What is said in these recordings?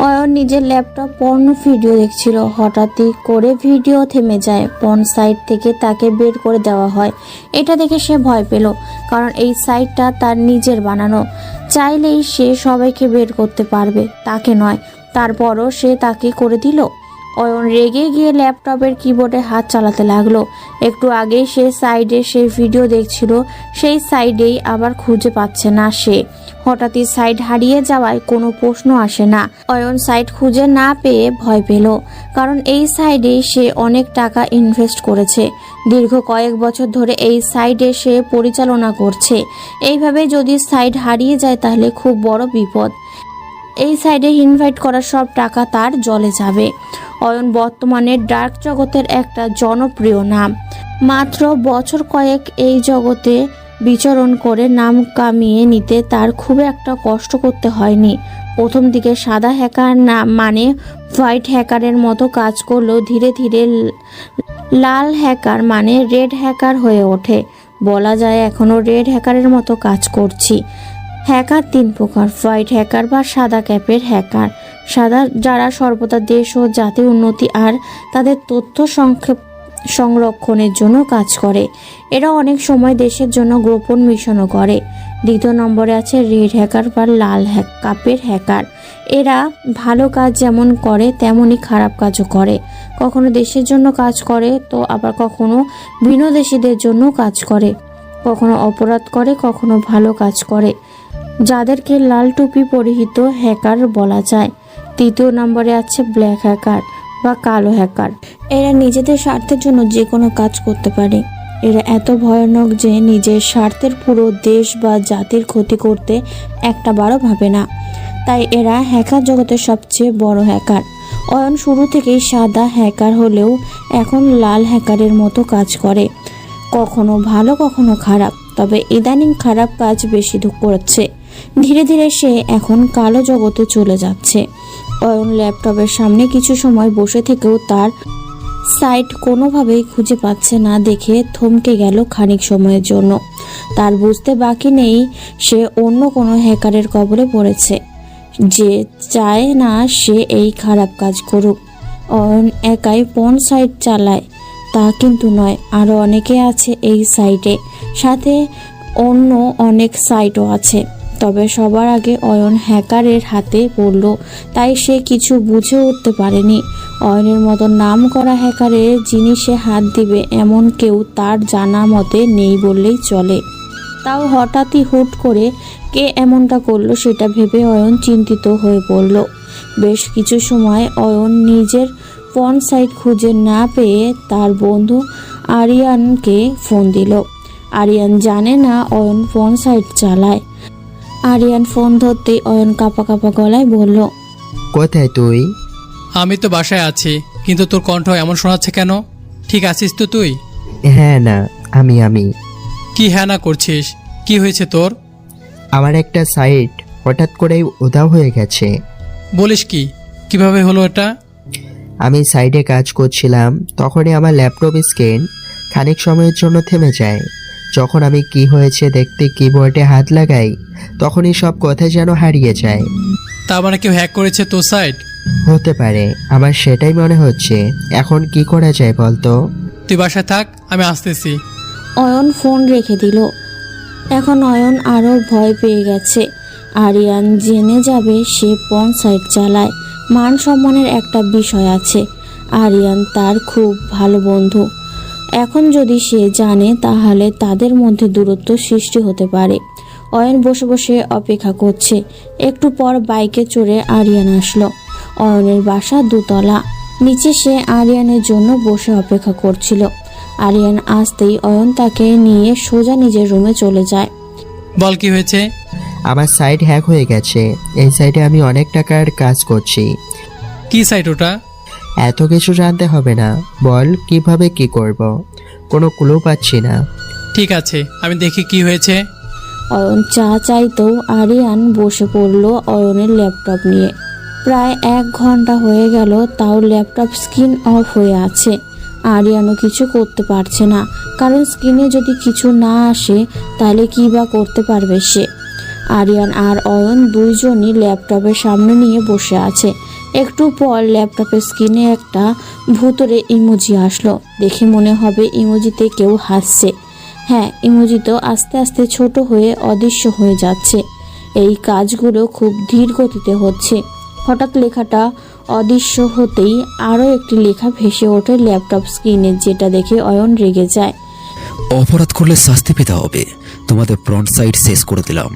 অয়ন নিজের laptop porn video দেখছিল। হঠাৎই করে ভিডিও থেমে যায়। পর্ন সাইট থেকে তাকে বের করে দেওয়া হয়। এটা দেখে সে ভয় পেল, কারণ এই সাইটটা তার নিজের বানানো। চাইলেই সে সবাইকে বের করতে পারবে, তাকে নয়। তারপরও সে তাকে করে দিল। অয়ন রেগে গিয়ে ল্যাপটপের কিবোর্ডে হাত চালাতে লাগলো। একটু আগেই সে সাইডে সেই ভিডিও দেখছিল, সেই সাইডেই আবার খুঁজে পাচ্ছে না সে। হঠাৎই সাইট হারিয়ে যাওয়ায় কোনো প্রশ্ন আসে না। অয়ন সাইট খুঁজে না পেয়ে ভয় পেল, কারণ এই সাইডে সে অনেক টাকা ইনভেস্ট করেছে। দীর্ঘ কয়েক বছর ধরে এই সাইডে সে পরিচালনা করছে। এইভাবে যদি সাইট হারিয়ে যায় তাহলে খুব বড় বিপদ। এই সাইডে ইনভাইট করা সব টাকা তার জলে যাবে। অয়ন বর্তমানে ডার্ক জগতের একটা জনপ্রিয় নাম। মাত্র বছর কয়েক এই জগতে বিচরণ করে নাম কামিয়ে নিতে তার খুব একটা কষ্ট করতে হয়নি। প্রথম দিকে সাদা হ্যাকার না মানে হোয়াইট হ্যাকারের মতো কাজ করলেও ধীরে ধীরে লাল হ্যাকার মানে রেড হ্যাকার হয়ে ওঠে। বলা যায় এখনও রেড হ্যাকারের মতো কাজ করছি। হ্যাকার তিন প্রকার: হোয়াইট হ্যাকার বা সাদা ক্যাপের হ্যাকার। সাদা যারা সর্বদা দেশ ও জাতির উন্নতি আর তাদের তথ্য সংরক্ষণের জন্য কাজ করে। এরা অনেক সময় দেশের জন্য গোপন মিশনও করে। দ্বিতীয় নম্বরে আছে রেড হ্যাকার বা লাল কাপের হ্যাকার। এরা ভালো কাজ যেমন করে তেমনই খারাপ কাজও করে। কখনো দেশের জন্য কাজ করে, তো আবার কখনো ভিনদেশীদের জন্য কাজ করে। কখনো অপরাধ করে, কখনো ভালো কাজ করে, যাদেরকে লাল টুপি পরিহিত হ্যাকার বলা যায়। তৃতীয় নম্বরে আছে ব্ল্যাক হ্যাকার বা কালো হ্যাকার। এরা নিজেদের স্বার্থের জন্য যে কোনো কাজ করতে পারে। এরা এত ভয়ানক যে নিজের স্বার্থের পুরো দেশ বা জাতির ক্ষতি করতে একটা বারও ভাবে না। তাই এরা হ্যাকার জগতের সবচেয়ে বড় হ্যাকার। অয়ন শুরু থেকেই সাদা হ্যাকার হলেও এখন লাল হ্যাকারের মতো কাজ করে, কখনো ভালো কখনো খারাপ। তবে ইদানিং খারাপ কাজ বেশি করছে। ধীরে ধীরে সে এখন কালো জগতে চলে যাচ্ছে। অয়ন ল্যাপটপের সামনে কিছু সময় বসে থেকেও তার সাইট কোনোভাবেই খুঁজে পাচ্ছে না দেখে থমকে গেল খানিক সময়ের জন্য। তার বুঝতে বাকি নেই সে অন্য কোনো হ্যাকারের কবলে পড়েছে, যে চায় না সে এই খারাপ কাজ করুক। অয়ন একাই পর্ন সাইট চালায় তা কিন্তু নয়, আরও অনেকে আছে এই সাইটে, সাথে অন্য অনেক সাইটও আছে। তবে সবার আগে অয়ন হ্যাকারের হাতে পড়ল, তাই সে কিছু বুঝে উঠতে পারেনি। অয়নের মতো নাম করা হ্যাকারের জিনিসে হাত দিবে এমন কেউ তার জানা মতে নেই বললেই চলে। তাও হঠাৎই হুট করে কে এমনটা করলো সেটা ভেবে অয়ন চিন্তিত হয়ে পড়ল। বেশ কিছু সময় অয়ন নিজের পর্ন সাইট খুঁজে না পেয়ে তার বন্ধু আরিয়ানকে ফোন দিল। আরিয়ান জানে না অয়ন পর্ন সাইট চালায়। আরিয়ান ফোন ধরতেই অয়ন কাঁপা কাঁপা গলায় বলল, কোথায় তুই? আমি তো বাসায় আছি, কিন্তু তোর কণ্ঠ এমন শোনাচ্ছে কেন? ঠিক আছিস তো তুই? হ্যাঁ না, আমি কি হ্যাঁ না করছিস? কি হয়েছে তোর? আমার একটা সাইট হঠাৎ করেই উধাও হয়ে গেছে। বলিস কি? কিভাবে হলো এটা? আমি সাইটে কাজ করছিলাম, তখনই আমার ল্যাপটপ স্ক্রিন খানিক সময়ের জন্য থেমে যায়। যখন আমি কি হয়েছে দেখতে কিবোর্ডে হাত লাগাই, তখনই সব কথা যেন হারিয়ে যায়। তার মানে কেউ হ্যাক করেছে তোর সাইট? হতে পারে, আমার সেটাই মনে হচ্ছে। এখন কি করা যায় বলতো? তুই বাসায় থাক, আমি আসতেছি। অয়ন ফোন রেখে দিল। এখন অয়ন আরও ভয় পেয়ে গেছে। আরিয়ান জেনে যাবে সে পর্ন সাইট চালায়। মান সম্মানের একটা বিষয় আছে। আরিয়ান তার খুব ভালো বন্ধু। এখন যদি সে জানে তাহলে তাদের মধ্যে দূরত্ব সৃষ্টি হতে পারে। অয়ন বসে বসে অপেক্ষা করছে। একটু পর বাইকে চড়ে আরিয়ান আসলো। অয়নের বাসা দোতলা। নিচে সে আরিয়ানের জন্য বসে অপেক্ষা করছিল। আরিয়ান আসতেই অয়ন তাকে নিয়ে সোজা নিজের রুমে চলে যায়। বল কি হয়েছে? আমার সাইট হ্যাক হয়ে গেছে। এই সাইটে আমি অনেক টাকার কাজ করছি। কি সাইট ওটা? এত কিছু জানতে হবে না, বল কিভাবে কি করব। কোনো ক্লু পাচ্ছি না। ঠিক আছে, আমি দেখি কি হয়েছে। অয়ন চা চাইতেও আরিয়ান বসে পড়ল অয়নের ল্যাপটপ নিয়ে। প্রায় 1 ঘন্টা হয়ে গেল, তাও ল্যাপটপ স্ক্রিন অফ হয়ে আছে। আরিয়ানও কিছু করতে পারছে না, কারণ স্ক্রিনে যদি কিছু না আসে তাহলে কী বা করতে পারবে সে। আরিয়ান আর অয়ন দুইজনই ল্যাপটপের সামনে নিয়ে বসে আছে। একটু পর ল্যাপটপের স্ক্রিনে একটা ভুতুরে ইমোজি আসলো। দেখে মনে হবে ইমোজিতে কেউ হাসছে। হ্যাঁ, ইমোজি তো আস্তে আস্তে ছোট হয়ে অদৃশ্য হয়ে যাচ্ছে। এই কাজগুলো খুব ধীর গতিতে হচ্ছে। হঠাৎ লেখাটা অদৃশ্য হতেই আরও একটি লেখা ভেসে ওঠে ল্যাপটপ স্ক্রিনে, যেটা দেখে অয়ন রেগে যায়। অপরাধ করলে শাস্তি পেতে হবে, তোমাদের ফ্রন্ট সাইড শেষ করে দিলাম।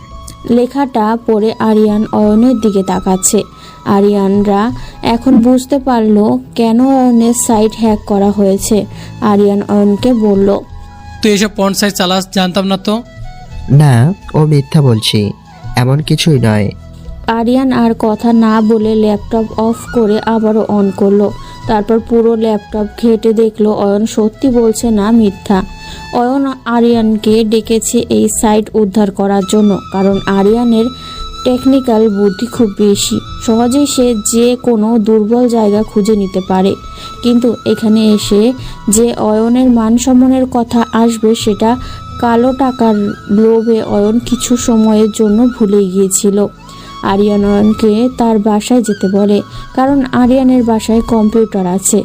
লেখাটা পড়ে আরিয়ান অয়নের দিকে তাকাচ্ছে। আরিয়ানরা এখন বুঝতে পারলো কেন অয়নের সাইট হ্যাক করা হয়েছে। আরিয়ান অয়নকে বলল, তুই এসব পর্ন সাইট চালাস জানতাম না তো। না, ও মিথ্যা বলছি, এমন কিছুই নয়। আরিয়ান আর কথা না বলে ল্যাপটপ অফ করে আবারও অন করলো। তারপর পুরো ল্যাপটপ ঘেঁটে দেখলো অয়ন সত্যি বলছে না মিথ্যা। অয়ন আরিয়ানকে ডেকেছে এই সাইট উদ্ধার করার জন্য, কারণ আরিয়ানের টেকনিক্যাল বুদ্ধি খুব বেশি। সহজেই সে যে কোনো দুর্বল জায়গা খুঁজে নিতে পারে। কিন্তু এখানে এসে যে অয়নের মান সম্মানের কথা আসবে, সেটা কালো টাকার লোভে অয়ন কিছু সময়ের জন্য ভুলে গিয়েছিল। আরিয়ান অয়নকে তার বাসায় যেতে বলে, কারণ আরিয়ানের বাসায় কম্পিউটার আছে,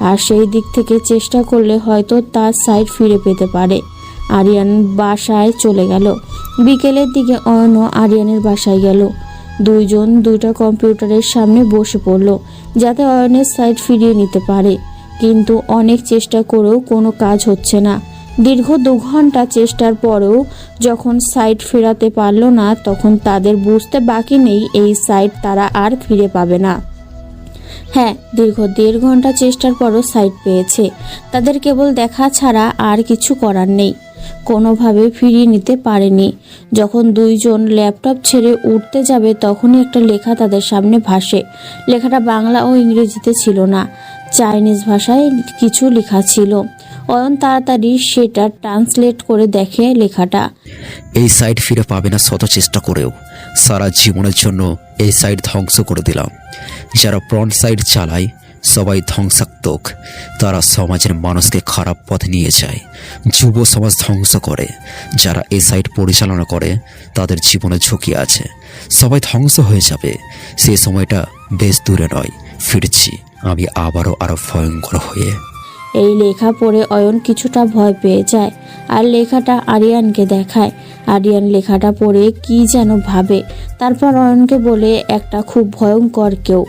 আর সেই দিক থেকে চেষ্টা করলে হয়তো তার সাইট ফিরে পেতে পারে। আরিয়ান বাসায় চলে গেল। বিকেলের দিকে অয়নও আরিয়ানের বাসায় গেল। দুইজন দুইটা কম্পিউটারের সামনে বসে পড়ল, যাতে অয়নের সাইট ফিরিয়ে নিতে পারে। কিন্তু অনেক চেষ্টা করেও কোনো কাজ হচ্ছে না। দীর্ঘ 2 ঘন্টা চেষ্টার পরেও যখন সাইট ফেরাতে পারল না, তখন তাদের বুঝতে বাকি নেই এই সাইট তারা আর ফিরে পাবে না। হ্যাঁ, দীর্ঘ 1.5 ঘন্টা চেষ্টার পরও সাইট পেয়েছে। তাদের কেবল দেখা ছাড়া আর কিছু করার নেই। কোনোভাবে ফিরিয়ে নিতে পারেনি। যখন দুইজন ল্যাপটপ ছেড়ে উঠতে যাবে, তখনই একটা লেখা তাদের সামনে ভাসে। লেখাটা বাংলা ও ইংরেজিতে ছিল না, চাইনিজ ভাষায় কিছু লেখা ছিল। অয়ন তাড়াতাড়ি সেটা ট্রান্সলেট করে দেখে লেখাটা। এই সাইড ফিরে পাবে না শত চেষ্টা করেও, সারা জীবনের জন্য এই সাইড ধ্বংস করে দিলাম। যারা ফ্রন্ট সাইড চালায় সবাই ধ্বংসাত্মক। তারা সমাজের মানুষকে খারাপ পথে নিয়ে যায়, যুব সমাজ ধ্বংস করে। যারা এই সাইট পরিচালনা করে তাদের জীবনে ঝুঁকি আছে, সবাই ধ্বংস হয়ে যাবে। সেই সময়টা বেশ দূরে নয়, ফিরছি আমি আরো ভয়ঙ্কর হয়ে। এই লেখা পড়ে অয়ন কিছুটা ভয় পেয়ে যায়, আর লেখাটা আরিয়ানকে দেখায়। আরিয়ান লেখাটা পড়ে কি যেন ভাবে। তারপর অয়নকে বলে, একটা খুব ভয়ঙ্কর কেউ।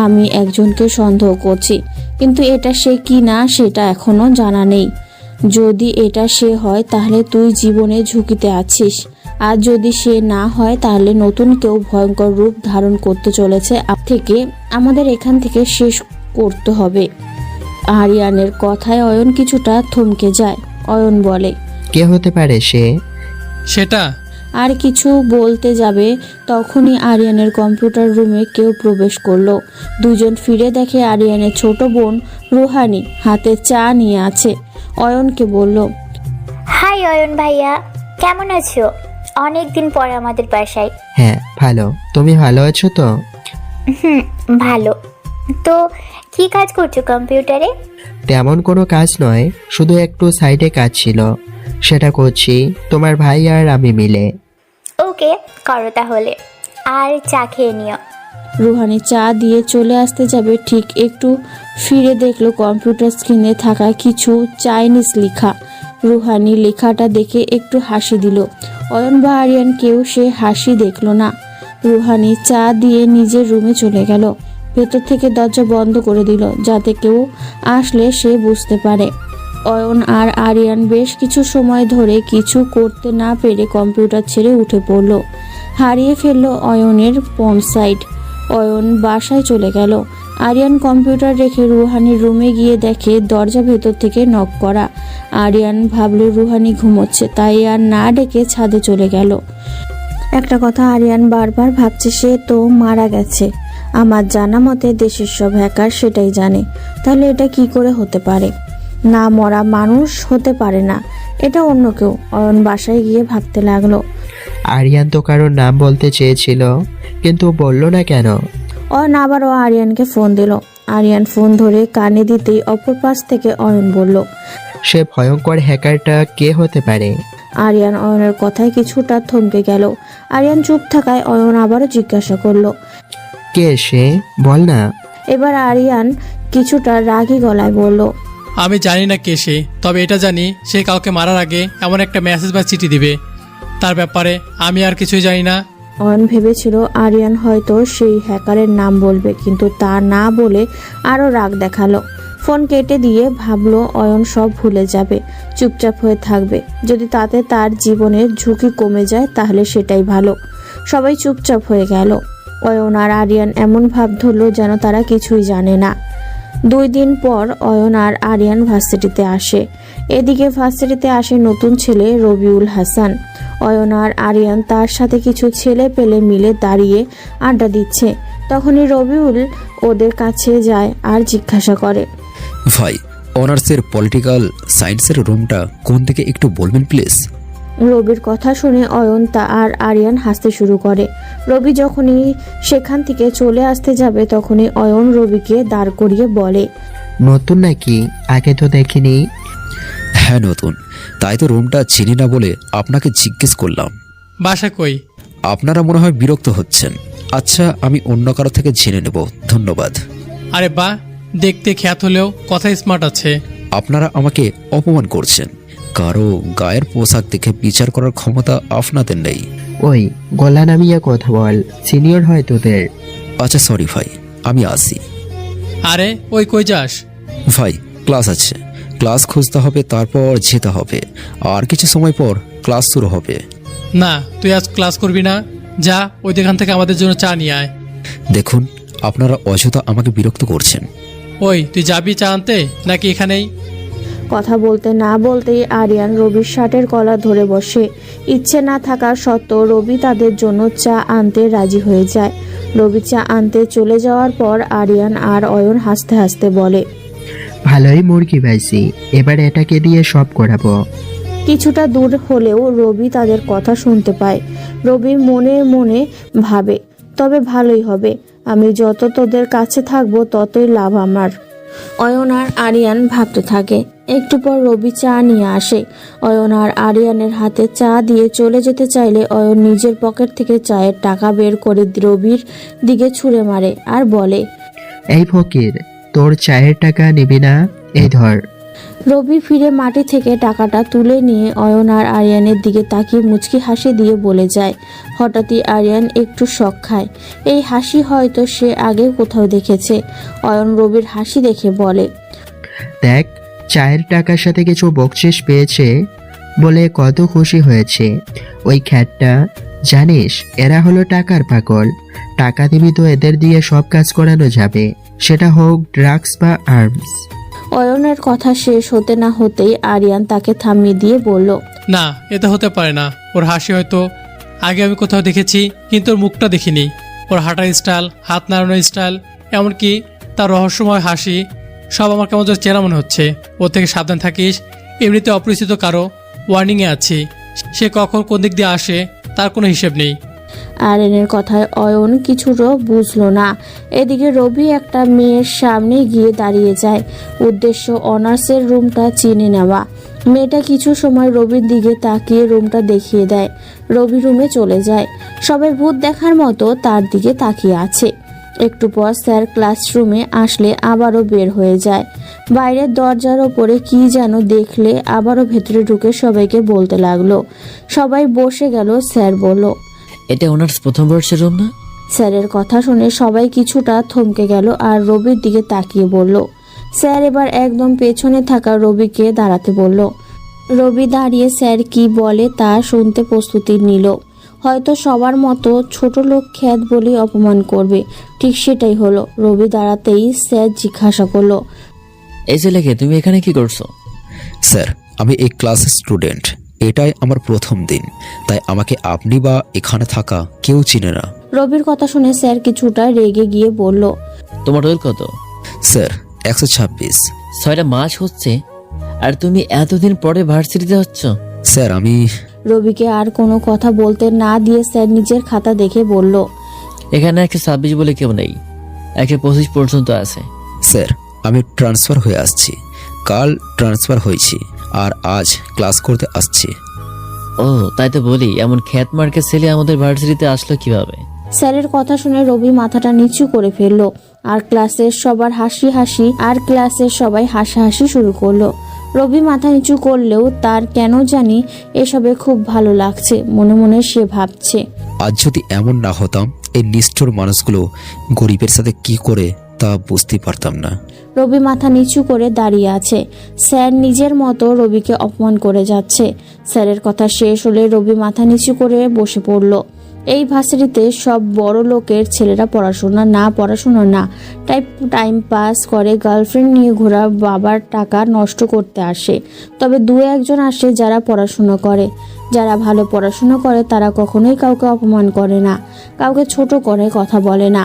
আমি একজনকে সন্দেহ করছি, কিন্তু এটা সে কি না সেটা এখনো জানা নেই। যদি এটা সে হয় তাহলে তুই জীবনে ঝুঁকিতে আছিস, আর যদি সে না হয় তাহলে নতুন কেউ ভয়ঙ্কর রূপ ধারণ করতে চলেছে। থেকে আমাদের এখান থেকে শেষ করতে হবে। আরিয়ানের কথায় অয়ন কিছুটা থমকে যায়। অয়ন বলে, কে হতে পারে সে? সেটা আর কিছু বলতে যাবে, তখনই আরিয়ানের কম্পিউটার রুমে কেউ প্রবেশ করলো। দুজন ফিরে দেখে আরিয়ানের ছোট বোন রুহানি হাতে চা নিয়ে আছে। অয়নকে বলল, হাই অয়ন ভাইয়া, কেমন আছো? অনেক দিন পর আমাদের বাসায়। হ্যাঁ ভালো, তুমি ভালো আছো তো? ভালো। তো কি কাজ করছো কম্পিউটারে? তেমন কোনো কাজ নয়, শুধু একটু সাইডে কাজ ছিল, সেটা করছি তোমার ভাই আর আমি মিলে। ওকে, করো তাহলে, আর চা খেয়ে নিও। রুহানি চা দিয়ে চলে আসতে যাবে, ঠিক একটু ফিরে দেখলো কম্পিউটার স্ক্রিনে থাকা কিছু চাইনিজ লেখা। রুহানি লেখাটা দেখে একটু হাসি দিল। অয়ন বা আরিয়ান কেউ সে হাসি দেখলো না। রুহানি চা দিয়ে নিজের রুমে চলে গেল। ভেতর থেকে দরজা বন্ধ করে দিল, যাতে কেউ আসলে সে বুঝতে পারে। অয়ন আর আরিয়ান বেশ কিছু সময় ধরে কিছু করতে না পেরে কম্পিউটার ছেড়ে উঠে পড়ল। হারিয়ে ফেলল অয়নের পর্ন সাইট। অয়ন বাসায় চলে গেল। আরিয়ান কম্পিউটার রেখে রুহানির রুমে গিয়ে দেখে দরজা ভেতর থেকে নক করা। আরিয়ান ভাবল রুহানি ঘুমোচ্ছে, তাই আর না ডেকে ছাদে চলে গেল। একটা কথা আরিয়ান বারবার ভাবছে, সে তো মারা গেছে। আমার জানা মতে দেশের সব হ্যাকার সেটাই জানে। তাহলে এটা কি করে হতে পারে? না মরা মানুষ হতে পারে না, এটা অন্য কেউ। অয়ন বাসায় গিয়ে ভাবতে লাগলো। আরিয়ান তো কারোর নাম বলতে চেয়েছিল, কিন্তু বললো না কেন? অয়ন আবারও আরিয়ানকে ফোন দিল। আরিয়ান ফোন ধরে কানে দিতেই অপর পাশ থেকে অয়ন বলল, সে ভয়ঙ্কর হ্যাকারটা কে হতে পারে? আরিয়ান অয়নের কথায় কিছুটা থমকে গেল। আরিয়ান চুপ থাকায় অয়ন আবারও জিজ্ঞাসা করলো, কে সে? বল না। এবার আরিয়ান কিছুটা রাগী গলায় বলল, আমি জানি না কে সে, তবে এটা জানি সে কাউকে মারার আগে এমন একটা মেসেজ বা চিঠি দিবে। তার ব্যাপারে আমি আর কিছুই জানি না। অয়ন ভেবেছিল আরিয়ান হয়তো সেই হ্যাকারের নাম বলবে, কিন্তু তা না বলে আরও রাগ দেখালো। ফোন কেটে দিয়ে ভাবলো অয়ন সব ভুলে যাবে, চুপচাপ হয়ে থাকবে। যদি তাতে তার জীবনের ঝুঁকি কমে যায় তাহলে সেটাই ভালো। সবাই চুপচাপ হয়ে গেল। অয়ন আর আরিয়ান এমন ভাব ধরলো যেন তারা কিছুই জানে না। 2 দিন পর অয়ন আর আরিয়ান ভার্সিটিতে আসে। এদিকে ভার্সিটিতে আসে নতুন ছেলে রবিউল হাসান। অয়ন আর আরিয়ান তার সাথে কিছু ছেলে পেলে মিলে দাঁড়িয়ে আড্ডা দিচ্ছে। তখনই রবিউল ওদের কাছে যায় আর জিজ্ঞাসা করে, ভাই, অনার্সের পলিটিক্যাল সায়েন্সের রুমটা কোন দিকে একটু বলবেন প্লিজ? রবির কথা শুনে অয়ন আর আরিয়ান হাসতে শুরু করে। রবি যখনই সেখান থেকে চলে আসতে যাবে তখনই অয়ন রবিকে দাঁড় করিয়ে বলে, নতুন নাকি? আগে তো দেখিনি। হ্যাঁ নতুন, তাই তো রুমটা চিনি না বলে আপনাকে জিজ্ঞেস করলাম। বাসা কই? আপনারা মনে হয় বিরক্ত হচ্ছেন। আচ্ছা, আমি অন্য কারো থেকে জেনে নেব, ধন্যবাদ। আরে বাহ, দেখতে খ্যাত হলেও কথা স্মার্ট আছে। আপনারা আমাকে অপমান করছেন। কারো গায়ের পোশাক দেখে বিচার করার ক্ষমতা আপনাদের নেই। ওই গলা নামিয়ে কথা বল, সিনিয়র হয় তোদের। আচ্ছা সরি ভাই, আমি আসি। আরে ওই কই যাস? ভাই, ক্লাস আছে, ক্লাস খুঁজতে হবে, তারপর যেতে হবে। আর কিছু সময় পর ক্লাস শুরু হবে। না, তুই আজ ক্লাস করবি না। যা, ওই দোকান থেকে আমাদের জন্য চা নিয়ে আয়। দেখুন, আপনারা অযথা আমাকে বিরক্ত করছেন। ওই তুই যাবি চা আনতে নাকি এখানেই? কথা বলতে না বলতেই আরিয়ান রবির শার্টের কলার ধরে বসে। ইচ্ছে না থাকা সত্ত্বেও রবি তাদের জন্য চা আনতে রাজি হয়ে যায়। রবি চা আনতে চলে যাওয়ার পর আরিয়ান আর অয়ন হাসতে হাসতে বলে, ভালোই মুরগি পাইছি, এবার এটাকে দিয়ে সব করাবো। কিছুটা দূর হলেও রবি তাদের কথা শুনতে পায়। রবি মনে মনে ভাবে, তবে ভালোই হবে, আমি যত তোদের কাছে থাকবো ততই লাভ আমার। অয়ন আর আরিয়ান ভাবতে থাকে। একটু পর রবি চা নিয়ে আসে। অয়ন আর আরিয়ানের হাতে চা দিয়ে চলে যেতে চাইলে অয়ন নিজের পকেট থেকে চায়ের টাকা বের করে রবির দিকে ছুঁড়ে মারে আর বলে, এই ফকির, তোর চায়ের টাকা নিবি না? এই ধর। রবি ফিরে মাটি থেকে টাকাটা তুলে নিয়ে অয়ন আর আরিয়ানের দিকে তাকিয়ে মুচকি হাসি দিয়ে বলে যায়। হঠাৎই আরিয়ান একটু শক খায়। এই হাসি হয়তো সে আগে কোথাও দেখেছে। অয়ন রবির হাসি দেখে বলে, দেখ, চায়ের টাকার সাথে কিছু বকশিস পেয়েছে বলে কত খুশি হয়েছে ওই খ্যাটটা। জানিস, এরা হলো টাকার পাগল। টাকা দিবি তো এদের দিয়ে সব কাজ করানো যাবে, সেটা হোক ড্রাগস বা আর্মস। অয়নের কথা শেষ হতে না হতেই আরিয়ান তাকে থামিয়ে দিয়ে বলল, না, এটা হতে পারে না। ওর হাসি হয়তো আগে আমি কোথাও দেখেছি, কিন্তু ওর মুখটা দেখিনি। ওর হাঁটার স্টাইল, হাত নাড়ানোর স্টাইল, এমনকি তার রহস্যময় হাসি, সব আমার কেমন যেন চেনা মনে হচ্ছে। ওর থেকে সাবধান থাকিস। এমনিতে অপরিচিত কারো ওয়ার্নিংয়ে আছি। সে কখন কোন দিক দিয়ে আসে তার কোনো হিসেব নেই। আরিয়ানের কথায় অয়ন কিছুটা বুঝলো না। এদিকে রবি একটা মেয়ের সামনে গিয়ে দাঁড়িয়ে যায়। উদ্দেশ্য অনার্সের রুমটা চিনে নেওয়া। মেয়েটা কিছু সময় রবির দিকে তাকিয়ে রুমটা দেখিয়ে দেয়। রবি রুমে চলে যায়। সবাই ভূত দেখার মতো তার দিকে তাকিয়ে আছে। একটু পর স্যার ক্লাসরুমে আসলে আবারও বের হয়ে যায়। বাইরের দরজার ওপরে কি যেন দেখলে আবারও ভেতরে ঢুকে সবাইকে বলতে লাগলো। সবাই বসে গেল। স্যার বলল, এটা অনার্স প্রথম বর্ষের রুম না? স্যারের কথা শুনে সবাই কিছুটা থমকে গেল আর রবির দিকে তাকিয়ে বলল। স্যার এবার একদম পেছনে থাকা রবিকে দাঁড়াতে বলল। রবি দাঁড়িয়ে স্যার কি বলে তা শুনতে প্রস্তুতি নিল। হয়তো সবার মতো ছোট লোক খ্যাত বলে অপমান করবে, ঠিক সেটাই হলো। রবি দাঁড়াতেই স্যার জিজ্ঞাসা করলো, এই ছেলেকে তুমি এখানে কি করছো? স্যার, আমি এই ক্লাসের স্টুডেন্ট। এটাই আমার প্রথম দিন, তাই আমাকে আপনি বা এখানে থাকা কেউ চিনে না। রবির কথা শুনে স্যার কিছুটা রেগে গিয়ে বলল, তোমার রোল কত? স্যার, 126। 6টা মাস হচ্ছে আর তুমি এতদিন পরে ভার্সিটিতে হচ্ছ? স্যার, আমি রবিকে আর কোনো কথা বলতে না দিয়ে স্যার নিজের খাতা দেখে বলল, এখানে 126 বলে কেউ নেই, 125 পর্যন্ত আছে। স্যার, আমি ট্রান্সফার হয়ে আসছি। কাল ট্রান্সফার হয়েছি আর আজ ক্লাস করতে আসছি। ও তাই তো বলি, এমন খ্যাত মার্কের ছেলে আমাদের ভার্সিটিতে আসলো কিভাবে? স্যারের কথা শুনে রবি মাথাটা নিচু করে ফেললো আর ক্লাসের সবাই হাসাহাসি শুরু করলো। রবি মাথা নিচু করলেও তার কেন জানি এসবে খুব ভালো লাগছে। মনে মনে সে ভাবছে, আজ যদি এমন না হতাম, এই নিষ্ঠুর মানুষগুলো গরিবের সাথে কি করে তা বুঝতেই পারতাম না। রবি মাথা নিচু করে দাঁড়িয়ে আছে। স্যার নিজের মতো রবিকে অপমান করে যাচ্ছে। স্যারের কথা শেষ হলে রবি মাথা নিচু করে বসে পড়ল। এই ভার্সিটিতে সব বড় লোকের ছেলেরা পড়াশোনা না টাইম পাস করে, গার্লফ্রেন্ড নিয়ে ঘোরা, বাবার টাকা নষ্ট করতে আসে। তবে দু একজন আসে যারা পড়াশোনা করে। যারা ভালো পড়াশোনা করে তারা কখনোই কাউকে অপমান করে না, কাউকে ছোট করে কথা বলে না,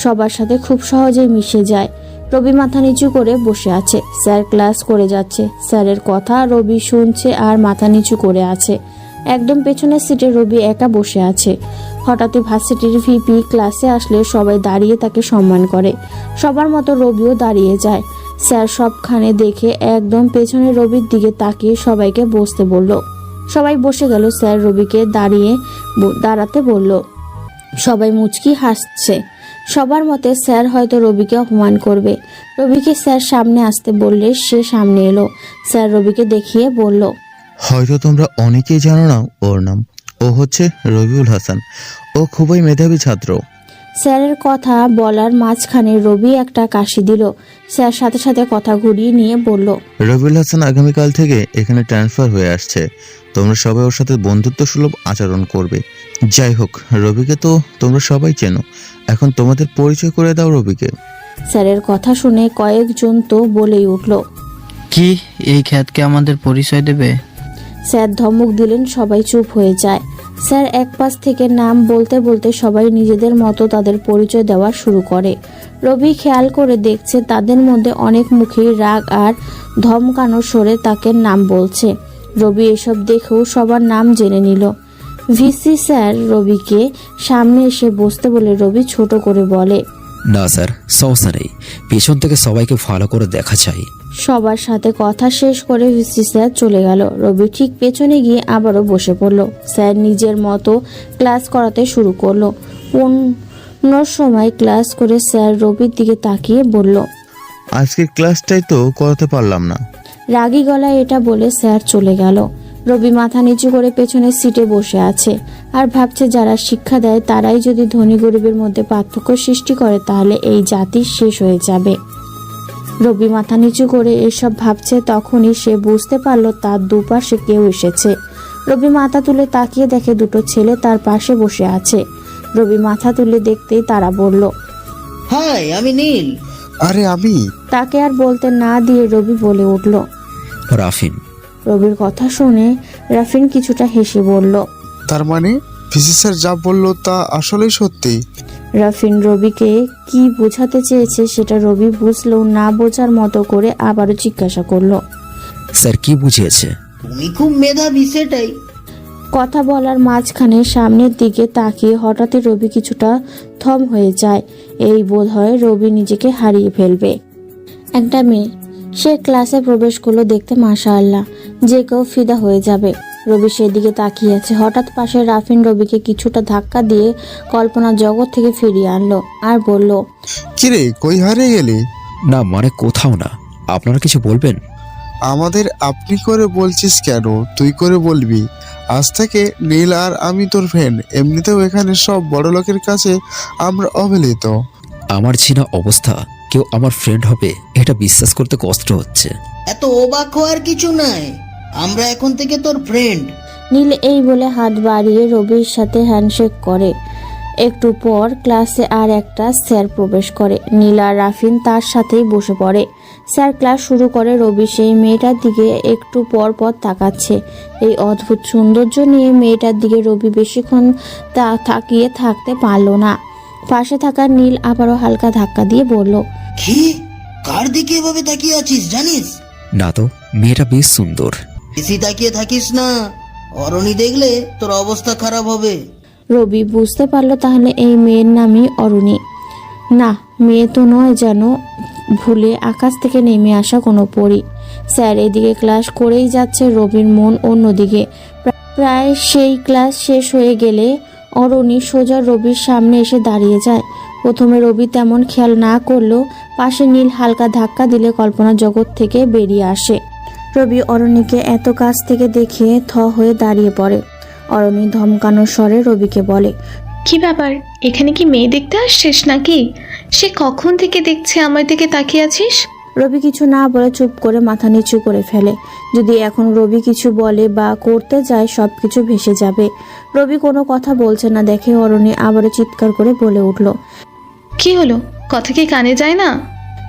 সবার সাথে খুব সহজেই মিশে যায়। রবি মাথা নিচু করে বসে আছে। স্যার ক্লাস করে যাচ্ছে। স্যারের কথা রবি শুনছে আর মাথা নিচু করে আছে। একদম পেছনের সিটে রবি একা বসে আছে। হঠাৎই ভার্সিটির ভিপি ক্লাসে আসলে সবাই দাঁড়িয়ে তাকে সম্মান করে। সবার মতো রবিও দাঁড়িয়ে যায়। স্যার সবখানে দেখে একদম পেছনে রবির দিকে তাকিয়ে সবাইকে বসতে বলল। সবাই বসে গেল। স্যার রবিকে দাঁড়াতে বলল। সবাই মুচকি হাসছে। সবার মতে স্যার হয়তো রবিকে অপমান করবে। রবিকে স্যার সামনে আসতে বললে সে সামনে এলো। স্যার রবিকে দেখিয়ে বলল, হয়তো তোমরা অনেকেই জানো না ওর নাম। ও হচ্ছে রবিউল হাসান। ও খুবই মেধাবী ছাত্র। স্যারের কথা বলার মাঝখানে রবি একটা কাশি দিল। স্যার সাথে সাথে কথা ঘুরিয়ে নিয়ে বলল, রবিউল হাসান আগামীকাল থেকে এখানে ট্রান্সফার হয়ে আসছে। তোমরা সবাই ওর সাথে বন্ধুত্ব সুলভ আচরণ করবে। যাই হোক, রবিকে তো তোমরা সবাই চেনো। এখন তোমাদের পরিচয় করে দাও রবিকে। স্যারের কথা শুনে কয়েকজন তো বলেই উঠল, কি এই খ্যাতকে আমাদের পরিচয় দেবে? স্যার ধমক দিলেন। সবাই চুপ হয়ে যায়। স্যার এক পাশ থেকে নাম বলতে বলতে সবাই নিজেদের মতো তাদের পরিচয় দেওয়া শুরু করে। রবি খেয়াল করে দেখছে তাদের মধ্যে অনেক মুখেই রাগ আর ধমকানো সরে তাকে নাম বলছে। রবি এসব দেখেও সবার নাম জেনে নিল। ভিসি স্যার রবিকে সামনে এসে বসতে বলে রবি ছোট করে বলে, না স্যার, সমস্যা নেই, পেছন থেকে সবাইকে ভালো করে দেখা চাই। সবার সাথে কথা শেষ করে ভিসি স্যার চলে গেল। রবি ঠিক পেছনে গিয়ে আবারও বসে পড়ল। স্যার নিজের মতো ক্লাস করাতে শুরু করলো। 15 সময় ক্লাস করে স্যার রবির দিকে তাকিয়ে বলল, আজকের ক্লাসটাই তো করাতে পারলাম না। রাগী গলায় এটা বলে স্যার চলে গেল। রবি মাথা নিচু করে পেছনের সিটে বসে আছে আর ভাবছে যারা শিক্ষা দেয় তারাই যদি ধনী গরিবের মধ্যে পার্থক্য সৃষ্টি করে তাহলে এই জাতি শেষ হয়ে যাবে। রবি মাথা নিচু করে এসব ভাবছে, তখনই সে বুঝতে পারল তার দুপাশে কেউ এসেছে। রবি মাথা তুলে তাকিয়ে দেখে দুটো ছেলে তার পাশে বসে আছে। রবি মাথা তুলে দেখতেই তারা বলল, হাই, আমি নীল। আরে আমি। তাকে আর বলতে না দিয়ে রবি বলে উঠল, রাফিন। রবির কথা শুনে রাফিন কিছুটা হেসে বলল, তার মানে ভিসি স্যার যা বললো তা আসলেই সত্যি? রাফিন রবিকে কি বোঝাতে চেয়েছে সেটা রবি বুঝলেও না বোঝার মতো করে আবারও জিজ্ঞাসা করলো। স্যার কি বুঝিয়েছে? তুমি খুব মেধাবী, সেটাই। কথা বলার মাঝখানে সামনের দিকে তাকিয়ে হঠাৎই রবি কিছুটা থম হয়ে যায়। এই বোধ হয় রবি নিজেকে হারিয়ে ফেলবে। একটা মেয়ে, সে ক্লাসে প্রবেশ করলো। দেখতে মাশাআল্লাহ, যে কেউ ফিদা হয়ে যাবে। রবি সেদিকে তাকিয়ে আছে। হঠাৎ পাশে রাফিন রবিকে কিছুটা ধাক্কা দিয়ে কল্পনার জগৎ থেকে ফিরিয়ে আনলো আর বলল, কিরে, কই হারিয়ে গেলি? না মানে কোথাও না। আপনারা কিছু বলবেন? আমাদের আপনি করে বলছিস কেন? তুই করে বলবি। আজ থেকে নীল আর আমি তোর ফ্রেন্ড। এমনিতেও এখানে সব বড় লোকের কাছে আমরা অবহেলিত। আমার চিনা অবস্থা কেউ আমার ফ্রেন্ড হবে এটা বিশ্বাস করতে কষ্ট হচ্ছে। এত অবাক হওয়ার কিছু নাই, আমরা এখন থেকে তোর ফ্রেন্ড। নীল এই বলে হাত বাড়িয়ে রবির সাথে হ্যান্ডশেক করে। একটু পর ক্লাসে আর একটা স্যার প্রবেশ করে। নীল আর রাফিন তার সাথেই বসে পড়ে। স্যার ক্লাস শুরু করে। রবি সেই মেয়েটার দিকে একটু পর পর তাকাচ্ছে। এই অদ্ভুত সৌন্দর্য নিয়ে মেয়েটার দিকে রবি বেশিক্ষণ তাকিয়ে থাকতে পারল না। পাশে থাকা নীল আবারও হালকা ধাক্কা দিয়ে বলল, কি, কার দিকে এভাবে তাকিয়ে আছিস জানিস? না তো, মেয়েটা বেশ সুন্দর। বেশি তাকিয়ে থাকিস না, অরণি দেখলে তোর অবস্থা খারাপ হবে। রবি বুঝতে পারলো তাহলে এই মেয়ের নামই অরুণী। না, মেয়ে তো নয়, যেন ভুলে আকাশ থেকে নেমে আসা কোনো পরী। স্যার এদিকে ক্লাস করেই যাচ্ছে, রবির মন অন্যদিকে। প্রায় সেই ক্লাস শেষ হয়ে গেলে অরণি সোজা রবির সামনে এসে দাঁড়িয়ে যায়। প্রথমে রবি তেমন খেয়াল না করলেও পাশে নীল হালকা ধাক্কা দিলে কল্পনা জগৎ থেকে বেরিয়ে আসে। রবি অরণিকে এত কাছ থেকে দেখে থ হয়ে দাঁড়িয়ে পড়ে। অরণি ধমকানোর স্বরে রবিকে বলে, কি ব্যাপার, এখানে কি মেয়ে দেখতে আসছিস নাকি? সে কখন থেকে দেখছে আমার দিকে তাকিয়ে আছিস? রবি কিছু না বলে চুপ করে মাথা নিচু করে ফেলে। যদি এখন রবি কিছু বলে বা করতে যায় সব কিছু ভেসে যাবে। রবি কোনো কথা বলছে না দেখে অরণি আবারও চিৎকার করে বলে উঠল, কি হলো, কথা কি কানে যায় না?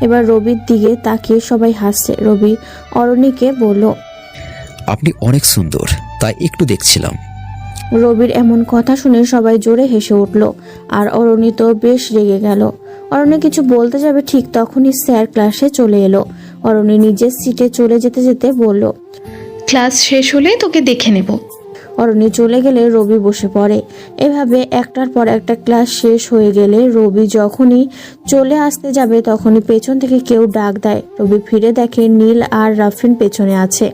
এবার রবির দিকে তাকিয়ে সবাই হাসছে। রবি অরণিকে বলল, আপনি অনেক সুন্দর, তাই একটু দেখছিলাম। রবির এমন কথা শুনে সবাই জোরে হেসে উঠল। আর অরণি তো বেশ রেগে গেল। অরণি কিছু বলতে যাবে ঠিক তখনই স্যার ক্লাসে চলে এলো। অরণি নিজের সিটে চলে যেতে যেতে বলল, ক্লাস শেষ হলে তোকে দেখে নেব। অরণি চলে গেলে রবি বসে পড়ে। এভাবে একটার পর একটা ক্লাস শেষ হয়ে গেলে রবি যখনই চলে আসতে যাবে তখনই পেছন থেকে কেউ ডাক দেয়। রবি ফিরে দেখে নীল আর রাফিন পেছনে আছে।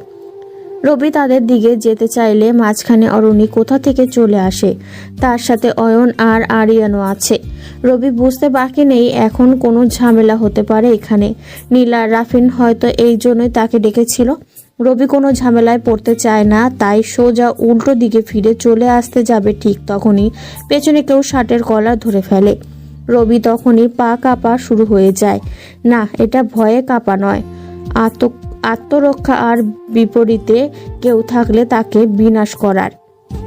রবি তাদের দিকে যেতে চাইলে মাঝখানে অরণি কোথা থেকে চলে আসে। তার সাথে অয়ন আর আরিয়ানও আছে। রবি বুঝতে বাকি নেই এখন কোনো ঝামেলা হতে পারে এখানে। নীল আর রাফিন হয়তো এই জন্যই তাকে ডেকেছিল। রবি কোনো ঝামেলায় পড়তে চায় না, তাই সোজা উল্টো দিকে ফিরে চলে আসতে যাবে ঠিক তখনই পেছনে কেউ শার্টের কলার ধরে ফেলে। রবি তখনই পা কাঁপা শুরু হয়ে যায়। না, এটা ভয়ে কাঁপা নয়, আত্মরক্ষা আর বিপরীতে কেউ থাকলে তাকে বিনাশ করার।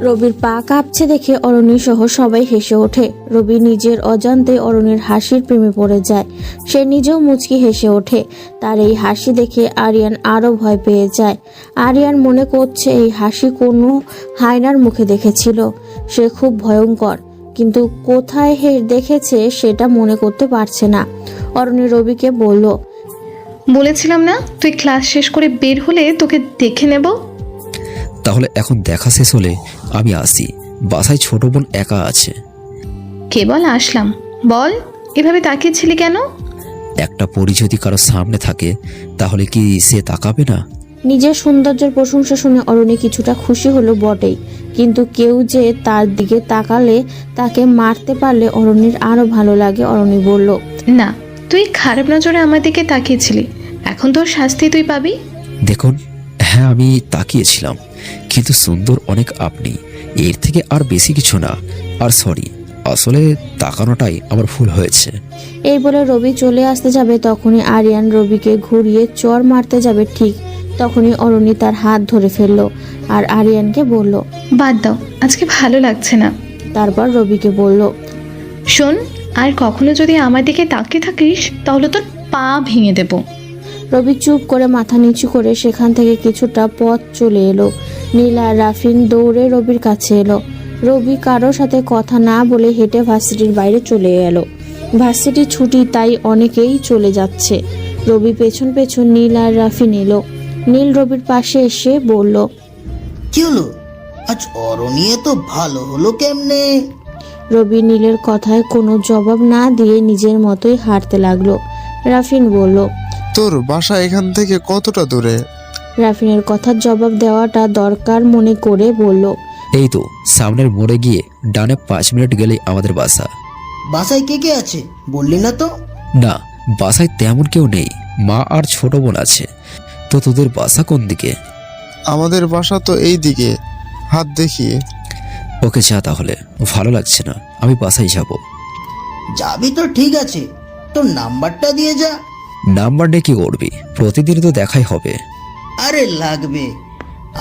রবির পা কাঁপছে দেখে অরণি সহ সবাই হেসে ওঠে। রবি নিজের অজান্তে অরণির হাসির প্রেমে পড়ে যায়। সে নিজেও মুচকি হেসে ওঠে। তার এই হাসি দেখে আরিয়ান আরো ভয় পেয়ে যায়। আরিয়ান মনে করছে এই হাসি কোনো হায়নার মুখে দেখেছিল। সে খুব ভয়ঙ্কর, কিন্তু কোথায় দেখেছে সেটা মনে করতে পারছে না। অরণি রবিকে বলল, বলেছিলাম না তুই ক্লাস শেষ করে বের হলে তোকে দেখে নেব। তাহলে এখন দেখা শেষ হলে আমি আসি, বাসায় ছোট বোন একা আছে। কেবল আসলাম, বল এভাবে তাকিয়েছিলি কেন? একটা পরি যদি কারো সামনে থাকে তাহলে কি সে তাকাবে না? নিজের সৌন্দর্যের প্রশংসা শুনে অরণি কিছুটা খুশি হলো বটেই, কিন্তু কেউ যে তার দিকে তাকালে তাকে মারতে পারলে অরণির আরো ভালো লাগে। অরণি বলল, না, তুই খারাপ নজরে আমার দিকে তাকিয়েছিলি, এখন তোর শাস্তি তুই পাবি। দেখুন, হ্যাঁ আমি তাকিয়েছিলাম, কিন্তু সুন্দর অনেক আপনি, এর থেকে আর বেশি কিছু না। আর সরি, আসলে তাকানোটাই আমার ভুল হয়েছে। এই বলে রবি চলে আসতে যাবে তখনই আরিয়ান রবিকে ঘুরিয়ে চর মারতে যাবে ঠিক তখনই অরণি তার হাত ধরে ফেললো আর আরিয়ানকে বলল, বাদ দাও, আজকে ভালো লাগছে না। তারপর রবিকে বলল, শোন, আর কখনো যদি আমার দিকে তাকিয়ে থাকিস তাহলে তোর পা ভেঙে দেব। রবি চুপ করে মাথা নিচু করে সেখান থেকে কিছুটা পথ চলে এলো। নীলা আর রাফিন দৌড়ে রবির কাছে এলো। রবি কারোর সাথে কথা না বলে হেঁটে ভার্সিটির বাইরে চলে এলো। ভার্সিটির ছুটি, তাই অনেকেই চলে যাচ্ছে। রবি পেছন পেছন নীল আর রাফিন এলো। নীল রবির পাশে এসে বলল, কি হলো আজ অরণি তো ভালো হলো কেমনে? রবি নীলের কথায় কোনো জবাব না দিয়ে নিজের মতোই হাঁটতে লাগলো। রাফিন বলল, তোর বাসা এখান থেকে কতটা দূরে? রাফিনের কথার জবাব দেওয়াটা দরকার মনে করে বলল, এই তো সামনের মোড়ে গিয়ে ডানে 5 মিনিট গেলেই আমাদের বাসা। বাসায় কে কে আছে বললি না তো? না, বাসায় তেমন কেউ নেই, মা আর ছোট বোন আছে। তো তোদের বাসা কোন দিকে? আমাদের বাসা তো এই দিকে, হাত দেখিয়ে। ওকে যা, তাহলে ভালো লাগছে না, আমি বাসায় যাব। যাবি তো ঠিক আছে, তোর নাম্বারটা দিয়ে যা। নাম্বার নিয়ে কি করবি? প্রতিদিন তো দেখাই হবে। আরে লাগবে,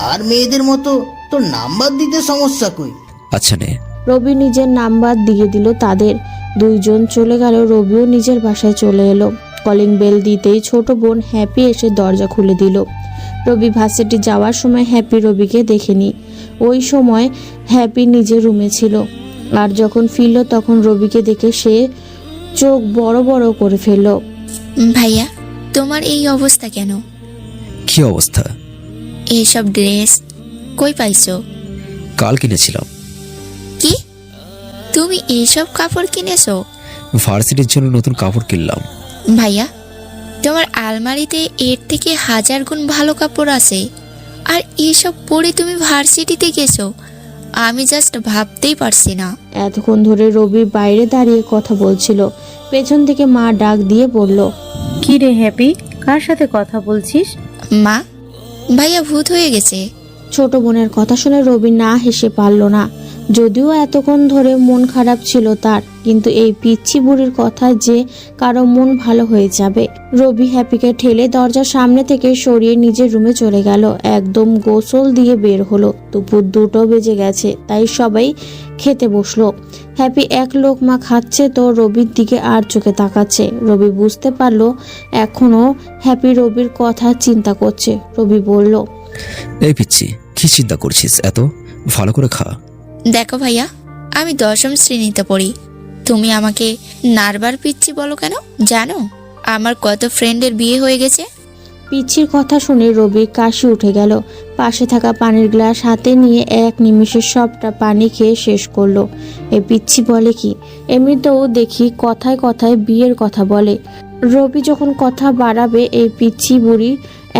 আর মেয়েদের মতো তোর নাম্বার দিতে সমস্যা কই? আচ্ছা নে। রবি নিজের নাম্বার দিয়ে দিল তাদের। দুইজন চলে গেল। রবিও নিজের বাসায় চলে এলো। কলিং বেল দিতেই ছোট বোন হ্যাপি এসে দরজা খুলে দিল। রবি ভার্সিটি যাওয়ার সময় হ্যাপি রবিকে দেখেনি। ওই সময় হ্যাপি নিজের রুমে ছিল। আর যখন ফিরল তখন রবিকে দেখে সে চোখ বড় বড় করে ফেলল। ভাইয়া, তোমার এই অবস্থা কেন? কি অবস্থা? এইসব ড্রেস কই পাইছো? কাল কিনেছিলাম। কি, তুমি এইসব কাপড় কিনেছো? ভার্সিটির জন্য নতুন কাপড় কিনলাম। ভাইয়া, তোমার আলমারিতে এর থেকে 1000 গুণ ভালো কাপড় আছে, আর এসব পরে তুমি ভার্সিটিতে গেছো। আমি জাস্ট ভাবতেই পারছি না। এতক্ষণ ধরে রবি বাইরে দাঁড়িয়ে কথা বলছিল। পেছন থেকে মা ডাক দিয়ে বলল, কি রে হ্যাপি, কার সাথে কথা বলছিস? মা, ভাইয়া ভূত হয়ে গেছে। ছোট বোনের কথা শুনে রবি না হেসে পারল না। যদিও এতক্ষণ ধরে মন খারাপ ছিল তার, কিন্তু এই পিচ্ছি বুড়ির কথা যে কারো মন ভালো হয়ে যাবে। রবি হ্যাপিকে ঠেলে দরজার সামনে থেকে সরিয়ে নিজের রুমে চলে গেল। একদম গোসল দিয়ে বের হলো। দুপুর 2টো বেজে গেছে, তাই সবাই খেতে বসলো। হ্যাপি এক লোকমা খাচ্ছে তো রবির দিকে আর চোখে তাকাচ্ছে। রবি বুঝতে পারলো এখনো হ্যাপি রবির কথা চিন্তা করছে। রবি বলল, এই পিচ্ছি, কি চিন্তা করছিস এত? ভালো করে খা। দেখো ভাইয়া, আমি 10ম শ্রেণীতে পড়ি। তুমি আমাকে নারবার পিচ্ছি বলো কেন? জানো আমার কত ফ্রেন্ডের বিয়ে হয়ে গেছে? পিচ্ছির কথা শুনে রবি কাশি উঠে গেল। পাশে থাকা পানির গ্লাস হাতে নিয়ে এক নিমিষে সবটা পানি খেয়ে শেষ করলো। এই পিচ্ছি বলে কি? এমনিতেও দেখি কথায় কথায় বিয়ের কথা বলে। রবি যখন কথা বাড়াবে এই পিচ্ছি বুড়ি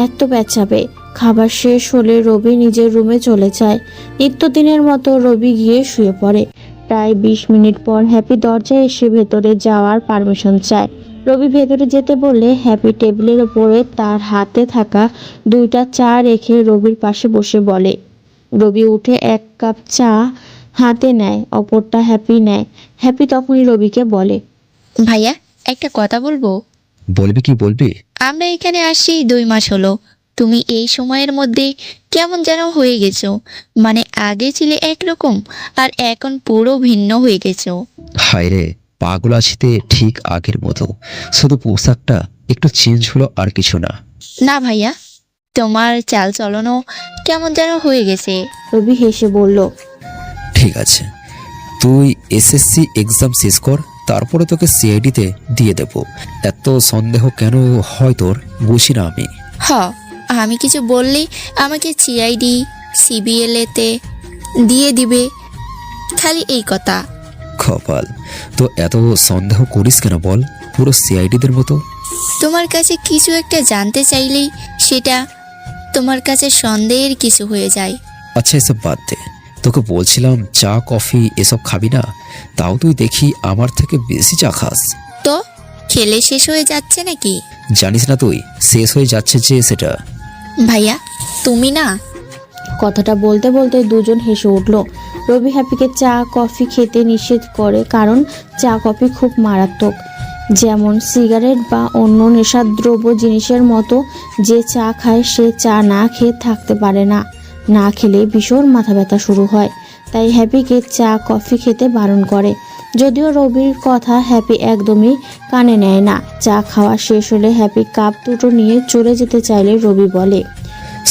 এত পেঁচাবে। খাবার শেষ হলে রবি নিজের রুমে চলে যায়। নিত্যদিনের মতো রবি গিয়ে শুয়ে পড়ে। প্রায় 20 মিনিট পর হ্যাপি দরজায় এসে ভেতরে যাওয়ার পারমিশন চায়। রবি ভেতরে যেতে বললে হ্যাপি টেবিলের ওপরে তার হাতে থাকা 2টা চা রেখে রবির পাশে বসে বলে। রবি উঠে 1 কাপ চা হাতে নেয়, অপরটা হ্যাপি নেয়। হ্যাপি তখনই রবিকে বলে, ভাইয়া একটা কথা বলবো? বলবি কি বলবি? আমরা এখানে আসি 2 মাস হলো। তুমি এই সময়ের মধ্যে কেমন যেন হয়ে গেছো। মানে আগে ছিলে একরকম আর এখন পুরো ভিন্ন হয়ে গেছো। হায় রে, পাগল আছিতে ঠিক আগের মতো, শুধু পোশাকটা একটু চেঞ্জ হলো আর কিছু না। না ভাইয়া, তোমার চাল চলনও কেমন যেন হয়ে গেছে। রবি হেসে বলল, ঠিক আছে, তুই এসএসসি এক্সাম শেষ কর, তারপরে তোকে সিআইডিতে দিয়ে দেব। এত সন্দেহ কেন হয় তোর, বুঝি না আমি। আমি কিছু বললেই আমাকে সিআইডি সিবিএলএতে দিয়ে দিবে, খালি এই কথা। কপাল, তো এত সন্দেহ করিস কেন বল, পুরো সিআইডিদের মতো। তোমার কাছে কিছু একটা জানতে চাইলেই সেটা তোমার কাছে সন্দেহের কিছু হয়ে যায়। আচ্ছা এসব বাদ দে, তোকে বলছিলাম চা কফি এসব খাবি না, তাও তুই দেখি আমার থেকে বেশি চা খাস। তো খেলে শেষ হয়ে যাচ্ছে নাকি? জানিস না তুই শেষ হয়ে যাচ্ছে যে সেটা। ভাইয়া তুমি না। কথাটা বলতে বলতে দুজন হেসে উঠল। রবি হ্যাপিকে চা কফি খেতে নিষেধ করে, কারণ চা কফি খুব মারাত্মক। যেমন সিগারেট বা অন্য নেশাদ্রব্য জিনিসের মতো। যে চা খায় সে চা না খেয়ে থাকতে পারে না, না খেলে ভীষণ মাথা ব্যথা শুরু হয়। তাই হ্যাপিকে চা কফি খেতে বারণ করে। যদিও রবির কথা হ্যাপি একদমই কানে নেয় না। চা খাওয়া শেষ হলে হ্যাপি কাপ 2টো নিয়ে চলে যেতে চাইলে রবি বলে,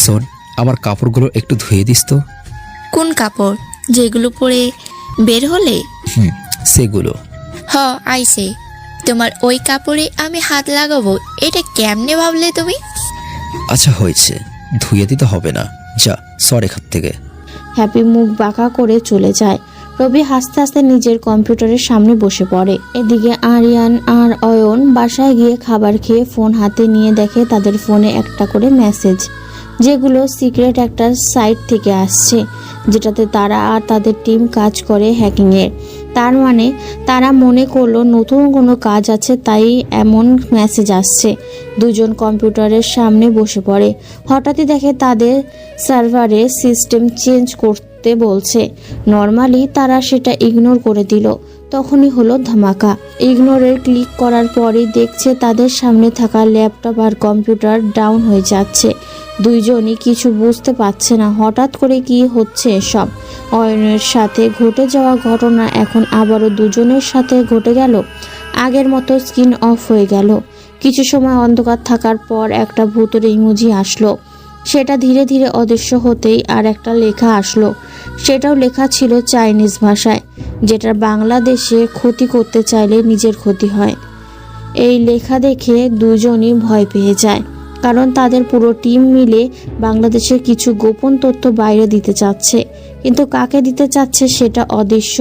শোন, আমার কাপড়গুলো একটু ধুয়ে দিস তো। কোন কাপড়? যেগুলো পরে বের হলে? সেগুলো। আইসে। তোমার ওই কাপড়ে আমি হাত লাগাবো, এটা কেমনে ভাবলে তুমি? আচ্ছা হয়েছে, ধুয়ে দিতে হবে না, যা সর এখান থেকে। হ্যাপি মুখ বাঁকা করে চলে যায়। রবি হাসতে হাসতে নিজের কম্পিউটারের সামনে বসে পড়ে। এদিকে আরিয়ান আর অয়ন বাসায় গিয়ে খাবার খেয়ে ফোন হাতে নিয়ে দেখে তাদের ফোনে একটা করে মেসেজ, যেগুলো সিক্রেট একটা সাইট থেকে আসছে, যেটাতে তারা আর তাদের টিম কাজ করে হ্যাকিংয়ের। তার মানে তারা মনে করলো নতুন কোনো কাজ আছে, তাই এমন মেসেজ আসছে। দুজন কম্পিউটারের সামনে বসে পড়ে। হঠাৎই দেখে তাদের সার্ভারে সিস্টেম চেঞ্জ করতে বলছে। নর্মালি তারা সেটা ইগনোর করে দিল, তখনই হলো ধামাকা। ইগনোরের ক্লিক করার পরেই দেখছে তাদের সামনে থাকা ল্যাপটপ আর কম্পিউটার ডাউন হয়ে যাচ্ছে। দুইজনই কিছু বুঝতে পারছে না হঠাৎ করে কি হচ্ছে এসব। অয়নের সাথে ঘটে যাওয়া ঘটনা এখন আবারও দুজনের সাথে ঘটে গেল। আগের মতো স্ক্রিন অফ হয়ে গেল। কিছু সময় অন্ধকার থাকার পর একটা ভূতের ইমোজি আসলো। সেটা ধীরে ধীরে অদৃশ্য হতেই আর একটা লেখা আসলো। সেটাও লেখা ছিল চাইনিজ ভাষায়, যেটা বাংলাদেশে ক্ষতি করতে চাইলে নিজের ক্ষতি হয়। এই লেখা দেখে দুজনই ভয় পেয়ে যায়, কারণ তাদের পুরো টিম মিলে বাংলাদেশের কিছু গোপন তথ্য বাইরে দিতে চাচ্ছে, কিন্তু কাকে দিতে চাচ্ছে সেটা অদৃশ্য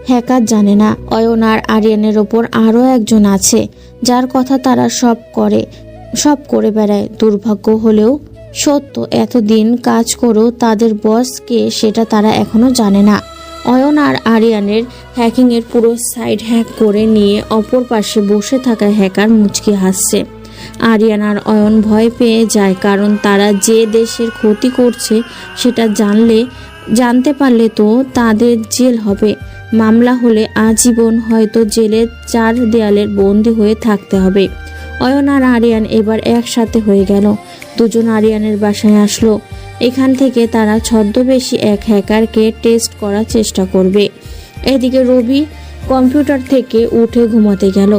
হ্যাকার জানে না। অয়ন আর আরিয়ানের ওপর আরও একজন আছে, যার কথা তারা সব করে বেড়ায়। দুর্ভাগ্য হলেও সত্য এতদিন কাজ করেও তাদের বস কে সেটা তারা এখনো জানে না। অয়ন আর আরিয়ানের হ্যাকিংয়ের পুরো সাইট হ্যাক করে নিয়ে অপর পাশে বসে থাকা হ্যাকার মুচকি হাসছে। আরিয়ান আর অয়ন ভয় পেয়ে যায়, কারণ তারা যে দেশের ক্ষতি করছে সেটা জানতে পারলে তো তাদের জেল হবে। মামলা হলে আজীবন হয়তো জেলের 4 দেয়ালের বন্দি হয়ে থাকতে হবে। অয়ন আর আরিয়ান এবার একসাথে হয়ে গেল। দুজন আরিয়ানের বাসায় আসলো। এখান থেকে তারা ছদ্মবেশী এক হ্যাকারকে টেস্ট করার চেষ্টা করবে। এদিকে রবি কম্পিউটার থেকে উঠে ঘুমাতে গেল।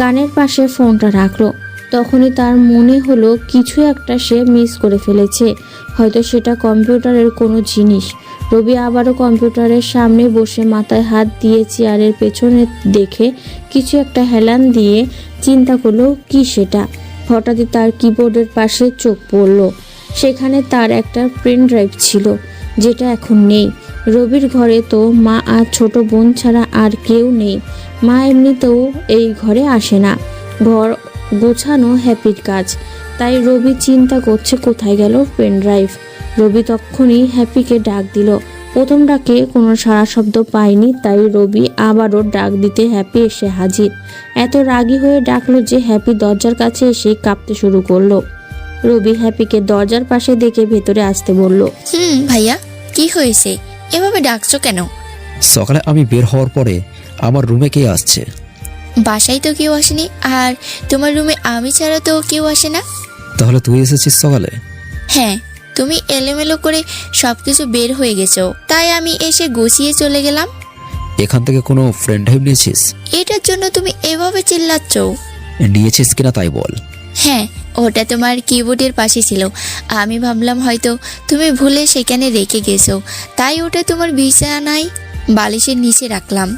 কানের পাশে ফোনটা রাখলো। তখনই তার মনে হলো কিছু একটা সে মিস করে ফেলেছে, হয়তো সেটা কম্পিউটারের কোনো জিনিস। রবি আবারও কম্পিউটারের সামনে বসে মাথায় হাত দিয়ে চেয়ারের পেছনে দেখে কিছু একটা হেলান দিয়ে চিন্তা করলো কি সেটা। হঠাৎই তার কিবোর্ডের পাশে চোখ পড়ল। সেখানে তার একটা পেন ড্রাইভ ছিল, যেটা এখন নেই। রবির ঘরে তো মা আর ছোট বোন ছাড়া আর কেউ নেই। মা এমনিতেও এই ঘরে আসে না। ঘর গোছানো হ্যাপির কাজ, তাই রবি চিন্তা করছে কোথায় গেল পেন ড্রাইভ। রবি তখনই হ্যাপিকে ডাক দিল। প্রথম ডাকে কোনো সাড়া শব্দ পায়নি, তাই রবি আবারও ডাক দিতে হ্যাপি এসে হাজির। এত রাগী হয়ে ডাকলো যে হ্যাপি দরজার কাছে এসে কাঁপতে শুরু করলো। রবি হ্যাপিকে দরজার পাশে দেখে ভেতরে আসতে বলল। ভাইয়া, কি হয়েছে? এভাবে ডাকছো কেন? সকালে আমি বের হওয়ার পরে আমার রুমে কে আসছে? বাসায় তো কেউ আসেনি, আর তোমার রুমে আমি ছাড়া তো কেউ আসে না। তাহলে তুই এসেছিস সকালে? হ্যাঁ, তুমি এলোমেলো করে সবকিছু বের হয়ে গেছো, তাই আমি এসে গুছিয়ে চলে গেলাম। এখান থেকে কোনো ফ্রেন্ড ড্রাইভ নিয়েছিস? এটার জন্য তুমি এভাবে চিল্লাচ্ছ? নিয়েছিস কিনা তাই বল। হ্যাঁ, ওটা তোমার কিবোর্ডের পাশে ছিল। আমি ভাবলাম হয়তো তুমি ভুলে সেখানে রেখে গেছো, তাই ওটা তোমার বিছানায় বালিশের নিচে রাখলাম।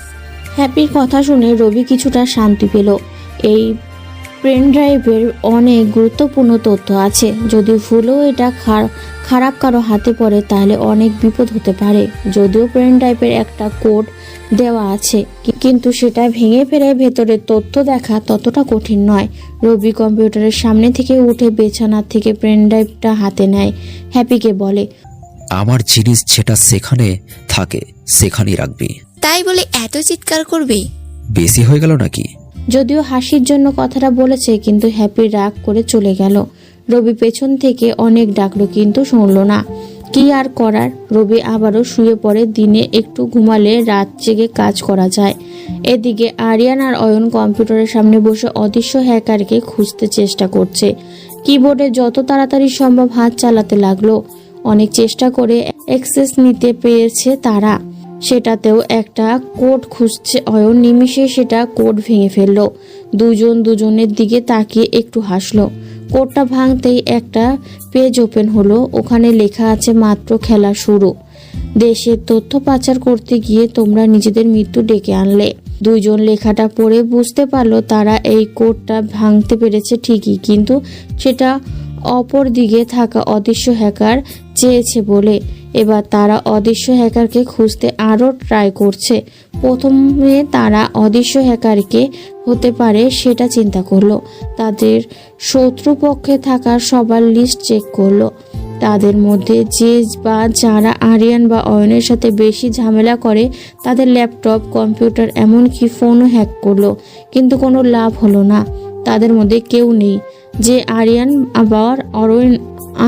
হ্যাপির কথা শুনে রবি কিছুটা শান্তি পেল। এই পেন ড্রাইভের অনেক গুরুত্বপূর্ণ তথ্য আছে। যদি ভুলেও এটা খারাপ কারো হাতে পড়ে তাহলে অনেক বিপদ হতে পারে। যদিও পেন ড্রাইভের একটা কোড দেওয়া আছে, কিন্তু সেটা ভেঙে ফেলে ভেতরের তথ্য দেখা ততটা কঠিন নয়। রবি কম্পিউটারের সামনে থেকে উঠে বিছানা থেকে পেন ড্রাইভটা হাতে নেয়। হ্যাপিকে বলে, আমার জিনিস যেটা সেখানে থাকে সেখানেই রাখবি। তাই বলে এত চিৎকার করবে? বেশি হয়ে গেল নাকি? যদিও হাসির জন্য কথাটা বলেছে, কিন্তু হ্যাপি রাগ করে চলে গেল। রবি পেছন থেকে অনেক ডাকলো, কিন্তু শুনলো না। কি আর করার, রবি আবারও শুয়ে পড়ে। দিনে একটু ঘুমালে রাত জেগে কাজ করা যায়। এদিকে আরিয়ান আর অয়ন কম্পিউটারের সামনে বসে অদৃশ্য হ্যাকারকে খুঁজতে চেষ্টা করছে। কিবোর্ডে যত তাড়াতাড়ি সম্ভব হাত চালাতে লাগলো। অনেক চেষ্টা করে অ্যাক্সেস নিতে পেরেছে তারা। সেটাতেও একটা কোড খুঁজছে অয়ন। নিমিষে সেটা কোড ভেঙে ফেললো। দুজন দুজনের দিকে তাকিয়ে একটু হাসলো। কোডটা ভাঙতেই একটা পেজ ওপেন হলো। ওখানে লেখা আছে মাত্র খেলা শুরু। দেশের তথ্য পাচার করতে গিয়ে তোমরা নিজেদের মৃত্যু ডেকে আনলে। দুইজন লেখাটা পড়ে বুঝতে পারলো তারা এই কোডটা ভাঙতে পেরেছে ঠিকই, কিন্তু সেটা অপর দিকে থাকা অদৃশ্য হ্যাকার চেয়েছে বলে। এবার তারা অদৃশ্য হ্যাকারকে খুঁজতে আরও ট্রাই করছে। প্রথমে তারা অদৃশ্য হ্যাকারকে হতে পারে সেটা চিন্তা করলো। তাদের শত্রুপক্ষে থাকা সবার লিস্ট চেক করলো। তাদের মধ্যে যে বা যারা আরিয়ান বা অয়নের সাথে বেশি ঝামেলা করে তাদের ল্যাপটপ, কম্পিউটার, এমনকি ফোনও হ্যাক করলো, কিন্তু কোনো লাভ হলো না। তাদের মধ্যে কেউ নেই যে আরিয়ান আবার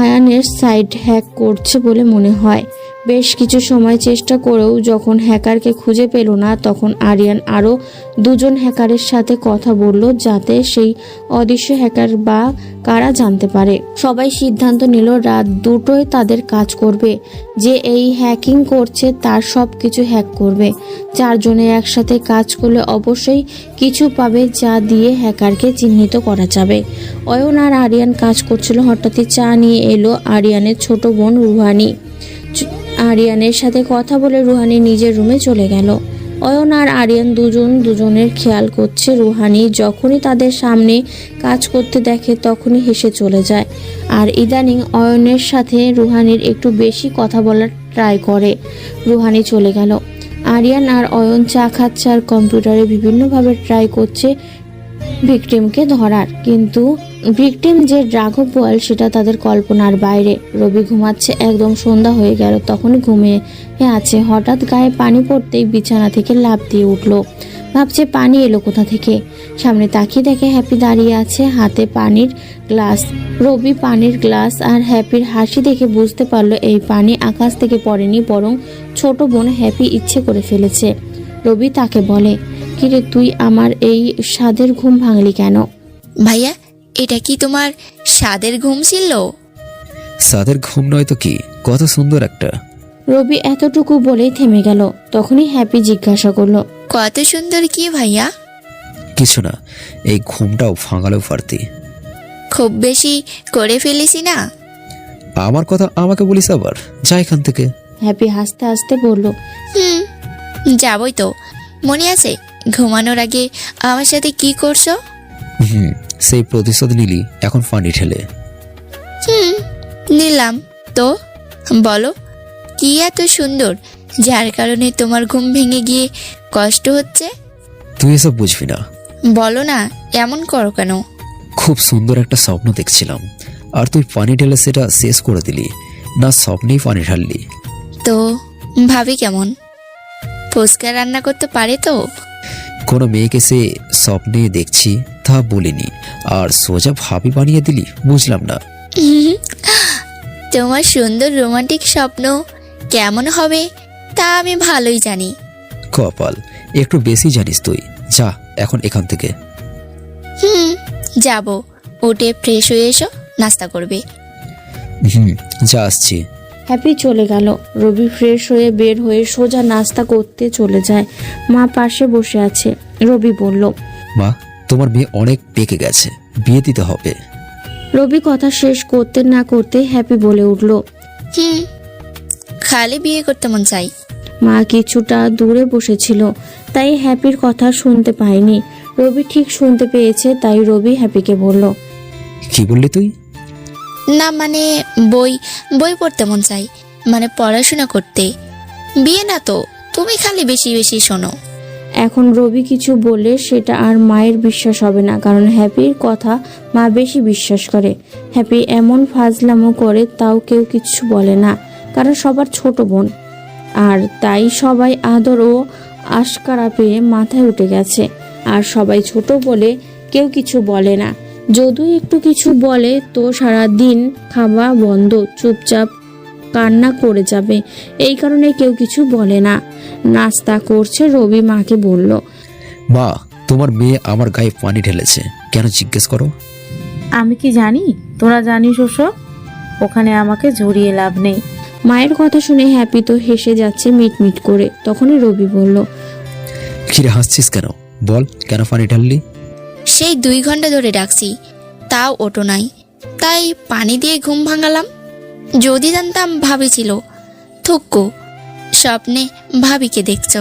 আয়ানের সাইট হ্যাক করছে বলে মনে হয়। বেশ কিছু সময় চেষ্টা করেও যখন হ্যাকারকে খুঁজে পেল না, তখন আরিয়ান আরও দুজন হ্যাকারের সাথে কথা বলল, যাতে সেই অদৃশ্য হ্যাকার বা কারা জানতে পারে। সবাই সিদ্ধান্ত নিল রাত 2টোয় তাদের কাজ করবে। যে এই হ্যাকিং করছে তার সব কিছু হ্যাক করবে। 4 জনে একসাথে কাজ করলে অবশ্যই কিছু পাবে, যা দিয়ে হ্যাকারকে চিহ্নিত করা যাবে। অয়ন আর আরিয়ান কাজ করছিল। হঠাৎই চা নিয়ে এলো আরিয়ানের ছোট বোন রুহানি। আরিয়ানের সাথে কথা বলে রুহানি নিজের রুমে চলে গেল। অয়ন আর আরিয়ান দুজনের খেয়াল করছে। রুহানি যখনই তাদের সামনে কাজ করতে দেখে তখনই হেসে চলে যায়। আর ইদানিং অয়নের সাথে রুহানির একটু বেশি কথা বলার ট্রাই করে। রুহানি চলে গেল। আরিয়ান আর অয়ন চা খাচ্ছে আর কম্পিউটারে বিভিন্নভাবে ট্রাই করছে ভিকটিমকে ধরার, কিন্তু ভিকটিম যে রাঘব বোয়াল সেটা তাদের কল্পনার বাইরে। রবি ঘুমাচ্ছে, একদম সন্ধ্যা হয়ে গেল, তখনই ঘুমিয়ে আছে। হঠাৎ গায়ে পানি পড়তেই বিছানা থেকে লাফ দিয়ে উঠলো। ভাবছে পানি এলো কোথা থেকে। সামনে তাকিয়ে দেখে হ্যাপি দাঁড়িয়ে আছে, হাতে পানির গ্লাস। রবি পানির গ্লাস আর হ্যাপির হাসি দেখে বুঝতে পারলো এই পানি আকাশ থেকে পড়েনি, বরং ছোট বোন হ্যাপি ইচ্ছে করে ফেলেছে। রবি তাকে বলে, কিরে তুই আমার এই স্বাদের ঘুম ভাঙলি কেন? ভাইয়া, এটা কি তোমার স্বাদের ঘুম ছিল? সাদের ঘুম নয় তো কি, কত সুন্দর একটা। রবি এতটুকু বলেই থেমে গেল। তখনই হ্যাপি জিজ্ঞাসা করলো, কত সুন্দর কি ভাইয়া? কিছু না, এই ঘুমটাও ভাঙালেও পারতি। খুব বেশি করে ফেলেছি না? আমার কথা আমাকে বলিস আবার, যা এখান থেকে। হ্যাপি হাসতে হাসতে বলল, যাবই তো। মনে আছে ঘুমানোর আগে আমার সাথে কি করছো? সেই প্রতিশোধ নিলি এখন পানি ঠেলে। নিলাম তো। বলো কি এত সুন্দর যার কারণে তোমার ঘুম ভেঙে গিয়ে কষ্ট হচ্ছে? তুই এসব বুঝবি না। বলো না, এমন করো কেন? খুব সুন্দর একটা স্বপ্ন দেখছিলাম, আর তুই পানি ঢেলে সেটা শেষ করে দিলি। না স্বপ্নেই পানি ঢাললি। তো ভাবি কেমন? ফুচকা রান্না করতে পারে তো? কোনো মেয়েকে সে স্বপ্নে দেখছি তা বলিনি, আর সোজা ভাবি বানিয়ে দিলি, বুঝলাম না। তোমার সুন্দর রোমান্টিক স্বপ্ন কেমন হবে তা আমি ভালোই জানি। কপাল, একটু বেশি জানিস তুই। যা এখন এখান থেকে। যাব। উঠে ফ্রেশ হয়ে এসো, নাস্তা করবে। যা আসছি। হ্যাপি চলে গেল। রবি ফ্রেশ হয়ে বের হয়ে সোজা নাস্তা করতে চলে যায়। মা পাশে বসে আছে। রবি বলল, মা, তোমার মেয়ে অনেক পেকে গেছে, বিয়ে দিতে হবে। রবি কথা শেষ করতে না করতে হ্যাপি বলে উঠল, খালি বিয়ে করতে মন চাই। মা কিছুটা দূরে বসেছিল, তাই হ্যাপির কথা শুনতে পায়নি। রবি ঠিক শুনতে পেয়েছে, তাই রবি হ্যাপিকে বলল, কি বললি তুই? না মানে বই বই পড়তে মন চাই, মানে পড়াশোনা করতে। বিয়ে না তো, তুমি খালি বেশি বেশি শোনো। এখন রবি কিছু বললে সেটা আর মায়ের বিশ্বাস হবে না, কারণ হ্যাপির কথা মা বেশি বিশ্বাস করে। হ্যাপি এমন ফাজলামো করে তাও কেউ কিছু বলে না, কারণ সবার ছোট বোন। আর তাই সবাই আদর ও আশকারা পেয়ে মাথায় উঠে গেছে। আর সবাই ছোট বলে কেউ কিছু বলে না। যদিও একটু কিছু বলে তো সারা দিন খাওয়া বন্ধ, চুপচাপ কান্না করে যাবে। এই কারণে কেউ কিছু বলে না। নাস্তা করছে রবি মাকে বলল, মা, তোমার মেয়ে আমার গায়ে পানি ঢেলেছে কেন জিজ্ঞেস করো। আমি কি জানি? তোরা জানিস ওসব? ওখানে আমাকে জড়িয়ে লাভ নেই। মায়ের কথা শুনে হ্যাপি তো হেসে যাচ্ছে মিটমিট করে। তখনই রবি বলল, কিরে হাসছিস কেন? বল, কেন পানি ঢাললি? সেই 2 ঘন্টা ধরে ডাকছি, তাও ওটো নাই, তাই পানি দিয়ে ঘুম ভাঙালাম। যদি জানতাম ভাবি ছিল, থুক্কু স্বপ্নে ভাবিকে দেখছো,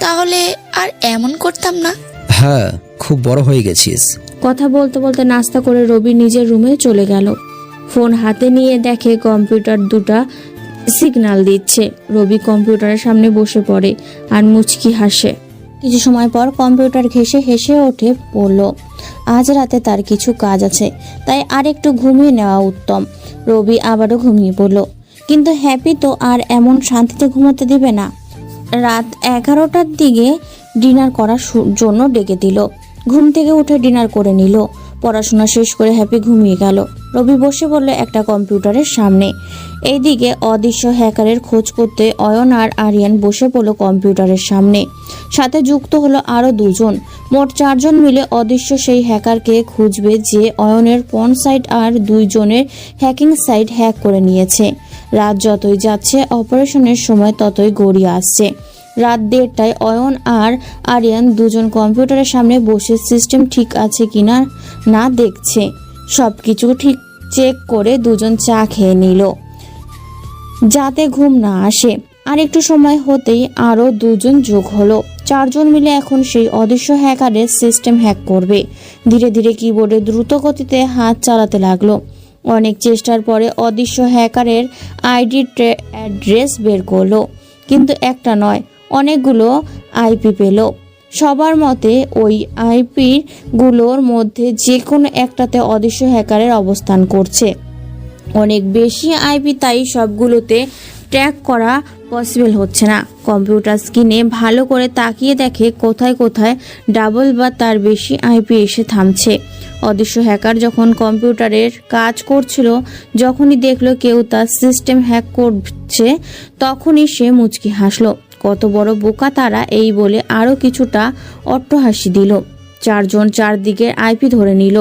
তাহলে আর এমন করতাম না। হ্যাঁ, খুব বড় হয়ে গেছিস। কথা বলতে বলতে নাস্তা করে রবি নিজের রুমে চলে গেল। ফোন হাতে নিয়ে দেখে কম্পিউটার দুটা সিগন্যাল দিচ্ছে। রবি কম্পিউটারের সামনে বসে পড়ে আর মুচকি হাসে। কিছু সময় পর কম্পিউটার ঘেঁষে হেসে ওঠে পড়ল, আজ রাতে তার কিছু কাজ আছে, তাই আর একটু ঘুমিয়ে নেওয়া উত্তম। রবি আবারও ঘুমিয়ে পড়ল, কিন্তু হ্যাপি তো আর এমন শান্তিতে ঘুমোতে দিবে না। রাত 11টার দিকে ডিনার করার জন্য ডেকে দিল। ঘুম থেকে উঠে ডিনার করে নিল। পড়াশোনা শেষ করে হ্যাপি ঘুমিয়ে গেল। রবি বসে পড়ল একটা কম্পিউটারের সামনে। এইদিকে অদৃশ্য হ্যাকারের খোঁজ করতে অয়ন আর আরিয়ান বসে পড়ল কম্পিউটারের সামনে। সাথে যুক্ত হলো আরও 2 জন। মোট 4 জন মিলে অদৃশ্য সেই হ্যাকারকে খুঁজবে যে অয়নের পর্ন সাইট আর 2 জনের হ্যাকিং সাইট হ্যাক করে নিয়েছে। রাত যতই যাচ্ছে অপারেশনের সময় ততই গড়িয়ে আসছে। রাত 1:30টায় অয়ন আর আরিয়ান 2 জন কম্পিউটারের সামনে বসে সিস্টেম ঠিক আছে কিনা না দেখছে। সবকিছু ঠিক চেক করে 2 জন চা খেয়ে নিল যাতে ঘুম না আসে। আর একটু সময় হতেই আরও 2 জন যোগ হলো। 4 জন মিলে এখন সেই অদৃশ্য হ্যাকারের সিস্টেম হ্যাক করবে। ধীরে ধীরে কিবোর্ডে দ্রুত গতিতে হাত চালাতে লাগলো। অনেক চেষ্টার পরে অদৃশ্য হ্যাকারের আইডি অ্যাড্রেস বের করলো, কিন্তু একটা নয় অনেকগুলো আইপি পেল। সবার মতে ওই আইপিগুলোর মধ্যে যে কোনো একটাতে অদৃশ্য হ্যাকারের অবস্থান করছে। অনেক বেশি আইপি, তাই সবগুলোতে ট্র্যাক করা পসিবল হচ্ছে না। কম্পিউটার স্ক্রিনে ভালো করে তাকিয়ে দেখে কোথায় কোথায় ডাবল বা তার বেশি আইপি এসে থামছে। অদৃশ্য হ্যাকার যখন কম্পিউটারের কাজ করছিল, যখনই দেখলো কেউ তার সিস্টেম হ্যাক করছে, তখনই সে মুচকি হাসলো। কত বড় বোকা তারা, এই বলে আরও কিছুটা অট্টহাসি দিল। 4 জন চারদিকের আইপি ধরে নিল,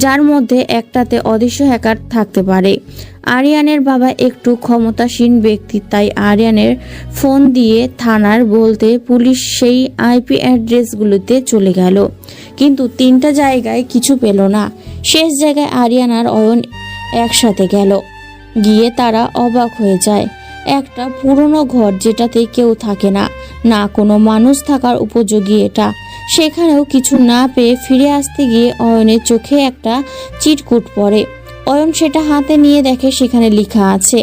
যার মধ্যে একটাতে অদৃশ্য হ্যাকার থাকতে পারে। আরিয়ানের বাবা একটু ক্ষমতাসীন ব্যক্তি, তাই আরিয়ানের ফোন দিয়ে থানার বলতে পুলিশ সেই আইপি অ্যাড্রেসগুলোতে চলে গেল, কিন্তু 3টা জায়গায় কিছু পেল না। শেষ জায়গায় আরিয়ান আর অয়ন একসাথে গেল। গিয়ে তারা অবাক হয়ে যায়। একটা পুরনো ঘর, যেটাতে কেউ থাকে না, না কোনো মানুষ থাকার উপযোগী এটা। সেখানেও কিছু না পেয়ে ফিরে আসতে গিয়ে অয়নের চোখে একটা চিটকুট পড়ে। অয়ন সেটা হাতে নিয়ে দেখে সেখানে লেখা আছে,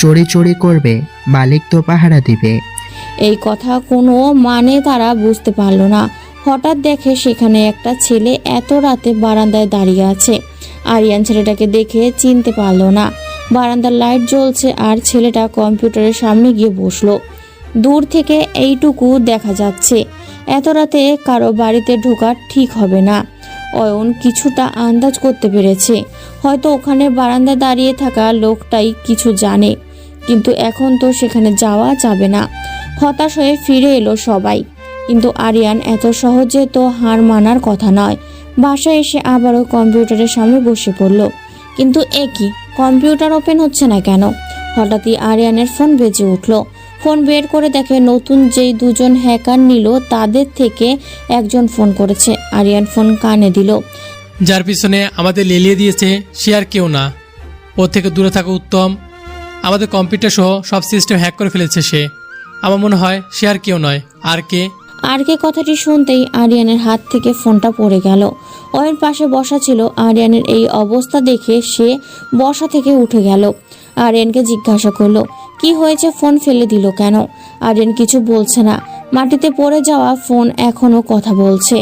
চোরি চোরি করবে, মালিক তো পাহারা দিবে। এই কথা কোনো মানে তারা বুঝতে পারল না। হঠাৎ দেখে সেখানে একটা ছেলে এত রাতে বারান্দায় দাঁড়িয়ে আছে। আরিয়ান ছেলেটাকে দেখে চিনতে পারল না। বারান্দার লাইট জ্বলছে আর ছেলেটা কম্পিউটারের সামনে গিয়ে বসলো। দূর থেকে এইটুকু দেখা যাচ্ছে, এত রাতে কারো বাড়িতে ঢোকা ঠিক হবে না। অয়ন কিছুটা আন্দাজ করতে পেরেছে, হয়তো ওখানে বারান্দায় দাঁড়িয়ে থাকা লোকটাই কিছু জানে, কিন্তু এখন তো সেখানে যাওয়া যাবে না। হতাশ হয়ে ফিরে এলো সবাই, কিন্তু আরিয়ান এত সহজে তো হার মানার কথা নয়। বাসায় এসে আবারও কম্পিউটারের সামনে বসে পড়ল, কিন্তু একই কম্পিউটার ওপেন হচ্ছে না কেন? হঠাৎই আরিয়ানের ফোন বেজে উঠল। ফোন বের করে দেখে নতুন যেই 2 জন হ্যাকার নিল, তাদের থেকে একজন ফোন করেছে। আরিয়ান ফোন কানে দিল। যার পিছনে আমাদের লেলিয়ে দিয়েছে সে আর কেউ না, ওর থেকে দূরে থাকা উত্তম। আমাদের কম্পিউটার সহ সব সিস্টেম হ্যাক করে ফেলেছে সে। আমার মনে হয় সে আর কেউ নয়। আর কে কথাটি শুনতেই আরিয়ানের হাত থেকে ফোনটা পড়ে গেল। অয়ন পাশে বসা ছিল। আরিয়ানের এই অবস্থা দেখে সে বসা থেকে উঠে গেল। আরিয়ানকে জিজ্ঞাসা করলো, কি হয়েছে, ফোন ফেলে দিল কেন? আরিয়ান কিছু বলছে না। মাটিতে পড়ে যাওয়া ফোন এখনো কথা বলছে,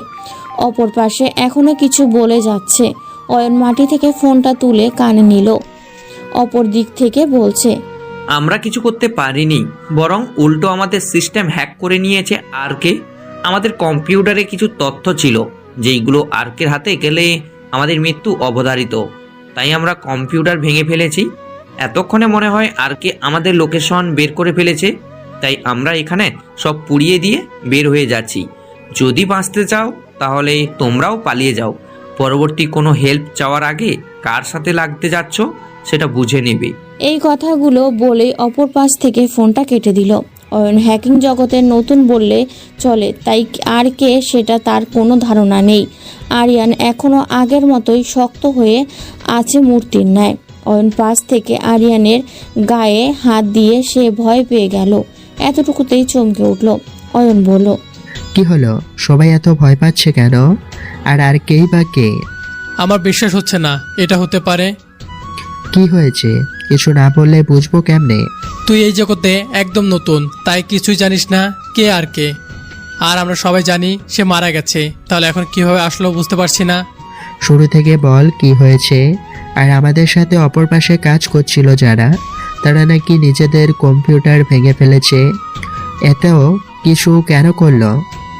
অপর পাশে এখনো কিছু বলে যাচ্ছে। অয়ন মাটি থেকে ফোনটা তুলে কানে নিল। অপর দিক থেকে বলছে, আমরা কিছু করতে পারিনি, বরং উল্টো আমাদের সিস্টেম হ্যাক করে নিয়েছে আরকে। আমাদের কম্পিউটারে কিছু তথ্য ছিল যেইগুলো আরকের হাতে গেলে আমাদের মৃত্যু অবধারিত, তাই আমরা কম্পিউটার ভেঙে ফেলেছি। এতক্ষণে মনে হয় আরকে আমাদের লোকেশন বের করে ফেলেছে, তাই আমরা এখানে সব পুড়িয়ে দিয়ে বের হয়ে যাচ্ছি। যদি বাঁচতে চাও তাহলে তোমরাও পালিয়ে যাও। পরবর্তী কোনো হেল্প চাওয়ার আগে কার সাথে লাগতে যাচ্ছ সেটা বুঝে নেবে। এই কথাগুলো বলেই অপর পাশ থেকে ফোনটা কেটে দিল। অয়ন হ্যাকিং জগতের নতুন বললে চলে, তাই আর কে সেটা তার কোনো ধারণা নেই। আরিয়ান এখনো আগের মতোই শক্ত হয়ে আছে মূর্তির ন্যায়। অয়ন পাশ থেকে আরিয়ানের গায়ে হাত দিয়ে সে ভয় পেয়ে গেল। এতটুকুতেই চমকে উঠল। অয়ন বলল, কি হলো, সবাই এত ভয় পাচ্ছে কেন? আর কেই বা কে? আমার বিশ্বাস হচ্ছে না এটা হতে পারে। কি হয়েছে? কিছু না বললে বুঝবো কেমনে? তুই এই জগতে একদম নতুন, তাই কিছুই জানিস না কে আর কে। আর আমরা সবাই জানি সে মারা গেছে, তাহলে এখন কিভাবে আসলো বুঝতে পারছি না। শুরু থেকে বল কি হয়েছে। আর আমাদের সাথে অপর পাশে কাজ করছিল যারা, তারা নাকি নিজেদের কম্পিউটার ভেঙে ফেলেছে। এতেও কিছু কেন করলো?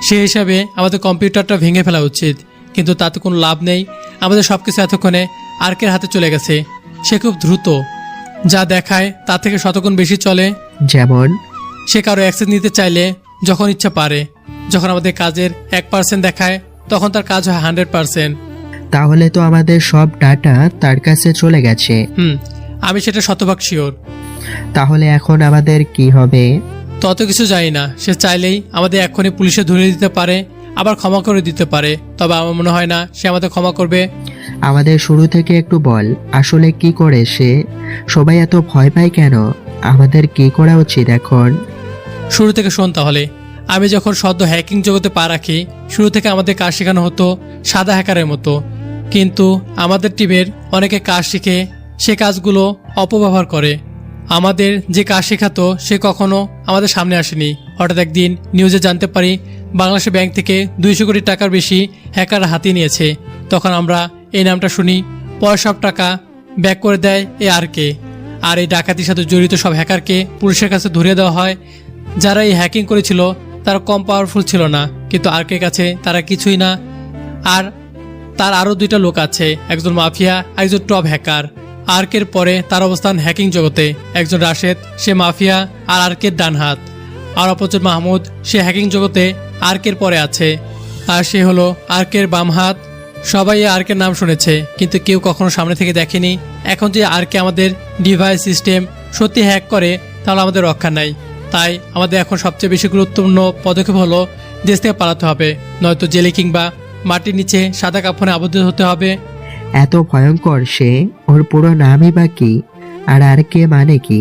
সে হিসাবে আমাদের কম্পিউটারটা ভেঙে ফেলা উচিত, কিন্তু তাতে কোনো লাভ নেই। আমাদের সব কিছু এতক্ষণে আর্কের হাতে চলে গেছে। সে খুব দ্রুত, যা দেখায় তার থেকে শতগুণ বেশি চলে। যেমন সে কারো অ্যাক্সেস নিতে চাইলে যখন ইচ্ছা পারে। যখন আমাদের কাজের 1% দেখায় তখন তার কাজ হয় 100%। তাহলে তো আমাদের সব ডাটা তার কাছে চলে গেছে। আমি সেটা শতভাগ শিওর। তাহলে এখন আমাদের কি হবে? তত কিছু জানি না। সে চাইলেই আমাদের এক্ষুনি পুলিশে ধরে দিতে পারে, আবার ক্ষমা করে দিতে পারে। তবে আমার মনে হয় না সে আমাদের ক্ষমা করবে। আমাদের শুরু থেকে একটু বল, আসলে কি করে সে? সবাই এত ভয় পায় কেন? আমাদের কি করা উচিত এখন? শুরু থেকে শোন তাহলে। আমি যখন সদ্য হ্যাকিং জগতে পা রাখি, শুরু থেকে আমাদের কাজ শেখানো হতো সাদা হ্যাকারের মতো। কিন্তু আমাদের টিমের অনেকে কাজ শিখে সে কাজগুলো অপব্যবহার করে। আমাদের যে কাজ শেখাতো সে কখনো আমাদের সামনে আসেনি। হঠাৎ একদিন নিউজে জানতে পারি বাংলাদেশ ব্যাংক থেকে 200 কোটি টাকার বেশি হ্যাকার হাতিয়ে নিয়েছে। তখন আমরা এই নামটা শুনি, পরে সব টাকা ব্যাক করে দেয় এই আরকে। আর এই ডাকাতির সাথে জড়িত সব হ্যাকারকে পুলিশের কাছে ধরিয়ে দেওয়া হয়। যারা এই হ্যাকিং করেছিল তারা কম পাওয়ারফুল ছিল না, কিন্তু আরকের কাছে তারা কিছুই না। আর তার আরও 2টা লোক আছে, একজন মাফিয়া, একজন টপ হ্যাকার। আরকের পরে তার অবস্থান হ্যাকিং জগতে, একজন রাশেদ, সে মাফিয়া আর আরকের ডান হাত। আর অপরজন মাহমুদ, সে হ্যাকিং জগতে আরকের পরে আছে, আর সে হলো আরকের বাম হাত। সবাই এই আরকের নাম শুনেছে, কিন্তু কেউ কখনো সামনে থেকে দেখেনি। এখন যে আরকে আমাদের ডিভাইস সিস্টেম সত্যি হ্যাক করে, তাহলে আমাদের রক্ষা নাই। তাই আমাদের এখন সবচেয়ে বেশি গুরুত্বপূর্ণ পদক্ষেপ হলো দেশ থেকে পালাতে হবে, নয়তো জেলে কিংবা মাটির নিচে সাদা কাফনে আবদ্ধ হতে হবে। এত ভয়ঙ্কর সে? ওর পুরো নামই বা কি? আর আর কে মানে কি?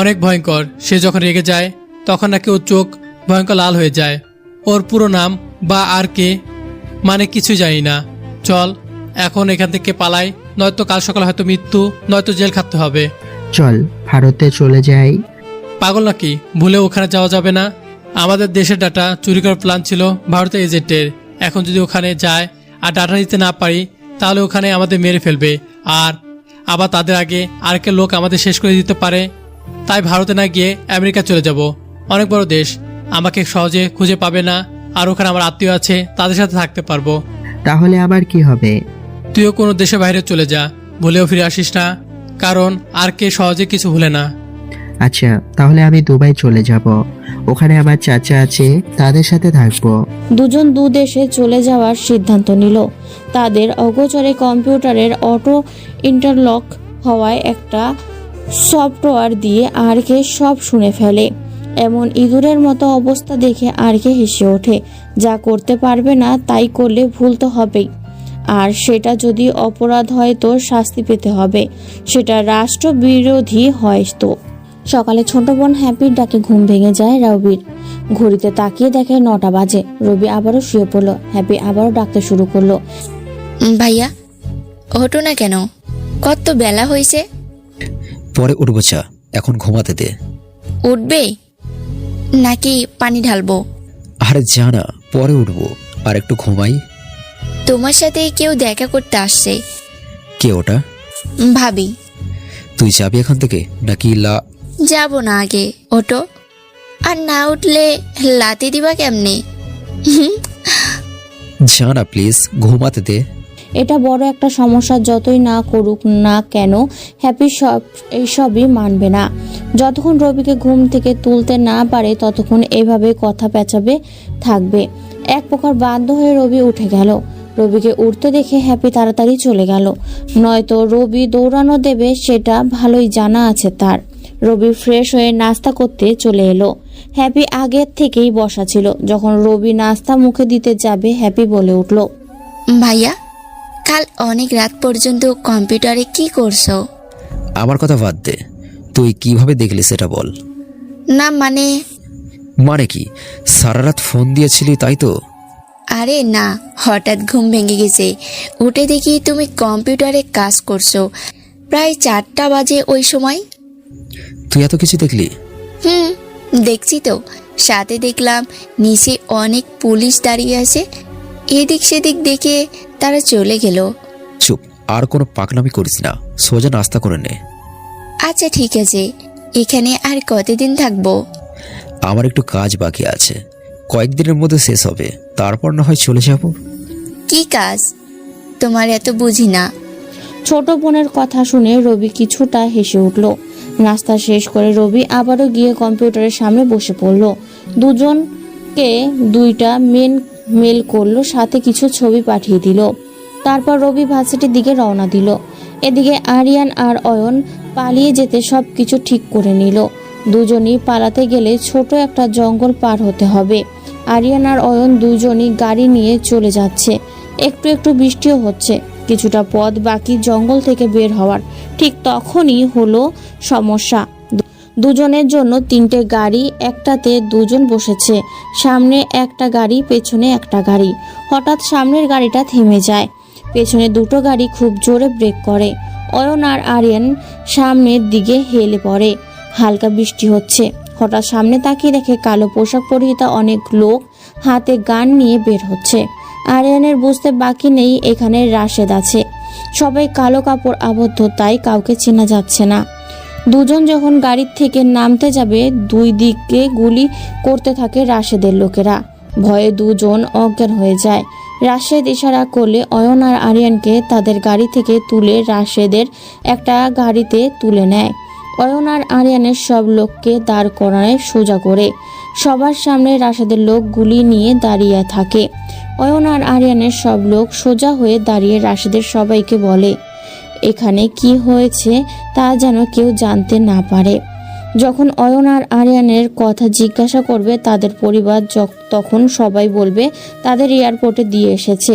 অনেক ভয়ঙ্কর। সে যখন রেগে যায় তখন নাকি ওর চোখ ভয়ঙ্কর লাল হয়ে যায়। ওর পুরো নাম বা আর কে মানে কিছুই জানি না। চল এখন এখান থেকে পালাই, নয়তো কাল সকালে হয়তো মৃত্যু, নয়তো জেল খাটতে হবে। চল ভারতে চলে যাই। পাগল নাকি? ভুলে ওখানে যাওয়া যাবে না। আমাদের দেশের ডাটা চুরি করার প্ল্যান ছিল ভারতের এজেন্টের। এখন যদি ওখানে যায় আর ডাটা দিতে না পারি, তাহলে ওখানে আমাদের মেরে ফেলবে। আর আবার তাদের আগে আরেকটা লোক আমাদের শেষ করে দিতে পারে। তাই ভারতে না গিয়ে আমেরিকা চলে যাব। অনেক বড় দেশ, আমাকে সহজে খুঁজে পাবে না। আর ওখানে আমার আত্মীয় আছে, তাদের সাথে থাকতে পারবো। তাহলে আমার কি হবে? তুইও কোনো দেশের বাইরে চলে যা, ভুলেও ফিরে আসিস না, কারণ আর কে সহজে কিছু ভুলে না। আচ্ছা, তাহলে আমি দুবাই চলে যাব। ওখানে আমার চাচা আছে, তাদের সাথে থাকবো। দুজন দু দেশে চলে যাওয়ার সিদ্ধান্ত নিল। তাদের অগোচরে কম্পিউটারের অটো ইন্টারলক হওয়ায় একটা সফটওয়্যার দিয়ে আরকে সব শুনে ফেলে। এমন ইঁদুরের মতো অবস্থা দেখে আরকে হেসে ওঠে। যা করতে পারবে না তাই করলে ভুল তো হবেই, আর সেটা যদি অপরাধ হয় তো শাস্তি পেতে হবে, সেটা রাষ্ট্রবিরোধী হয় তো। সকালে ছোট বোন হ্যাপির ডাকে ঘুম ভেঙে যায় রবির। ঘড়িতে তাকিয়ে দেখে 9টা বাজে। রবি আবারও শুয়ে পড়ল। হ্যাপি আবারও ডাকতে শুরু করলো, ভাইয়া ওঠো না কেন? কত বেলা হয়েছে। পরে উঠবো চা, এখন ঘুমাতে দে। উঠবে নাকি পানি ঢালবো? আরে যা না, পরে উঠবো, আর একটু ঘুমাই। তোমার সাথে কেউ দেখা করতে আসছে। কে ওটা? ভাবি। তুই যাবি এখান থেকে নাকি যাব না, আগে ওঠো। আর না উঠলে লাতে দিবা কেমনে? যা না প্লিজ, ঘুমাতে দে। এটা বড় একটা সমস্যা। যতই না করুক না কেন হ্যাপি এইসবই মানবে না। যতক্ষণ রবিকে ঘুম থেকে তুলতে না পারে ততক্ষণ এভাবে কথা পেঁচাবে থাকবে। এক প্রকার বাধ্য হয়ে রবি উঠে গেল। রবিকে উঠতে দেখে হ্যাপি তাড়াতাড়ি চলে গেল, নয়তো রবি দৌড়ানো দেবে সেটা ভালোই জানা আছে তার। রবি ফ্রেশ হয়ে নাস্তা করতে চলে এলো। হ্যাপি আগের থেকেই বসা ছিল। যখন রবি নাস্তা মুখে দিতে যাবে হ্যাপি বলে উঠল, ভাইয়া কাল অনেক রাত পর্যন্ত কম্পিউটারে কি করছো? আমার কথা বাদ দে, তুই কিভাবে দেখলি সেটা বল। না মানে কি, সারা রাত ফোন দিয়েছিলি তাই তো? আরে না, হঠাৎ ঘুম ভেঙে গেছে। উঠে দেখি তুমি কম্পিউটারে কাজ করছো। প্রায় 4টা বাজে ওই সময়। তুই এত কিছু দেখলি? দেখছি তো। সাথে দেখলাম নিচে অনেক পুলিশ দাঁড়িয়ে আছে। এদিক সেদিক দেখে তারা চলে গেল। চুপ, আর কোনো পাকনামি করিস না, সোজা নাস্তা করে নে। আচ্ছা ঠিক আছে, এখানে আর কতদিন থাকবো? আমার একটু কাজ বাকি আছে, কয়েকদিনের মধ্যে শেষ হবে, তারপর না হয় চলে যাব। কি কাজ? তোমার এত বুঝি না। ছোট বোনের কথা শুনে রবি কিছুটা হেসে উঠল। নাস্তা শেষ করে রবি আবারও গিয়ে কম্পিউটারের সামনে বসে পড়ল। দুজনকে 2টা মেল করলো, সাথে কিছু ছবি পাঠিয়ে দিল। তারপর রবি ভার্সিটির দিকে রওনা দিল। এদিকে আরিয়ান আর অয়ন পালিয়ে যেতে সব কিছু ঠিক করে নিল। দুজনই পালাতে গেলে ছোট একটা জঙ্গল পার হতে হবে। আরিয়ান আর অয়ন দুজনই গাড়ি নিয়ে চলে যাচ্ছে। একটু একটু বৃষ্টিও হচ্ছে। কিছুটা পথ বাকি জঙ্গল থেকে বের হওয়ার। ঠিক তখনই হলো সমস্যা। দুজনের জন্য 3টে গাড়ি, একটাতে দুজন বসেছে। সামনে একটা গাড়ি, পেছনে একটা গাড়ি। হঠাৎ সামনের গাড়িটা থেমে যায়। পেছনে 2টো গাড়ি খুব জোরে ব্রেক করে। অয়ন আর আরিয়ান সামনের দিকে হেলে পড়ে। হালকা বৃষ্টি হচ্ছে। হঠাৎ সামনে তাকিয়ে দেখে কালো পোশাক পরিহিত অনেক লোক হাতে গান নিয়ে বের হচ্ছে। আরিয়ানের বুঝতে বাকি নেই এখানে রাশেদ আছে। সবাই কালো কাপড় আবদ্ধ, তাই কাউকে চেনা যাচ্ছে না। দুজন যখন গাড়ির থেকে নামতে যাবে, দুই দিকে গুলি করতে থাকে রাশেদের লোকেরা। ভয়ে দুজন অজ্ঞান হয়ে যায়। রাশেদ ইশারা করলে অয়ন আর আরিয়ানকে তাদের গাড়ি থেকে তুলে রাশেদের একটা গাড়িতে তুলে নেয়। অয়ন আর আরিয়ানের সব লোককে দাঁড় করায় সোজা করে। সবার সামনে রাশেদের লোক গুলি নিয়ে দাঁড়িয়ে থাকে। অয়ন আর আরিয়ানের সব লোক সোজা হয়ে দাঁড়িয়ে রাশেদের সবাইকে বলে এখানে কি হয়েছে তা যেন কেউ জানতে না পারে। যখন অয়ন আর আরিয়ানের কথা জিজ্ঞাসা করবে তাদের পরিবার, তখন সবাই বলবে তাদের এয়ারপোর্টে দিয়ে এসেছে।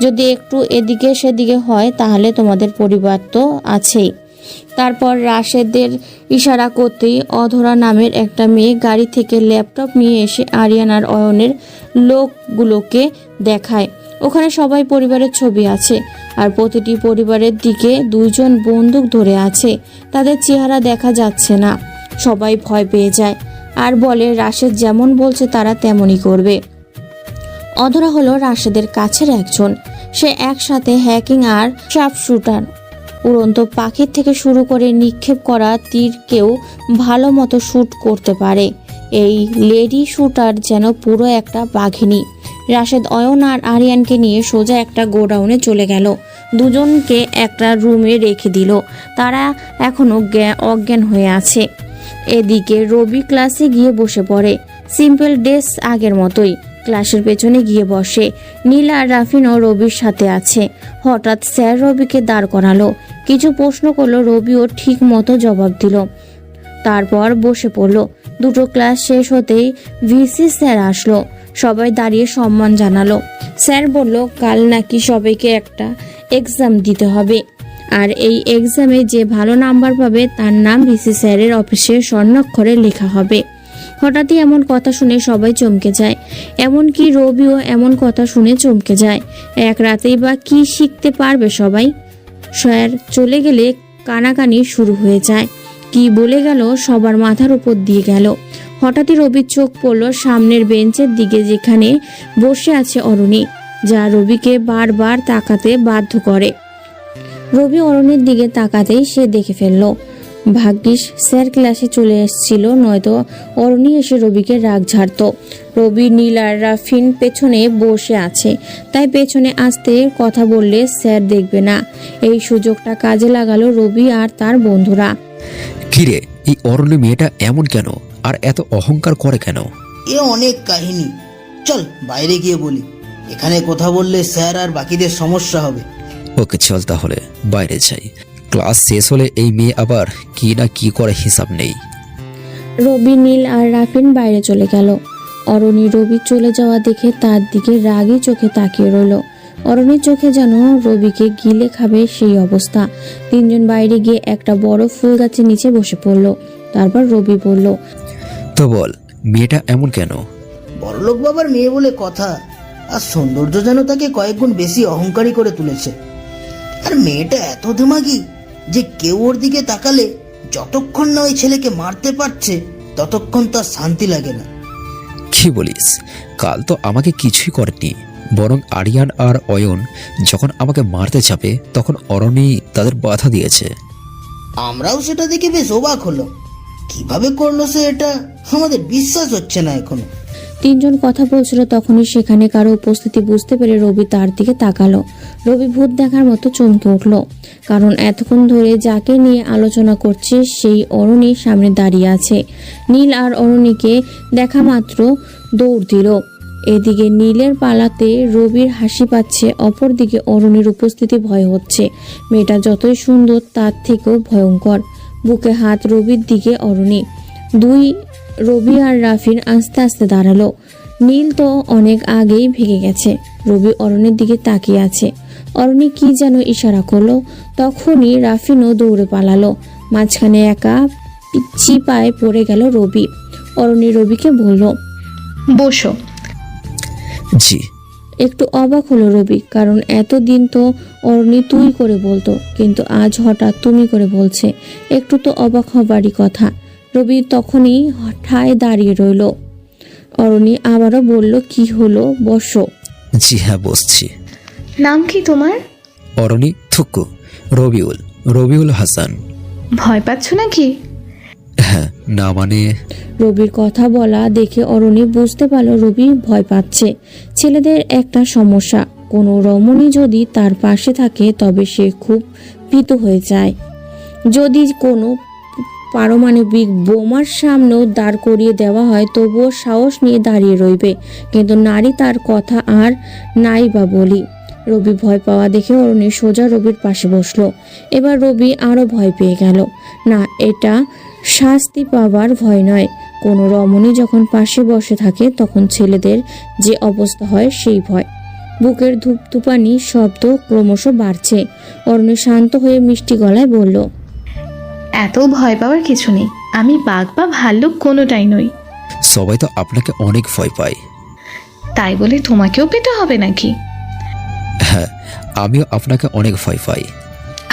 যদি একটু এদিকে সেদিকে হয় তাহলে তোমাদের পরিবার তো আছেই। তারপর রাশেদের ইশারা করতেই অধরা নামের একটা মেয়ে গাড়ি থেকে ল্যাপটপ নিয়ে এসে আরিয়ান আর অয়নের লোকগুলোকে দেখায়। ওখানে সবাই পরিবারের ছবি আছে, আর প্রতিটি পরিবারের দিকে দুইজন বন্দুক ধরে আছে। তাদের চেহারা দেখা যাচ্ছে না। সবাই ভয় পেয়ে যায় আর বলে রাশেদ যেমন বলছে তারা তেমনই করবে। অধরা হলো রাশেদের কাছের একজন। সে একসাথে হ্যাকিং আর শার্প শুটার, উড়ন্ত পাখির থেকে শুরু করে নিক্ষেপ করা তীরকেও ভালো মতো শ্যুট করতে পারে। এই লেডি শুটার যেন পুরো একটা বাঘিনী। রাশেদ অয়ন আর আরিয়ানকে নিয়ে সোজা একটা গোডাউনে চলে গেল। দুজনকে একটা রুমে রেখে দিল। তারা এখনো অজ্ঞান হয়ে আছে। এদিকে রবি ক্লাসে গিয়ে বসে পড়ে। সিম্পল ড্রেস আগের মতোই। ক্লাসের পেছনে গিয়ে বসে। নীল আর রাফিনও রবির সাথে আছে। হঠাৎ স্যার রবিকে দাঁড় করালো। কিছু প্রশ্ন করলো, রবিও ঠিক মতো জবাব দিল। তারপর বসে পড়ল। দুটো ক্লাস শেষ হতেই ভিসি স্যার আসলো। সবাই দাঁড়িয়ে সম্মান জানালো। স্যার বলল কাল নাকি সবাইকে একটা এক্সাম দিতে হবে, আর এই এক্সামে যে ভালো নাম্বার পাবে তার নাম ভিসি স্যারের অফিসে স্বর্ণাক্ষরে লেখা হবে। হঠাৎই এমন কথা শুনে সবাই চমকে যায়। এমনকি রবিও এমন কথা শুনে চমকে যায়। এক রাতেই বা কি শিখতে পারবে সবাই। স্যার চলে গেলে কানাকানি শুরু হয়ে যায়। কি বলে গেল সবার মাথার উপর দিয়ে গেল। হঠাৎই রবির চোখ পড়ল সামনের বেঞ্চের দিকে, যেখানে বসে আছে অরুণী, যা রবিকে বারবার তাকাতে বাধ্য করে। রবি অরুণীর দিকে তাকাতেই সে দেখে ফেলল। ভাগ্যিস স্যার ক্লাসে চলে এসেছিল, নয়তো অরুণী এসে রবিকে রাগ ঝাড়ত। রবি, নীল আর রাফিন পেছনে বসে আছে, তাই পেছনে আসতে কথা বললে স্যার দেখবে না। এই সুযোগটা কাজে লাগালো রবি আর তার বন্ধুরা। কিরে, এই অরণ্য মেয়েটা এমন কেন, আর এত অহংকার করে কেন? এ অনেক কাহিনী, চল বাইরে গিয়ে বলি। এখানে কথা বললে স্যার আর বাকিদের সমস্যা হবে। ওকে চল তাহলে বাইরে যাই। ক্লাস শেষ হলে এই মেয়ে আবার কি না কি করে হিসাব নেই। রবি, নীল আর রাফিন বাইরে চলে গেল। অরুণী রবি চলে যাওয়া দেখে তার দিকে রাগী চোখে তাকিয়ে রইল। অরুণীর চোখে যেন রবিকে গিলে খাবে সেই অবস্থা। তিনজন বাইরে গিয়ে একটা বড় ফুল গাছের নিচে বসে পড়ল। তারপর রবি বলল, তো বল মেয়েটা এমন কেন? বড়লোক বাবার মেয়ে বলে কথা, আর সৌন্দর্য যেন তাকে কয়েক গুণ বেশি অহংকারী করে তুলেছে। আর মেয়েটা এত দিমাগী যে কেউ ওর দিকে তাকালে যতক্ষণ না ওই ছেলেকে মারতে পারছে ততক্ষণ তার শান্তি লাগে না। কি বলিস? কাল তো আমাকে কিছুই করেনি, বরং আরিয়ান আর অয়ন যখন আমাকে মারতে যাবে তখন অরণি তাদের বাধা দিয়েছে। আমরাও সেটা দেখে বেশ অবাক হলো। কিভাবে করলো সে এটা, আমাদের বিশ্বাস হচ্ছে না এখনো। তিনজন কথা বলছিল, তখনই সেখানে কারো উপস্থিতি বুঝতে পেরে রবি তার দিকে তাকালো। রবি ভূত দেখার মতো চমকে উঠল, কারণ এতক্ষণ ধরে যাকে নিয়ে আলোচনা করছে সেই অরুণী সামনে দাঁড়িয়ে আছে। নীল আর অরুণীকে দেখা মাত্র দৌড় দিল। এদিকে নীলের পালাতে রবির হাসি পাচ্ছে, অপরদিকে অরুণীর উপস্থিতি ভয় হচ্ছে। মেয়েটা যতই সুন্দর তার থেকেও ভয়ঙ্কর। বুকে হাত রবির দিকে অরুণী। রবি আর রাফিন আস্তে আস্তে দাঁড়ালো। নীল তো অনেক আগেই ভেঙে গেছে। রবি অরুণীর দিকে তাকিয়ে আছে। অরুণী কি যেন ইশারা করলো, তখনই রাফিনও দৌড়ে পালালো। মাঝখানে একা পিচ্ছি পায়ে পড়ে গেল রবি। অরুণী রবিকে বলল, বসো। জি। একটু অবাক হলো রবি, কারণ এতদিন তো অরুণী তুই করে বলতো, কিন্তু আজ হঠাৎ তুমি করে বলছে। একটু তো অবাক হবারই কথা। রবি তখনই ঠায় দাঁড়িয়ে রইল। অরণি আবারও বলল, কি হলো, বসো। জি হ্যাঁ, বসছি। নাম কি তোমার? অরণি থুক্কু। রবিউল হাসান। ভয় পাচ্ছ নাকি? হ্যাঁ, না মানে রবির কথা বলা দেখে অরণি বুঝতে পারল রবি ভয় পাচ্ছে। ছেলেদের একটা সমস্যা, কোনো রমণী যদি তার পাশে থাকে তবে সে খুব ভীতু হয়ে যায়। যদি কোনো পারমাণবিক বোমার সামনেও দাঁড় করিয়ে দেওয়া হয় তবুও সাহস নিয়ে দাঁড়িয়ে রইবে, কিন্তু নারী তার কথা আর নাই বা বলি। রবি ভয় পাওয়া দেখে অরণি সোজা রবির পাশে বসলো। এবার রবি আরো ভয় পেয়ে গেল। না, এটা শাস্তি পাবার ভয় নয়, কোনো রমণী যখন পাশে বসে থাকে তখন ছেলেদের যে অবস্থা হয় সেই ভয়। বুকের ধূপধূপানি শব্দ ক্রমশ বাড়ছে। অরণি শান্ত হয়ে মিষ্টি গলায় বলল, এত ভয় পাওয়ার কিছু নেই, আমি বাঘ বা ভাল্লুক কোনোটাই নই। সবাই তো আপনাকে অনেক ভয় পায়। তাই বলে তোমাকেও পেতে হবে নাকি? হ্যাঁ, আমিও আপনাকে অনেক ভয় পাই।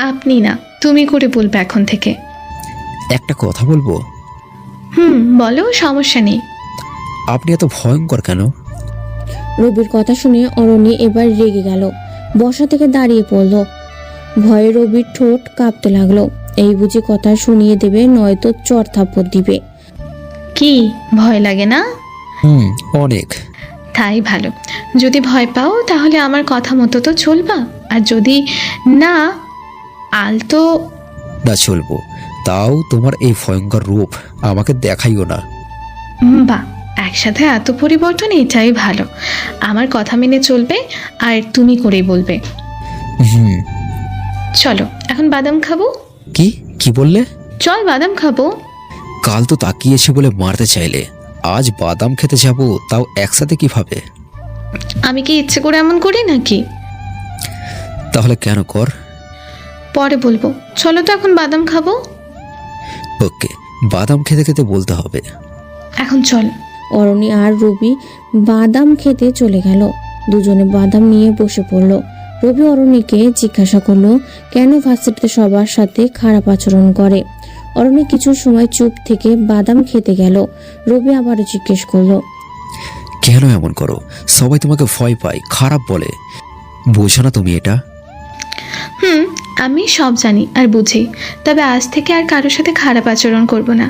আপনি না, তুমি করে বলবে এখন থেকে। একটা কথা বলবো? বলো, সমস্যা নেই। আপনি এত ভয়ঙ্কর কেন? রবির কথা শুনে অরণি এবার রেগে গেল, বসা থেকে দাঁড়িয়ে পড়ল। ভয়ে রবির ঠোঁট কাঁপতে লাগলো। এই বুঝি কথা শুনিয়ে দেবে, নয়তো চর থাপ্পড় দিবে। কি ভয় লাগে না? অনেক। তাই ভালো। যদি ভয় পাও তাহলে আমার কথা মতো তো চলবা, আর যদি না আলতো না চলবো, তাও তোমার এই ভয়ঙ্কর রূপ আমাকে দেখাইও না। বা একসাথে এত পরিবর্তন, এটাই ভালো। আমার কথা মেনে চলবে আর তুমি করেই বলবে। চলো এখন বাদাম খাবো। কি বললে? চল বাদাম খাবো। কাল তো তাকিয়েছে বলে মারতে চাইলে, আজ বাদাম খেতে যাবো, তাও একসাথে কিভাবে? আমি কি ইচ্ছে করে এমন করি নাকি? তাহলে কেন কর? পরে বলবো, চলো তো এখন বাদাম খাবো। ওকে, বাদাম খেতে খেতে বলতে হবে। এখন চল। অরণি আর রবি বাদাম খেতে চলে গেল। দুজনে বাদাম নিয়ে বসে পড়ল। রবি অরণিকে জিজ্ঞাসা করলো, কেন ভার্সিটিতে সবার সাথে খারাপ আচরণ করে। অরণি কিছু সময় চুপ থেকে বাদাম খেতে গেল। রবি আবারও জিজ্ঞেস করলো, কেন এমন করো? সবাই তোমাকে ভয় পায়, খারাপ বলে, বোঝো না তুমি এটা? আমি সব জানি আর বুঝি, তবে আজ থেকে আর কারোর সাথে খারাপ আচরণ করব না।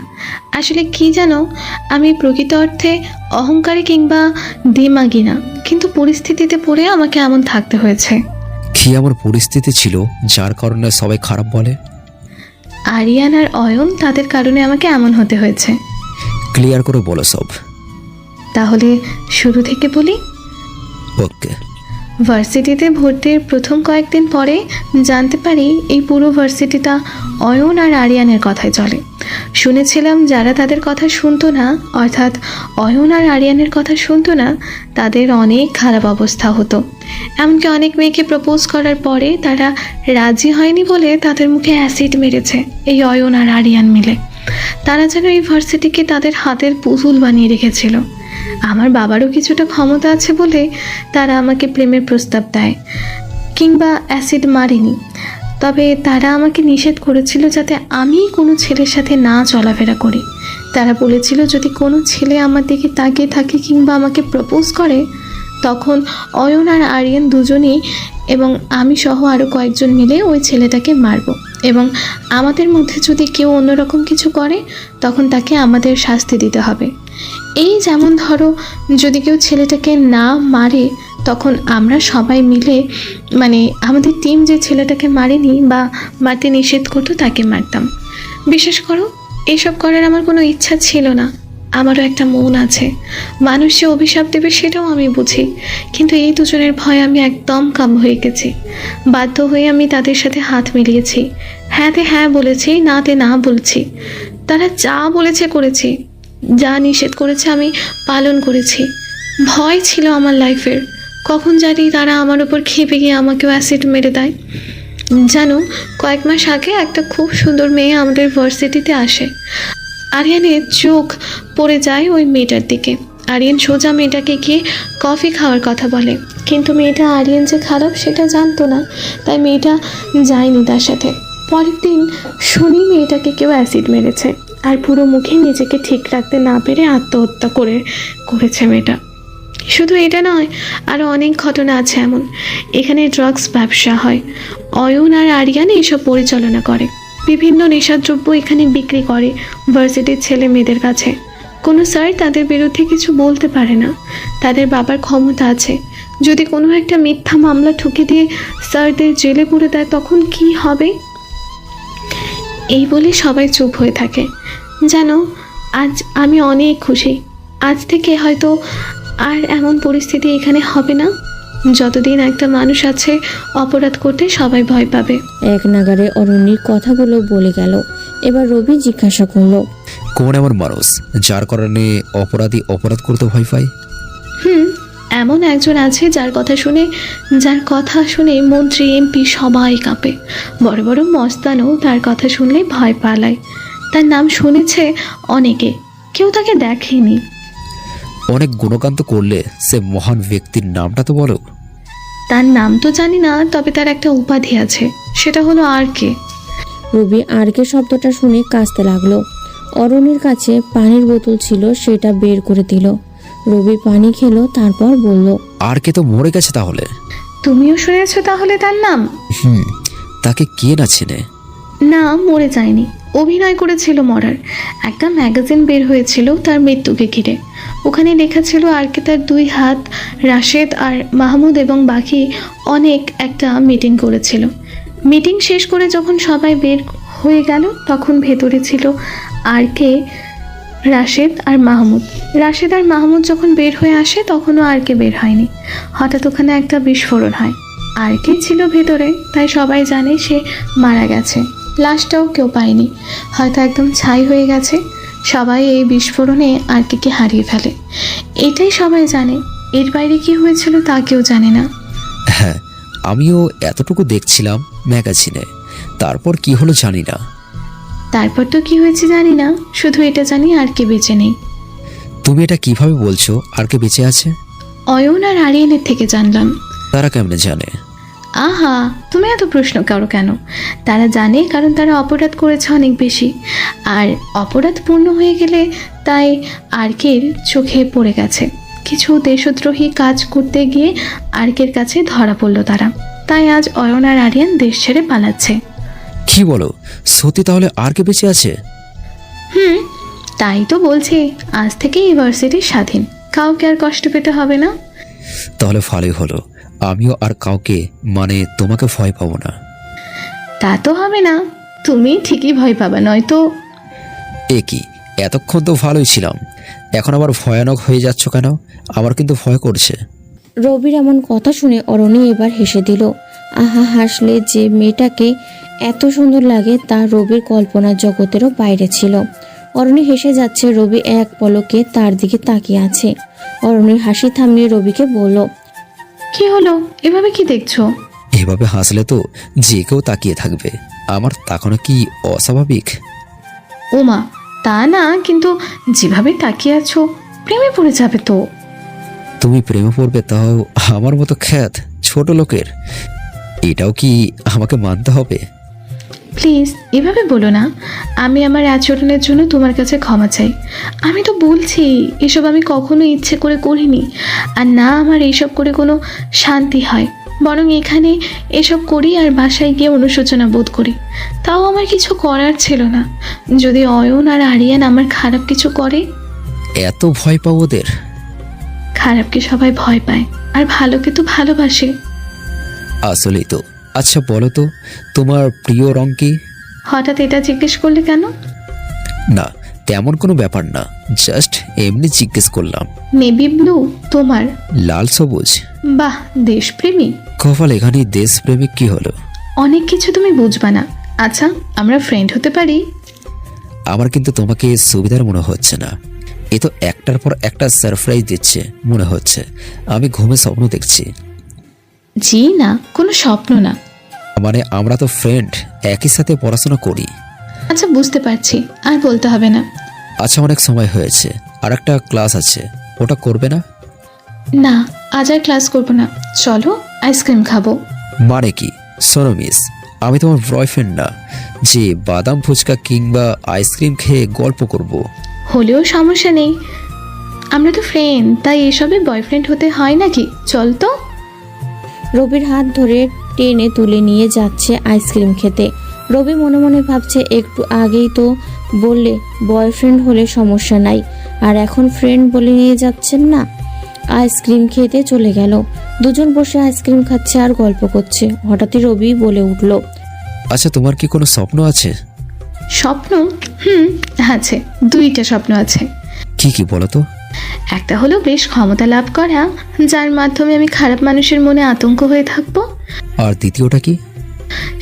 আসলে কি জানো, আমি প্রকৃত অর্থে অহংকারী কিংবা দিমাগী না, কিন্তু পরিস্থিতিতে পড়ে আমাকে এমন থাকতে হয়েছে। কি এমন পরিস্থিতি ছিল যার কারণে সবাই খারাপ বলে? আরিয়ান আর অয়ন, তাদের কারণে আমাকে এমন হতে হয়েছে। ক্লিয়ার করে বলো সব। তাহলে শুরু থেকে বলি। ওকে। ভার্সিটিতে ভর্তির প্রথম কয়েকদিন পরে জানতে পারি এই পুরো ভার্সিটিটা অয়ন আর আরিয়ানের কথাই চলে। শুনেছিলাম যারা তাদের কথা শুনতো না, অর্থাৎ অয়ন আর আরিয়ানের কথা শুনতো না, তাদের অনেক খারাপ অবস্থা হতো। এমনকি অনেক মেয়েকে প্রপোজ করার পরে তারা রাজি হয়নি বলে তাদের মুখে অ্যাসিড মেরেছে এই অয়ন আর আরিয়ান মিলে। তারা যেন এই ভার্সিটিকে তাদের হাতের পুতুল বানিয়ে রেখেছিল। আমার বাবারও কিছুটা ক্ষমতা আছে বলে তারা আমাকে প্রেমের প্রস্তাব দেয়, কিংবা অ্যাসিড মারেনি। তবে তারা আমাকে নিষেধ করেছিল যাতে আমি কোনো ছেলের সাথে না চলাফেরা করি। তারা বলেছিল যদি কোনো ছেলে আমার দিকে তাকিয়ে থাকে কিংবা আমাকে প্রপোজ করে, তখন অয়ন আর আরিয়ান দুজনেই এবং আমি সহ আরও কয়েকজন মিলে ওই ছেলেটাকে মারব, এবং আমাদের মধ্যে যদি কেউ অন্যরকম কিছু করে তখন তাকে আমাদের শাস্তি দিতে হবে। এই যেমন ধরো, যদি কেউ ছেলেটাকে না মারে তখন আমরা সবাই মিলে, মানে আমাদের টিম যে ছেলেটাকে মারেনি বা মারতে নিষেধ করতো তাকে মারতাম। বিশ্বাস করো, এসব করার আমার কোনো ইচ্ছা ছিল না। আমারও একটা মন আছে, মানুষ যে অভিশাপ দেবে সেটাও আমি বুঝি, কিন্তু এই দুজনের ভয়ে আমি একদম কাম হয়ে গেছি। বাধ্য হয়ে আমি তাদের সাথে হাত মিলিয়েছি, হ্যাঁতে হ্যাঁ বলেছি, নাতে না বলছি। তারা যা বলেছে করেছি, যা নিষেধ করেছে আমি পালন করেছি। ভয় ছিল আমার লাইফের, কখন জানি তারা আমার উপর খেপে গিয়ে আমাকেও অ্যাসিড মেরে দেয়। জানো, কয়েক মাস আগে একটা খুব সুন্দর মেয়ে আমাদের ভার্সিটিতে আসে। আরিয়ানের চোখ পড়ে যায় ওই মেয়েটার দিকে। আরিয়ান সোজা মেয়েটাকে গিয়ে কফি খাওয়ার কথা বলে, কিন্তু মেয়েটা আরিয়ান যে খারাপ সেটা জানতো না, তাই মেয়েটা যায়নি তার সাথে। পরের দিন শুনি মেয়েটাকে কেউ অ্যাসিড মেরেছে। আর পুরো মুখে নিজেকে ঠিক রাখতে না পেরে আত্মহত্যা করেছে মেয়েটা। শুধু এটা নয়, আরও অনেক ঘটনা আছে এমন। এখানে ড্রাগস ব্যবসা হয়, অয়ন আর আরিয়ান এইসব পরিচালনা করে। বিভিন্ন নেশাদ্রব্য এখানে বিক্রি করে ভার্সিটির ছেলে মেয়েদের কাছে। কোনো স্যার তাদের বিরুদ্ধে কিছু বলতে পারে না, তাদের বাবার ক্ষমতা আছে। যদি কোনো একটা মিথ্যা মামলা ঠুকে দিয়ে স্যারদের জেলে পুরে দেয় তখন কি হবে? এই বলে সবাই চুপ হয়ে থাকে। জানো, আজ আমি অনেক খুশি। আজ থেকে হয়তো আর এমন পরিস্থিতি এখানে হবে না। যতদিন একটা মানুষ আছে অপরাধ করতে সবাই ভয় পাবে। এক নাগারে অরণ্যের কথাগুলো বলে গেল। এবার রবি জিজ্ঞাসা করলো, কোন এমন মানুষ যার কারণে অপরাধী অপরাধ করতে ভয় পায়? এমন একজন আছে যার কথা শুনে মন্ত্রী এমপি সবাই কাঁপে। বড় বড় মস্তানও তার কথা শুনলে ভয় পালায়। তার নাম শুনেছে অনেকে, কেউ তাকে দেখেনি। অনেক গুণগান তো করলে, সে মহান ব্যক্তির নামটা তো বলো। তার নাম তো জানি না, তবে তার একটা উপাধি আছে, সেটা হলো আরকে। রবি আরকে শব্দটা শুনে কাঁচতে লাগলো। অরণ্যের কাছে পানির বোতল ছিল, সেটা বের করে দিল। রবি পানি খেলো, তারপর বলল, আর কে তো মরে গেছে তাহলে? তুমিও শুনেছো তাহলে তার নাম? তাকে কে না চেনে? না, মরে যায়নি, অভিনয় করেছিল মরার। একটা ম্যাগাজিন বের হয়েছিল তার মৃত্যুকে ঘিরে। ওখানে লেখা ছিল আরকে তার 2 হাত, রাশেদ আর মাহমুদ এবং বাকি অনেক একটা মিটিং করেছিল। মিটিং শেষ করে যখন সবাই বের হয়ে গেল তখন ভেতরে ছিল আরকে, রাশেদ আর মাহমুদ। রাশেদ আর মাহমুদ যখন বের হয়ে আসে তখনও আরকে বের হয়নি। হঠাৎ ওখানে একটা বিস্ফোরণ হয়। আরকে ছিল ভেতরে, তাই সবাই জানে সে মারা গেছে। লাশটাও কেউ পায়নি, হয়তো একদম ছাই হয়ে গেছে। সবাই এই বিস্ফোরণে আরকে হারিয়ে ফেলে, এটাই সবাই জানে। এর বাইরে কি হয়েছিল তা কেউ জানে না। হ্যাঁ, আমিও এতটুকু দেখছিলাম ম্যাগাজিনে, তারপর কি হলো জানি না। তারপর তো কি হয়েছে জানি না, শুধু এটা জানি আরকে বেঁচে নেই। তুমি এটা কিভাবে বলছো আর কে বেঁচে আছে? অয়ন আর আরিয়ানের থেকে জানলাম। তারা কেমনে জানে? আহা, তুমি এত প্রশ্ন করো কেন? তারা জানে কারণ তারা অপরাধ করেছে অনেক বেশি, আর অপরাধ পূর্ণ হয়ে গেলে তাই আরকের চোখে পড়ে গেছে। কিছু দেশদ্রোহী কাজ করতে গিয়ে আরকের কাছে ধরা পড়লো তারা, তাই আজ অয়ন আর আরিয়ান দেশ ছেড়ে পালাচ্ছে। কি বলো, সত্যি তাহলে আর কে বেঁচে আছে? তাই তো বলছি, আজ থেকে ইউনিভার্সিটি স্বাধীন, কাউকে আর কষ্ট পেতে হবে না। তাহলে ভালোই হলো, আমিও আর কাউকে মানে তোমাকে ভয় পাবো না। তা তো হবে না, তুমি ঠিকই ভয় পাবা, নয়তো। এ কি, এতক্ষণ তো ভালোই ছিলাম, এখন আবার ভয়ানক হয়ে যাচ্ছ কেন? আমার কিন্তু ভয় করছে। রবির এমন কথা শুনে অরণ্য এবার হেসে দিল। আহা, হাসলে যে মেয়েটাকে এত সুন্দর লাগে তা রবির কল্পনার জগতেরও বাইরে ছিল। অরণ্য হেসে যাচ্ছে, রবি এক পলকে তার দিকে তাকিয়ে আছে। অরণ্যের হাসি থামিয়ে রবিকে বলল, কি হলো, এভাবে কি দেখছো? এভাবে হাসলে তো যে কেউ তাকিয়ে থাকবে, আমার তাকানো কি অস্বাভাবিক? ওমা, তা না, কিন্তু যেভাবে তাকিয়ে আছো প্রেমে পড়ে যাবে তো। তুমি প্রেমে পড়বে, তাও আমার মতো খ্যাত ছোট লোকের? এটাও কি আমাকে মানতে হবে? প্লিজ এভাবে বলো না। আমি আমার আচরণের জন্য তোমার কাছে ক্ষমা চাই। আমি তো বলছি এসব আমি কখনো ইচ্ছে করে করিনি, আর না আমার এইসব করে কোনো শান্তি হয়। বরং এখানে এসব করি আর বাসায় গিয়ে অনুশোচনা বোধ করি। তাও আমার কিছু করার ছিল না। যদি অয়ন আর আরিয়ান আমার খারাপ কিছু করে। এত ভয় পাও ওদের? খারাপকে সবাই ভয় পায়, আর ভালোকে তো ভালোবাসে। আসলেই তো। আচ্ছা বলো তো, তোমার প্রিয় রং কি? হঠাৎ এটা জিজ্ঞেস করলে কেন? না, তেমন কোনো ব্যাপার না, জাস্ট এমনি জিজ্ঞেস করলাম। Navy blue. তোমার? লাল সবুজ। বাহ, দেশপ্রেমী। কপাল, এখানে দেশপ্রেমিক কি হলো? অনেক কিছু তুমি বুঝবা না। আচ্ছা, আমরা ফ্রেন্ড হতে পারি? আমার কিন্তু তোমাকে সুবিধার মনে হচ্ছে না। এ তো একটার পর একটা সারপ্রাইজ দিচ্ছে মনে হচ্ছে। আমি ঘুমে স্বপ্ন দেখছি। জি না, কোনো স্বপ্ন না। মানে আমরা তো ফ্রেন্ড, একই সাথে পড়াশোনা করি। আচ্ছা, বুঝতে পারছি, আর বলতে হবে না। আচ্ছা, অনেক সময় হয়েছে, আর একটা ক্লাস আছে, ওটা করবে না? না, আজ আর ক্লাস করবো না, চলো আইসক্রিম খাবো। মানে কি? শোনো মিস, আমি তোমার বয়ফ্রেন্ড না যে বাদাম ফুচকা কিংবা আইসক্রিম খেয়ে গল্প করব। হলেও সমস্যা নেই, আমরা তো ফ্রেন্ড, তাই এসবে বয়ফ্রেন্ড হতে হয় নাকি? চল তো। রবির হাত ধরে টেনে তুলে নিয়ে যাচ্ছে আইসক্রিম খেতে। রবি মনে মনে ভাবছে একটু আগেই তো বললে বয়ফ্রেন্ড হলে সমস্যা নাই, আর এখন ফ্রেন্ড বলে নিয়ে যাচ্ছেন না। আইসক্রিম খেতে চলে গেল। দুজন বসে আইসক্রিম খাচ্ছে আর গল্প করছে। হঠাৎই রবি বলে উঠল, আচ্ছা তোমার কি কোনো স্বপ্ন আছে? স্বপ্ন? আছে, 2টা স্বপ্ন আছে। কি কি বলো তো? একটা হলো বেশ ক্ষমতা লাভ করা, যার মাধ্যমে আমি খারাপ মানুষের মনে আতঙ্ক হয়ে থাকবো। আর দ্বিতীয়টা কি?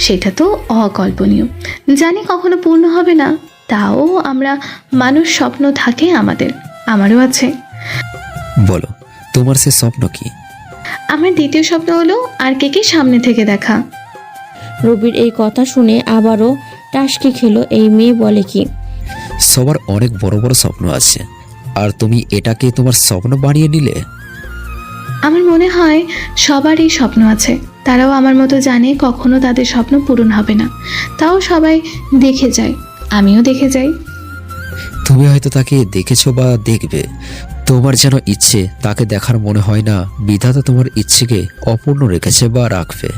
সেটা তো অকল্পনীয়, জানি কখনো পূর্ণ হবে না, তাও আমরা মানুষ স্বপ্ন থাকে আমারও আছে। বলো তোমার সে স্বপ্ন কি? আমার দ্বিতীয় স্বপ্ন হলো আর কে সামনে থেকে দেখা। রবির এই কথা শুনে আবারও টাসকি খেলো। এই মেয়ে বলে কি? সবার অনেক বড় বড় স্বপ্ন আছে, আর তুমি এটাকে তোমার স্বপ্ন বানিয়ে নিলে। আমার মনে হয় সবার এই স্বপ্ন আছে, তারাও আমার মতো জানে কখনো তাদের স্বপ্ন পূরণ হবে না, তাও সবাই দেখে যায়, আমিও দেখে যাই। তুমি হয়তো তাকে দেখেছো বা দেখবে, তোমার যেন ইচ্ছে তাকে দেখার মনে হয় না বিধাতা তোমার ইচ্ছেকে অপূর্ণ রেখেছে বা রাখবে।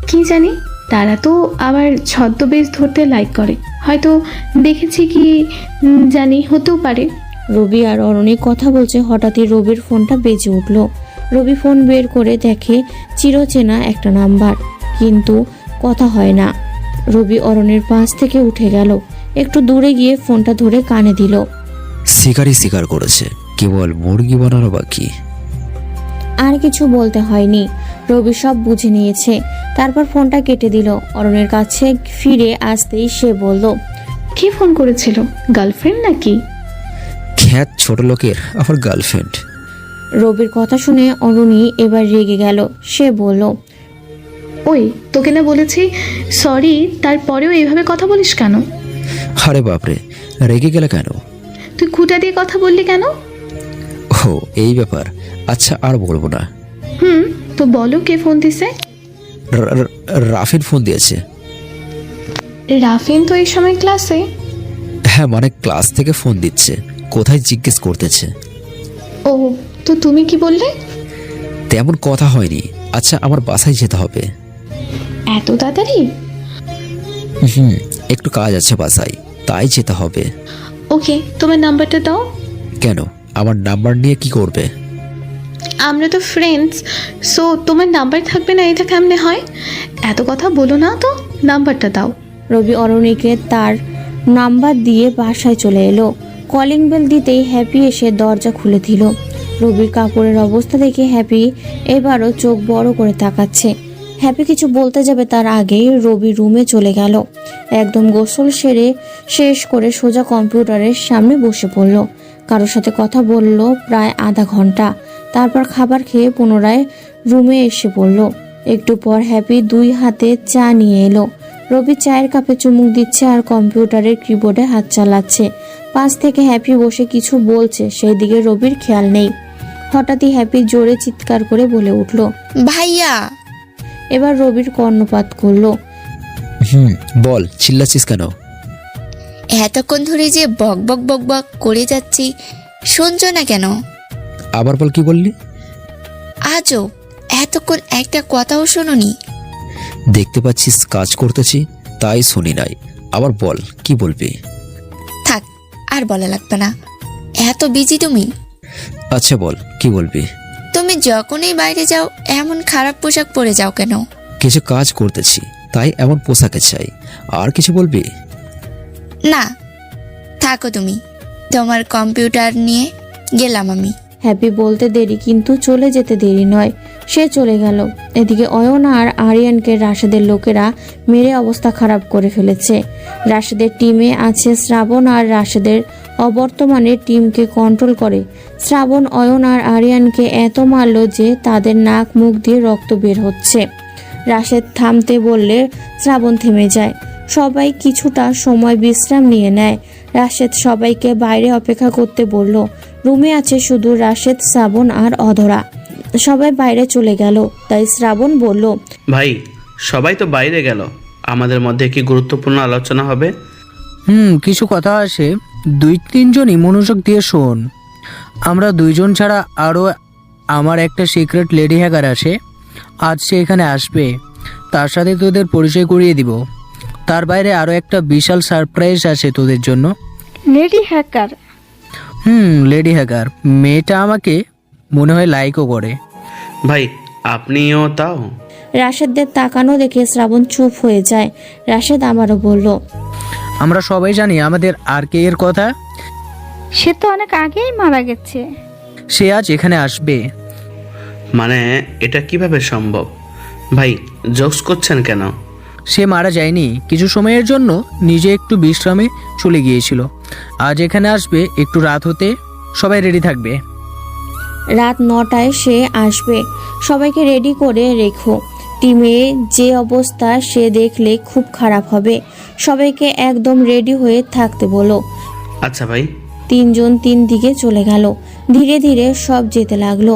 কি জানি, তারা তো আবার ছদ্মবেশ ধরতে লাইক করে, হয়তো দেখেছি কি জানি, হতেও পারে। রবি আর অরণি কথা বলছে, হঠাৎই রবির ফোনটা বেজে উঠল। রবি ফোন বের করে দেখে চিরচেনা একটা নাম্বার, কিন্তু কথা হয় না। রবি অরণির পাশ থেকে উঠে গেল, একটু দূরে গিয়ে ফোনটা ধরে কানে দিল। শিকারই শিকার করেছে, কেবল মুরগি বানানো বাকি। আর কিছু বলতে হয়নি, রবি সব বুঝে নিয়েছে। তারপর ফোনটা কেটে দিল। অরণের কাছে ফিরে আসতেই সে বলল, কি ফোন করেছিল? গার্লফ্রেন্ড নাকি? খ্যাত ছোট লোকের আবার গার্লফ্রেন্ড। রবির কথা শুনে অরুণী এবার রেগে গেল। সে বলল, ওই তোকে না বলেছি সরি, তারপরেও এইভাবে কথা বলিস কেন? আরে বাপরে, রেগে গেলে কেন? তুই খুঁটা দিয়ে কথা বললি কেন? ও এই ব্যাপার, আচ্ছা আর বলবো না। তো বলো, কে ফোন দিছে? রাফিন ফোন দিয়েছে। রাফিন তো এই সময় ক্লাসে? হ্যাঁ মানে ক্লাস থেকে ফোন দিচ্ছে, কোথায় জিজ্ঞেস করতেছে। ও, তো তুমি কি বললে? তেমন কথা হয়নি। আচ্ছা আমার বাসায় যেতে হবে। এত তাড়াতাড়ি? একটু কাজ আছে বাসায়, তাই যেতে হবে। ওকে, তোমার নাম্বারটা দাও। কেন, আমার নাম্বার নিয়ে কি করবে? আমরা তো ফ্রেন্ডস, সো তোমার নাম্বার থাকবে না এটা কেমনে হয়? এত কথা বলো না তো, নাম্বারটা দাও। রবি অরণিকে তার নাম্বার দিয়ে বাসায় চলে এলো। কলিং বেল দিতেই হ্যাপি এসে দরজা খুলে দিল। রবির কাপড়ের অবস্থা দেখে হ্যাপি এবারও চোখ বড় করে তাকাচ্ছে। হ্যাপি কিছু বলতে যাবে তার আগেই রবি রুমে চলে গেল। একদম গোসল সেরে শেষ করে সোজা কম্পিউটারের সামনে বসে পড়ল। কারোর সাথে কথা বলল প্রায় আধা ঘন্টা। তারপর খাবার খেয়ে পুনরায় রুমে এসে পড়ল। একটু পর হ্যাপি 2 হাতে চা নিয়ে এলো। রবি চায়ের কাপে চুমুক দিচ্ছে আর কম্পিউটারের কিবোর্ডে হাত চালাচ্ছে। পাশ থেকে হ্যাপি বসে কিছু বলছে, সেই দিকে রবির খেয়াল নেই। হঠাৎই হ্যাপি জোরে চিৎকার করে বলে উঠল, ভাইয়া। এবার রবির কর্ণপাত করলো। বল, চিল্লাচ্ছিস কেন? এতক্ষণ ধরে যে বক বক বক বক করে যাচ্ছি, শুনছো না কেন? আবার বল, কি বললি? আজও এতক্ষণ একটা কথাও শোনোনি? দেখতে পাচ্ছিস কাজ করতেছি, তাই শুনি নাই। আবার বল, কি বলবি? থাক, আর বলা লাগবে না। এত বিজি তুমি? আচ্ছা বল, কি বলবি? তুমি যখনই বাইরে যাও এমন খারাপ পোশাক পরে যাও কেন? কিছু কাজ করতেছি, তাই এমন পোশাকে চাই। আর কিছু বলবি? না, থাকো তুমি, তোমার কম্পিউটার নিয়ে গেলাম আমি। হ্যাপি বলতে দেরি, কিন্তু চলে যেতে দেরি নয়, সে চলে গেল। এদিকে অয়ন আর আরিয়ানকে রাশেদের লোকেরা মেরে অবস্থা খারাপ করে ফেলেছে। রাশেদের টিমে আছে শ্রাবণ, আর রাশেদের অবর্তমানে টিমকে কন্ট্রোল করে। শ্রাবণ অয়ন আর আরিয়ানকে এত মারল যে তাদের নাক মুখ দিয়ে রক্ত বের হচ্ছে। রাশেদ থামতে বললে শ্রাবণ থেমে যায়। সবাই কিছুটা সময় বিশ্রাম নিয়ে নেয়। রাশেদ সবাইকে বাইরে অপেক্ষা করতে বলল। রুমে আছে শুধু রাশেদ, শ্রাবণ আর অধরা। সবাই বাইরে চলে গেল, তাই শ্রাবণ বলল, ভাই সবাই তো বাইরে গেল, আমাদের মধ্যে কি গুরুত্বপূর্ণ আলোচনা হবে? কিছু কথা আছে, 2-3জনই মনোযোগ দিয়ে শোন। আমরা 2জন ছাড়া আরও আমার একটা সিক্রেট লেডি হ্যাকার আছে, আজ সে এখানে আসবে, তার সাথে তোদের পরিচয় করিয়ে দিব। তার বাইরে আরও একটা বিশাল সারপ্রাইজ আছে তোদের জন্য। Lady hacker? Lady hacker. মেয়েটা আমাকে মনে হয় লাইকও করে। ভাই আপনিও তাও? রাশেদদের তাকানো দেখে শ্রাবণ চুপ হয়ে যায়। রাশেদ আবারও বলল, আমরা সবাই জানি আমাদের আরকে এর কথা। সে তো অনেক আগেই মারা গেছে। সে আজ এখানে আসবে। মানে এটা কিভাবে সম্ভব? ভাই জোকস করছেন কেন? সে মারা যায়নি, কিছু সময়ের জন্য নিজে একটু বিশ্রামে চলে গিয়েছিল। আজ এখানে আসবে, একটু রাত হতে সবাই রেডি থাকবে। রাত 9টায় সে আসবে, সবাইকে রেডি করে রেখো। টিমে যে অবস্থা সে দেখলে খুব খারাপ হবে, সবাইকে একদম রেডি হয়ে থাকতে বলো। আচ্ছা ভাই। 3 জন 3 দিকে চলে গেল। ধীরে ধীরে সব যেতে লাগলো।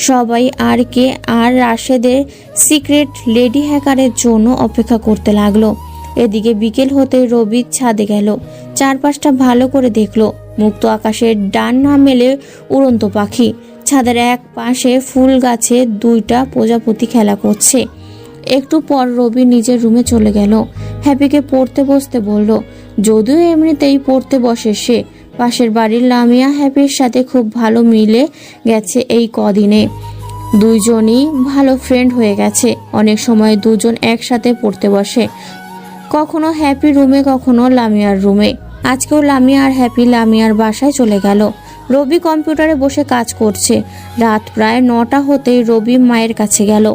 সবাই আরকে আর রাশেদের সিক্রেট লেডি হ্যাকারের জন্য অপেক্ষা করতে লাগলো। এদিকে বিকেল হতে রবি ছাদে গেল, চারপাশটা ভালো করে দেখলো। মুক্ত আকাশের ডান না মেলে উড়ন্ত পাখি। ছাদের এক পাশে ফুল গাছে 2টা প্রজাপতি খেলা করছে। একটু পর রবি নিজের রুমে চলে গেল। হ্যাপিকে পড়তে বসতে বলল, যদিও এমনিতেই পড়তে বসে সে। পাশের বাড়ির লামিয়া হ্যাপির সাথে খুব ভালো মিলে গেছে এই কদিনে। 2 জনই ভালো ফ্রেন্ড হয়ে গেছে। অনেক সময় 2 জন একসাথে পড়তে বসে, কখনো হ্যাপি রুমে কখনো লামিয়ার রুমে। আজকেও লামিয়া আর হ্যাপি লামিয়ার বাসায় চলে গেল। রবি কম্পিউটারে বসে কাজ করছে। রাত প্রায় 9টা হতেই রবি মায়ের কাছে গেল।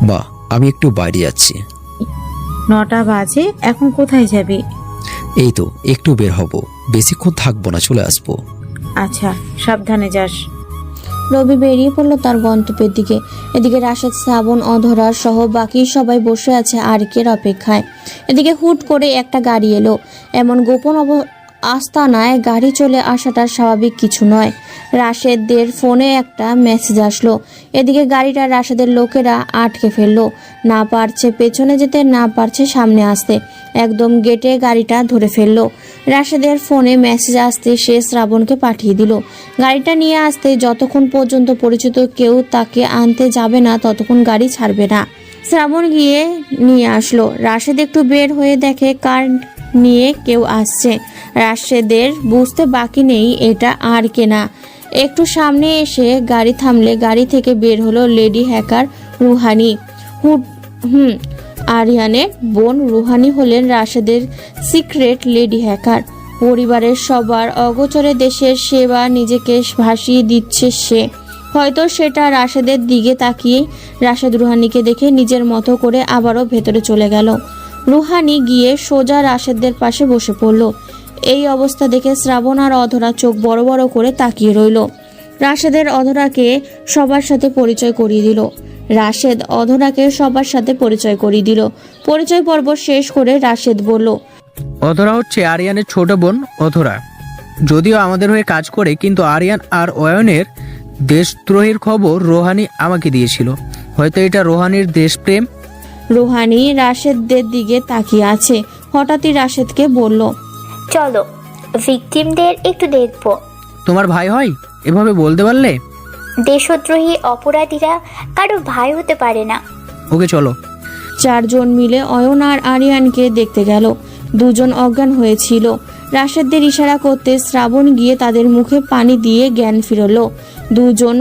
মা, আমি একটু বাইরে যাচ্ছি। 9টা বাজে, এখন কোথায় যাবি? এই তো একটু বের হব, বেশিক্ষণ থাকবো না, চলে আসবো। আচ্ছা, সাবধানে যাস। রবি বেরিয়ে পড়লো তার গন্তব্যের দিকে। এদিকে রাশেদ, শ্রাবণ, অধরা সহ বাকি সবাই বসে আছে আরকের অপেক্ষায়। এদিকে হুট করে একটা গাড়ি এলো। এমন গোপন আস্তানায় গাড়ি চলে আসাটা স্বাভাবিক কিছু নয়। রাশেদদের ফোনে একটা মেসেজ আসলো। এদিকে গাড়িটা রাশেদের লোকেরা আটকে ফেললো। না পারছে পেছনে যেতে, না পারছে সামনে আসতে, একদম গেটে গাড়িটা ধরে ফেললো। রাশেদের ফোনে মেসেজ আসতে সে শ্রাবণকে পাঠিয়ে দিল। গাড়িটা নিয়ে আসতে যতক্ষণ পর্যন্ত পরিচিত কেউ তাকে আনতে যাবে না ততক্ষণ গাড়ি ছাড়বে না। শ্রাবণ গিয়ে নিয়ে আসলো। রাশেদ একটু বের হয়ে দেখে কার নিয়ে কেউ আসছে। রাশেদের বুঝতে বাকি নেই এটা আর কে না। একটু সামনে এসে গাড়ি থামলে গাড়ি থেকে বের হলো লেডি হ্যাকার রুহানি। আরিয়ানের বোন রুহানি হলেন রাশেদের সিক্রেট লেডি হ্যাকার। পরিবারের সবার অগোচরে দেশের সেবা নিজেকে ভাসিয়ে দিচ্ছে সে। হয়তো সেটা রাশেদের দিকে তাকিয়ে রাশেদ রুহানিকে দেখে নিজের মতো করে আবারও ভেতরে চলে গেল। রুহানি গিয়ে সোজা রাশেদদের পাশে বসে পড়ল। এই অবস্থা দেখে শ্রাবণ আর অধরা চোখ বড় বড় করে তাকিয়ে রইল। রাশেদের অধরাকে সবার সাথে পরিচয় করিয়ে দিল। রাশেদ অধরাকে সবার সাথে পরিচয় করিয়ে দিল। পরিচয় পর্ব শেষ করে রাশেদ বলল, অধরা হচ্ছে আরিয়ানের ছোট বোন অধরা। যদিও আমাদের হয়ে কাজ করে, কিন্তু আরিয়ান আর অয়নের দেশদ্রোহের খবর রোহানি আমাকে দিয়েছিল। হয়তো এটা রোহানির দেশপ্রেম। রুহানি রাশেদদের দিকে তাকিয়ে আছে। হঠাৎই রাশেদকে বলল, চলো ভিকটিমদের একটু দেখবো। তোমার ভাই হয়? এভাবে বলতে পারলে? দেশদ্রোহী অপরাধীরা কারো ভাই হতে পারে না। ওকে চলো। 4 জন মিলে অয়ন আর আরিয়ানকে দেখতে গেল। 2 জন অজ্ঞান হয়েছিল। রাশেদদের ইশারা করতে শ্রাবণ গিয়ে তাদের মুখে পানি দিয়ে জ্ঞান ফিরলো। 2 জন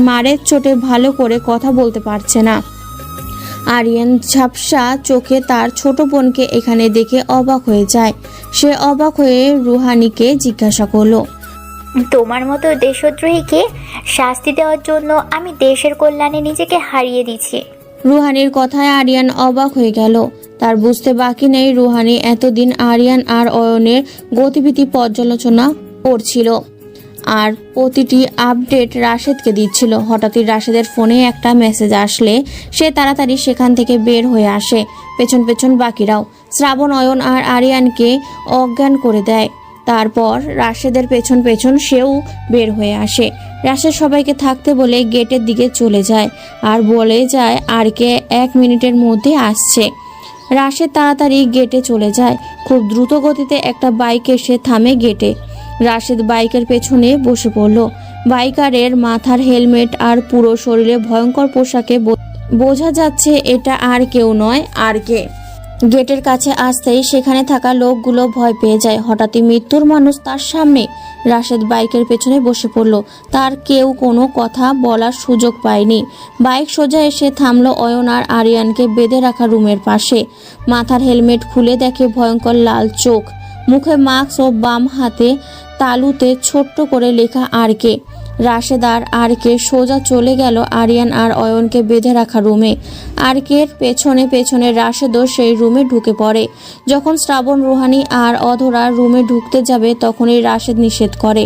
মারের চোটে ভালো করে কথা বলতে পারছে না। আরিয়ান ঝাপসা চোখে তার ছোট বোনকে এখানে দেখে অবাক হয়ে যায়। সে অবাক হয়ে রুহানিকে জিজ্ঞাসা করলো, তোমার মতো দেশদ্রোহীকে শাস্তি দেওয়ার জন্য আমি দেশের কল্যাণে নিজেকে হারিয়ে দিচ্ছি। রুহানির কথায় আরিয়ান অবাক হয়ে গেল। তার বুঝতে বাকি নেই রুহানি এতদিন আরিয়ান আর অয়নের গতিবিধি পর্যালোচনা করছিল আর প্রতিটি আপডেট রাশেদকে দিচ্ছিল। হঠাৎই রাশেদের ফোনে একটা মেসেজ আসলে সে তাড়াতাড়ি সেখান থেকে বের হয়ে আসে। পেছন পেছন বাকিরাও। শ্রাবণ, অয়ন আর আরিয়ানকে অজ্ঞান করে দেয়। তারপর রাশেদের পেছন পেছন সেও বের হয়ে আসে। রাশেদ সবাইকে থাকতে বলে গেটের দিকে চলে যায় আর বলে যায় আরকে 1 মিনিটের মধ্যে আসছে। রাশেদ তাড়াতাড়ি গেটে চলে যায়। খুব দ্রুত গতিতে একটা বাইক এসে থামে গেটে। রাশেদ বাইকের পেছনে বসে পড়ল। বাইকারের মাথার হেলমেট আর পুরো শরীরে ভয়ঙ্কর পোশাকে বোঝা যাচ্ছে এটা আর কেউ নয়, আরকে। গেটের কাছে আসতেই সেখানে থাকা লোকগুলো ভয় পেয়ে যায়। হঠাৎই মৃত্যুর মানুষ তার সামনে। রাশেদ বাইকের পেছনে বসে পড়ল। তার কেউ কোনো কথা বলার সুযোগ পায়নি। বাইক সোজা এসে থামলো অয়ন আর আরিয়ানকে বেঁধে রাখা রুমের পাশে। মাথার হেলমেট খুলে দেখে ভয়ঙ্কর লাল চোখ, মুখে মাস্ক ও বাম হাতে তালুতে ছোট্ট করে লেখা আরকে। রাশেদ আর আরকে সোজা চলে গেল আরিয়ান আর অয়নকে বেঁধে রাখা রুমে। আরকের পেছনে পেছনে রাশেদও সেই রুমে ঢুকে পড়ে। যখন শ্রাবণ, রুহানি আর অধরা রুমে ঢুকতে যাবে তখনই রাশেদ নিষেধ করে,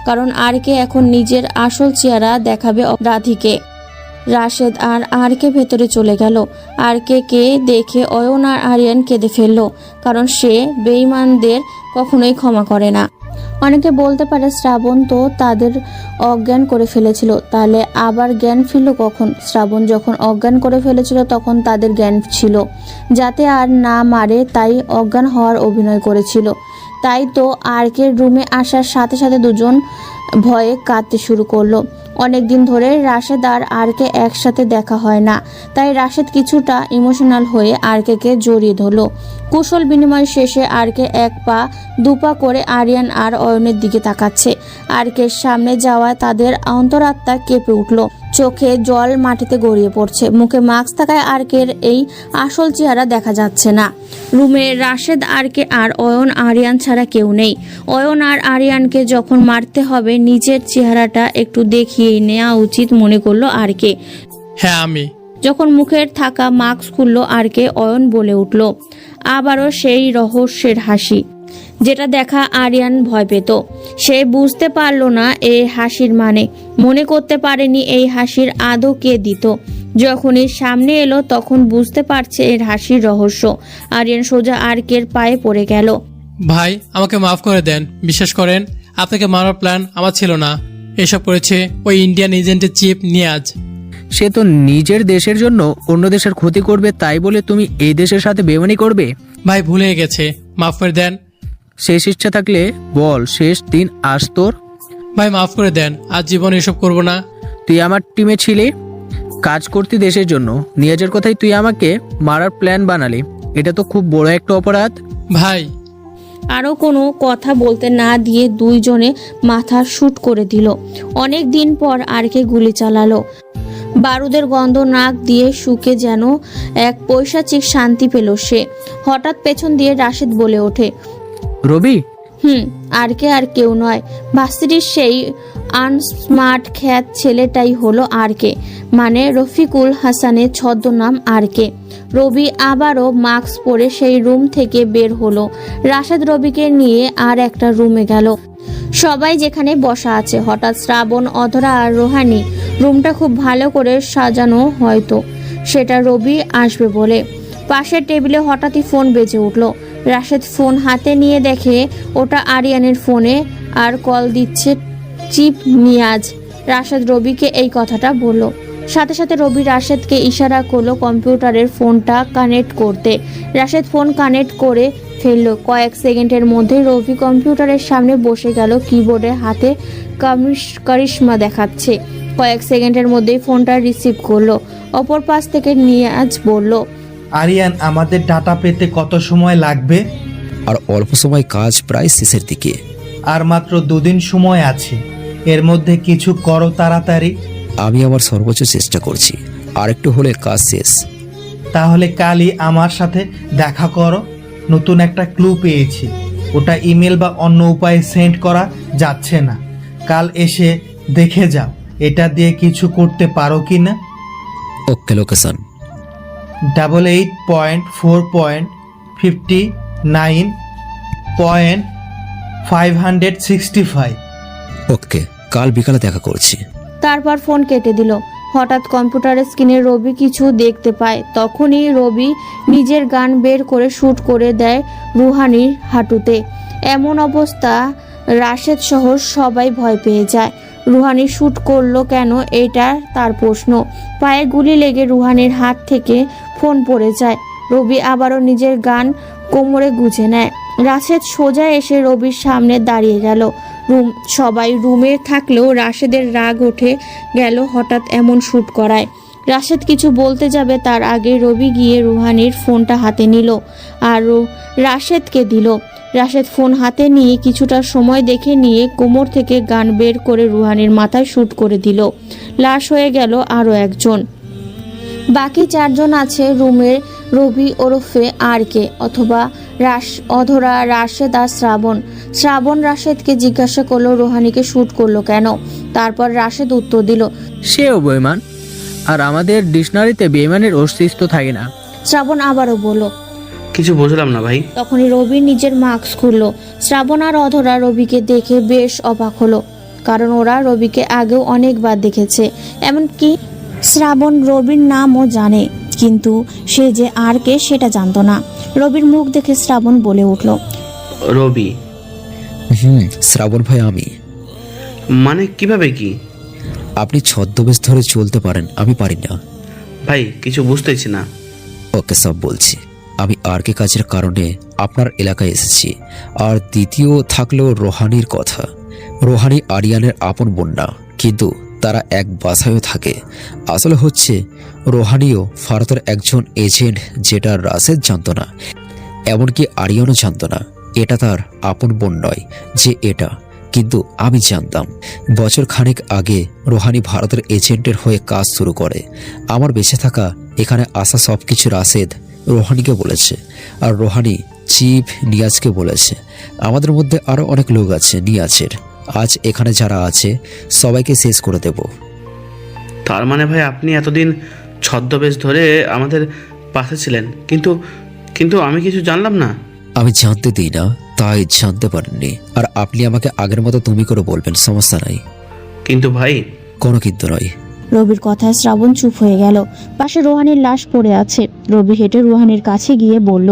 কারণ আরকে এখন নিজের আসল চেহারা দেখাবে রাধিকে। রাশেদ আর আরকে ভেতরে চলে গেল। আরকে দেখে অয়ন আর আরিয়ান কেঁদে ফেলল, কারণ সে বেঈমানদের কখনোই ক্ষমা করে না। অনেকে বলতে পারে শ্রাবণ তো তাদের অজ্ঞান করে ফেলেছিল, তাহলে আবার জ্ঞান ফিরল কখন? শ্রাবণ যখন অজ্ঞান করে ফেলেছিল তখন তাদের জ্ঞান ছিল, যাতে আর না মারে তাই অজ্ঞান হওয়ার অভিনয় করেছিল। তাই তো আরকের রুমে আসার সাথে সাথে দুজন ভয়ে কাঁদতে শুরু করলো। অনেক দিন ধরে রাশেদ আর আরকে একসাথে দেখা হয় না, তাই রাশেদ কিছুটা ইমোশনাল হয়ে আরকে জড়িয়ে ধরলো। কুশল বিনিময় শেষে আরকে 1 পা 2 পা করে আরিয়ান আর অয়নের দিকে তাকাচ্ছে। আরকের সামনে যাওয়ায় তাদের অন্তরাত্মা কেঁপে উঠল। চোখে জল মাটিতে গড়িয়ে পড়ছে। মুখে মাস্ক থাকায় আরকের এই আসল চেহারা দেখা যাচ্ছে না। রুমে রাশেদ, আরকে আর অয়ন আরিয়ান ছাড়া কেউ নেই। অয়ন আর আরিয়ানকে যখন মারতে হবে নিজের চেহারাটা একটু দেখিয়ে নেওয়া উচিত মনে করলো আরকে। হ্যাঁ আমি। যখন মুখের থাকা মাস্ক খুলল আরকে, অয়ন বলে উঠল, আবারও সেই রহস্যের হাসি, যেটা দেখা আরিয়ান ভয় পেত। সে বুঝতে পারল না এই হাসির মানে, মনে করতে পারেনি এই হাসির আদৌ কে দিত। যখনই সামনে এলো তখন বুঝতে পারছে এর হাসির রহস্য। আরিয়ান সোজা আরকের পায়ে পড়ে গেল। ভাই আমাকে মাফ করে দেন, বিশ্বাস করেন আপনাকে মারার প্ল্যান আমার ছিল না। এসব করেছে ওই ইন্ডিয়ান এজেন্টের চিফ নিয়াজ। সে তো নিজের দেশের জন্য অন্য দেশের ক্ষতি করবে, তাই বলে তুমি এই দেশের সাথে বেমানি করবে? ভাই ভুলে গেছে, মাফ করে দেন। শেষ ইচ্ছা থাকলে বল, শেষ দিন আজ তোর। ভাই মাফ করে দেন, আজ জীবনে এসব করব না। তুই আমার টিমে ছিলি, কাজ করতি দেশের জন্য। নিয়াজের কথাই তুই আমাকে মারার প্ল্যান বানালি, এটা তো খুব বড় একটা অপরাধ। ভাই আরও কোনো কথা বলতে না দিয়ে দুইজনে মাথা শুট করে দিল। অনেক দিন পর আরকে গুলি চালালো। বারুদের গন্ধ নাক দিয়ে শুকে যেন এক পৈশাচিক শান্তি পেল সে। হঠাৎ পেছন দিয়ে রাশেদ বলে ওঠে, রবি। আরকে আর কেউ নয়, ভার্সিটির সেই আনস্মার্ট খ্যাত ছেলেটাই হলো আরকে, মানে রফিকুল হাসানের ছদ্মনাম আরকে। রবি আবারও মাস্ক পরে সেই রুম থেকে বের হলো। রাশেদ রবিকে নিয়ে আর একটা রুমে গেল। সবাই যেখানে বসা আছে। হঠাৎ শ্রাবণ, অধরা আর রোহানি। রুমটা খুব ভালো করে সাজানো, হয়তো সেটা রবি আসবে বলে। পাশের টেবিলে হঠাৎই ফোন বেজে উঠল। রাশেদ ফোন হাতে নিয়ে দেখে ওটা আরিয়ানের ফোনে আর কল দিচ্ছে চিফ নিয়াজ। রাশেদ রবিকে এই কথাটা বলল। সাথে সাথে রবি রাশেদকে ইশারা করলো কম্পিউটারের ফোনটা কানেক্ট করতে। রাশেদ ফোন কানেক্ট করে ফেলল। কয়েক সেকেন্ডের মধ্যে রবি কম্পিউটারের সামনে বসে গেল। কিবোর্ডে হাতে কারিশমা দেখাচ্ছে। কয়েক সেকেন্ডের মধ্যেই ফোনটা রিসিভ করলো। অপর পাশ থেকে নিয়াজ বলল, আরিয়ান, আমাদের ডাটা পেতে কত সময় লাগবে? আর অল্প সময়, কাজ প্রায় শেষের দিকে। আর মাত্র 2 দিন সময় আছে, এর মধ্যে কিছু করো তাড়াতাড়ি। আমি আমার সর্বোচ্চ চেষ্টা করছি, আর একটু হলে কাজ শেষ। তাহলে কালই আমার সাথে দেখা করো। নতুন একটা ক্লু পেয়েছি, ওটা ইমেল বা অন্য উপায়ে সেন্ড করা যাচ্ছে না। কাল এসে দেখে যাও এটা দিয়ে কিছু করতে পারো কি না। ওকে, লোকেশন 88.4.59.565। ওকে, কাল বিকালে দেখা করছি। তারপর ফোন কেটে দিল। হঠাৎ কম্পিউটারের স্ক্রিনে রবি কিছু দেখতে পায়। তখনই রবি নিজের গান বের করে শুট করে দেয় রুহানির হাঁটুতে। এমন অবস্থা রাশেদ সহ সবাই ভয় পেয়ে যায়। রুহানি শ্যুট করলো কেন, এটা তার প্রশ্ন। পায়ে গুলি লেগে রুহানির হাত থেকে ফোন পড়ে যায়। রবি আবারও নিজের গান কোমরে গুজে নেয়। রাশেদ সোজা এসে রবির সামনে দাঁড়িয়ে গেল। সবাই রুমে থাকলেও রাশেদের রাগ উঠে গেল হঠাৎ এমন শ্যুট করায়। রাশেদ কিছু বলতে যাবে তার আগে রবি গিয়ে রুহানির ফোনটা হাতে নিল আর রাশেদকে দিল। রাশেদ ফোন হাতে নিয়ে কিছুটা সময় দেখে নিয়ে কোমর থেকে গান বের করে রুহানির মাথায় শ্যুট করে দিল। লাশ হয়ে গেল আরও একজন। বাকি 4 জন আছে রুমের রবি ওরফে আরকে অথবা অধরা, রাশেদ আর শ্রাবণ রাশেদকে জিজ্ঞাসা করলো রুহানিকে শ্যুট করলো কেন। তারপর রাশেদ উত্তর দিল, সেও বেঈমান, আর আমাদের ডিকশনারিতে বেঈমানের অস্তিত্ব থাকে না। শ্রাবণ আবারও বলল, কিছু বুঝলাম না ভাই। তখনই রবি নিজের মাস্ক খুললো। শ্রাবণ আর অধরা রবিকে দেখে বেশ অবাক হলো, কারণ ওরা রবিকে আগেও অনেকবার দেখেছে। এমনকি শ্রাবণ রবির নামও জানে, কিন্তু সে যে আর কে সেটা জানতো না। রবির মুখ দেখে শ্রাবণ বলে উঠল, রবি? শ্রাবণ ভাই আমি। মানে কিভাবে কি? আপনি ছদ্মবেশ ধরে চলতে পারেন, আমি পারি না। ভাই কিছু বুঝতেছি না। ওকে সব বলছি। আমি আরকে কাজের কারণে আপনার এলাকায় এসেছি। আর দ্বিতীয় থাকলো রোহানির কথা। রোহানি আরিয়ানের আপন বোন না, কিন্তু তারা এক বাসায়ও থাকে। আসলে হচ্ছে রোহানিও ভারতের একজন এজেন্ট, যেটা রাশেদ জানতো না, এমনকি আরিয়ানও জানতো না। এটা তার আপন বোন নয় যে এটা, কিন্তু আমি জানতাম। বছর খানেক আগে রোহানি ভারতের এজেন্টের হয়ে কাজ শুরু করে। আমার বেঁচে থাকা, এখানে আসা সব কিছু রাশেদ রোহানিকে বলেছে, আর রোহানি চিফ নিয়াজকে বলেছে। আমাদের মধ্যে আরও অনেক লোক আছে নিয়াজের। আজ এখানে যারা আছে সবাইকে শেষ করে দেব। তার মানে ভাই আপনি এতদিন ছদ্মবেশ ধরে আমাদের পাশে ছিলেন, কিন্তু আমি কিছু জানলাম না। আমি জানতে দিই না, তাই জানতে পারেননি। আর আপনি আমাকে আগের মতো তুমি করে বলবেন, সমস্যা নাই। কিন্তু ভাই, কোনো কিন্তু নয়। রবির কথায় শ্রাবণ চুপ হয়ে গেল। পাশে রোহানির লাশ পড়ে আছে। রবি হেঁটে রোহানির কাছে গিয়ে বলল,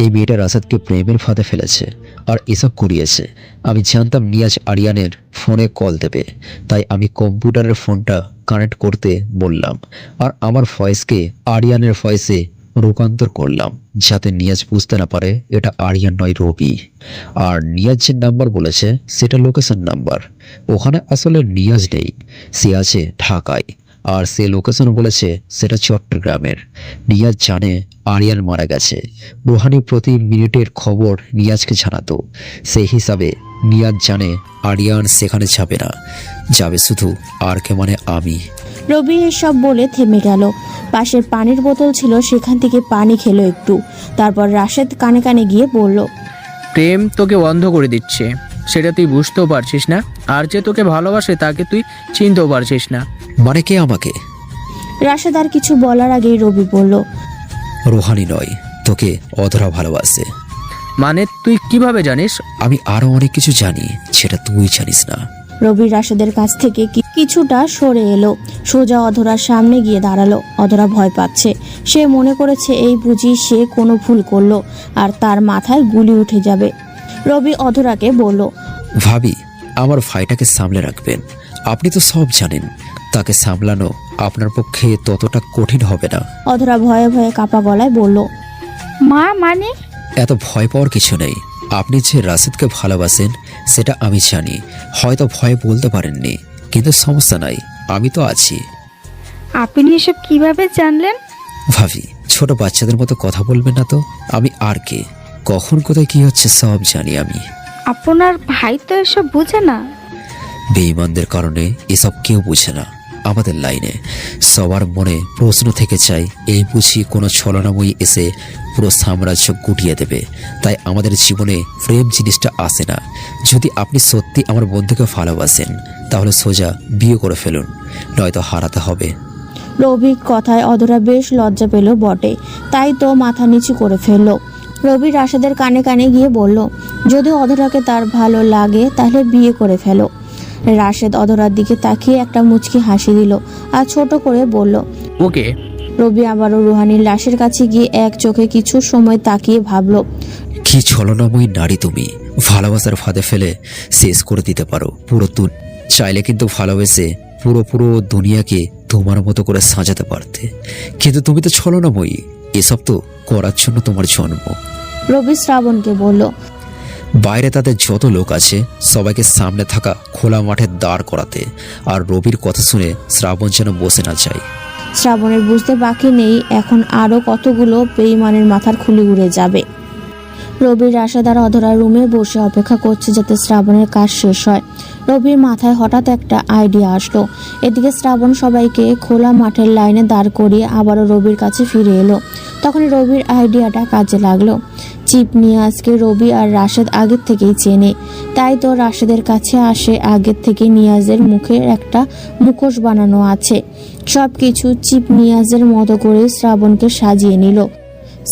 এই মেয়েটা রাসাদকে প্রেমের ফাঁদে ফেলেছে আর এসব করিয়েছে। আমি জানতাম নিয়াজ আরিয়ানের ফোনে কল দেবে, তাই আমি কম্পিউটারের ফোনটা কানেক্ট করতে বললাম, আর আমার ভয়েসকে আরিয়ানের ভয়েসে রূপান্তর করলাম, যাতে নিয়াজ বুঝতে না পারে এটা আরিয়ান নয়, রবি। আর নিয়াজ যে নাম্বার বলেছে সেটা লোকেশন নাম্বার। ওখানে আসলে নিয়াজ নেই, সে আছে ঢাকায়। আর সে লোকেশন বলেছে সেটা চট্টগ্রামের। নিয়াজ জানে আরিয়ান মারা গেছে। রোহানি প্রতি মিনিটের খবর নিয়াজকে জানাতো। সেই হিসাবে নিয়াজ জানে আরিয়ান সেখানে যাবে না, যাবে শুধু আরকে, মানে আমি। রবি এসব বলে থেমে গেল। পাশের পানির বোতল ছিল, সেখান থেকে পানি খেলো একটু। তারপর রাশেদ কানে কানে গিয়ে বলল, প্রেম তোকে বন্ধ করে দিচ্ছে, সেটা তুই বুঝতেও পারছিস না। আর যে তোকে ভালোবাসে তাকে তুই চিনতেও পারছিস না। মানে কে আমাকে? রাশেদ আর কিছু বলার আগেই রবি বলল, রোহানি নয়, তোকে অধরা ভালোবাসে। মানে তুই কিভাবে জানিস? আমি আরো অনেক কিছু জানি, সেটা তুই জানিস না। রবি রাশেদের কাছ থেকে কিছুটা সরে এলো, সোজা অধরার সামনে গিয়ে দাঁড়ালো। অধরা ভয় পাচ্ছে। সে মনে করেছে এই বুঝি সে কোনো ভুল করলো আর তার মাথায় গুলি উঠে যাবে। রবি অধরাকে বলল, ভাবি, আমার ভাইটাকে সামলে রাখবেন। আপনি তো সব জানেন, তাকে সামলানো আপনার পক্ষে ততটা কঠিন হবে না। অধরা ভয়ে ভয়ে কাঁপা গলায় বলল, মা মানে? এত ভয় পাওয়ার কিছু নেই। আপনি যে রাশেদকে ভালোবাসেন সেটা আমি জানি। হয়তো ভয় বলতে পারেননি, কিন্তু সমস্যা নাই, আমি তো আছি। আপনি এসব কিভাবে জানলেন? ভাবি, ছোট বাচ্চাদের মতো কথা বলবেন না তো। আমি আর কে, কখন কোথায় কি হচ্ছে সব জানি আমি। আপনার ভাই তো এসব বুঝে না। বেঈমানদের কারণে এসব কেউ বুঝে না। আমাদের লাইনে সবার মনে প্রশ্ন থেকে চাই, এই বুঝি কোনো ছলনাময়ী এসে পুরো সাম্রাজ্য গুটিয়ে দেবে। তাই আমাদের জীবনে প্রেম জিনিসটা আসে না। যদি আপনি সত্যি আমার বন্ধুকে ভালোবাসেন তাহলে সোজা বিয়ে করে ফেলুন, নয়তো হারাতে হবে। রবির কথায় অধরা বেশ লজ্জা পেল বটে, তাই তো মাথা নিচু করে ফেলল। রবি রাশেদের কানে কানে গিয়ে বলল, যদি অধরাকে তার ভালো লাগে তাহলে বিয়ে করে ফেলো। রাশেদ অধরার দিকে তাকিয়ে একটা মুচকি হাসি দিল আর ছোট করে বলল, ওকে। রবি আবারও রুহানির লাশের কাছে গিয়ে এক চোখে কিছু সময় তাকিয়ে ভাবল। কি ছলনাময়ী নারী তুমি! ভালোবাসার ফাঁদে ফেলে শেষ করে দিতে পারো পুরো চাইলে কিন্তু ভালোবেসে পুরো দুনিয়াকে তোমার মতো করে সাজাতে পারতে, কিন্তু তুমি তো ছলনাময়ী। এসব তো করার জন্য তোমার জন্ম। রবি শ্রাবণকে বলল, বাইরে তাদের যত লোক আছে সবাইকে সামনে থাকা খোলা মাঠে দাঁড় করাতে, আর রবির কথা শুনে শ্রাবণ যেন বসে না যায়। শ্রাবণের বুঝতে বাকি নেই এখন আরও কতগুলো বেঈমানের মাথার খুলি উড়ে যাবে। রবির রাশেদ আর অধরা রুমে বসে অপেক্ষা করছে যাতে শ্রাবণের কাজ শেষ হয়। রবির মাথায় হঠাৎ একটা আইডিয়া আসলো। এদিকে শ্রাবণ সবাইকে খোলা মাঠের লাইনে দাঁড় করিয়ে আবারও রবির কাছে ফিরে এলো। তখন রবির আইডিয়াটা কাজে লাগলো। চিপ নিয়াজকে রবি আর রাশেদ আগের থেকেই চেনে, তাই তো রাশেদের কাছে আসে আগের থেকে নিয়াজের মুখের একটা মুখোশ বানানো আছে। সব কিছু চিপ নিয়াজের মতো করে শ্রাবণকে সাজিয়ে নিল।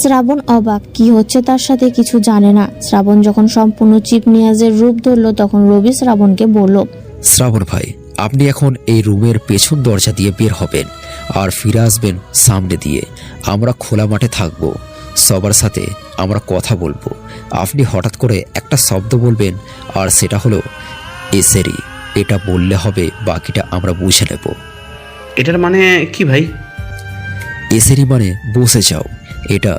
শ্রাবণ অবাক, কি হচ্ছে তার সাথে কিছু জানে না। শ্রাবণ যখন সম্পূর্ণ চিপ নিয়াজের রূপ ধরল তখন রবি শ্রাবণকে বলল, শ্রাবণ ভাই, আপনি এখন এই রুমের পেছন দরজা দিয়ে বের হবেন আর ফিরে আসবেন সামনে দিয়ে। আমরা খোলা মাঠে থাকবো, সবার সাথে আমরা কথা বলবো। আপনি হঠাৎ করে একটা শব্দ বলবেন আর সেটা হলো এসেরি। এটা বললে হবে, বাকিটা আমরা বুঝে নেব। এটার মানে কি ভাই? এসেরি মানে বসে যাও। এটা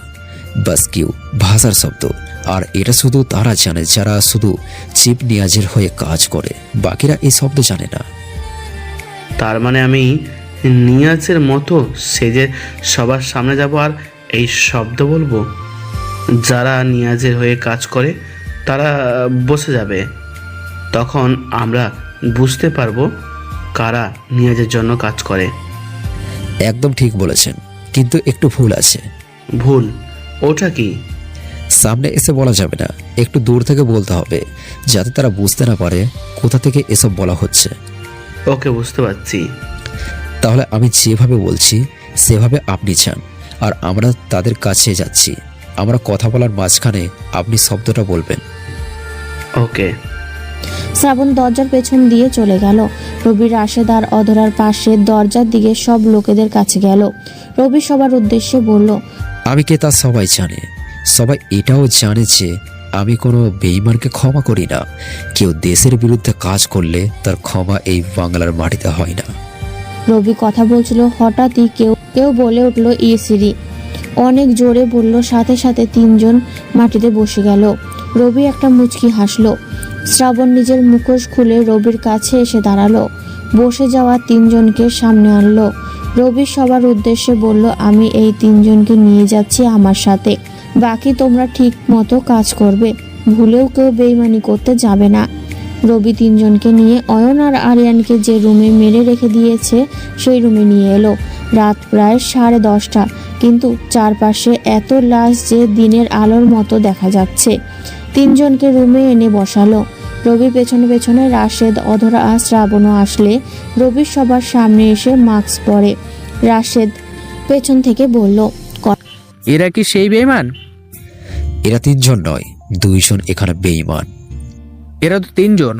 বাসকিউ ভাষার শব্দ, আর এটা শুধু তারা জানে যারা শুধু চিপ নিয়াজের হয়ে কাজ করে, বাকিরা এই শব্দ জানে না। তার মানে আমি নিয়াজের মতো সেজে সবার সামনে যাব আর এই শব্দ বলবো? যারা নিয়াজের হয়ে কাজ করে তারা বসে যাবে, তখন আমরা বুঝতে পারবো কারা নিয়াজের জন্য কাজ করে। একদম ঠিক বলেছেন, কিন্তু একটু ভুল আছে। ভুল? ওটা কি? সামনে এসে বলা যাবে না, একটু দূর থেকে বলতে হবে যাতে তারা বুঝতে না পারে কোথা থেকে এসব বলা হচ্ছে। ওকে, বুঝতে পারছি। তাহলে আমি যেভাবে বলছি সেভাবে আপনি চান, আর আমরা তাদের কাছে যাচ্ছি। আমরা কথা বলার মাঝখানে আপনি শব্দটা বলবেন। ওকে। শ্রাবণ দরজার পেছন দিয়ে চলে গেল। রবি রাশেদ আর অধরার পাশে দরজার দিকে সব লোকেদের কাছে গেল। রবি সবার উদ্দেশ্যে বলল, আমি কে তা সবাই জানে। সবাই এটাও জানে যে আমি কোনো বেঈমানকে ক্ষমা করি না। কেউ দেশের বিরুদ্ধে কাজ করলে তার ক্ষমা এই বাংলার মাটিতে হয় না। রবি কথা বলছিল, হঠাৎই কেউ বলে উঠল ইসিরি। অনেক জোরে বলল, সাথে সাথে তিনজন মাটিতে বসে গেল। রবি একটা মুচকি হাসলো। শ্রাবণ নিজের মুখোশ খুলে রবির কাছে এসে দাঁড়ালো, বসে যাওয়া তিনজনকে সামনে আনলো। রবি সবার উদ্দেশ্যে বলল, আমি এই তিনজনকে নিয়ে যাচ্ছি আমার সাথে, বাকি তোমরা ঠিক মতো কাজ করবে, ভুলেও কেউ বেইমানি করতে যাবে না। রবি তিনজনকে নিয়ে অয়ন আর আরিয়ানকে যে রুমে মেরে রেখে দিয়েছে সেই রুমে নিয়ে এলো। রাত প্রায় 10:30, কিন্তু চারপাশে এত লাশ যে দিনের আলোর মতো দেখা যাচ্ছে। তিনজনকে রুমে এনে বসালো। রবির পেছনে পেছনে রাশেদ, অধরা আর শ্রাবণও আসলে রবি সবার সামনে এসে মাস্ক পরে। রাশেদ পেছন থেকে বলল, এরা কি সেই বেঈমান? এরা তিনজন নয়, দুইজন এখানে বেঈমান। এরা তো তিনজন।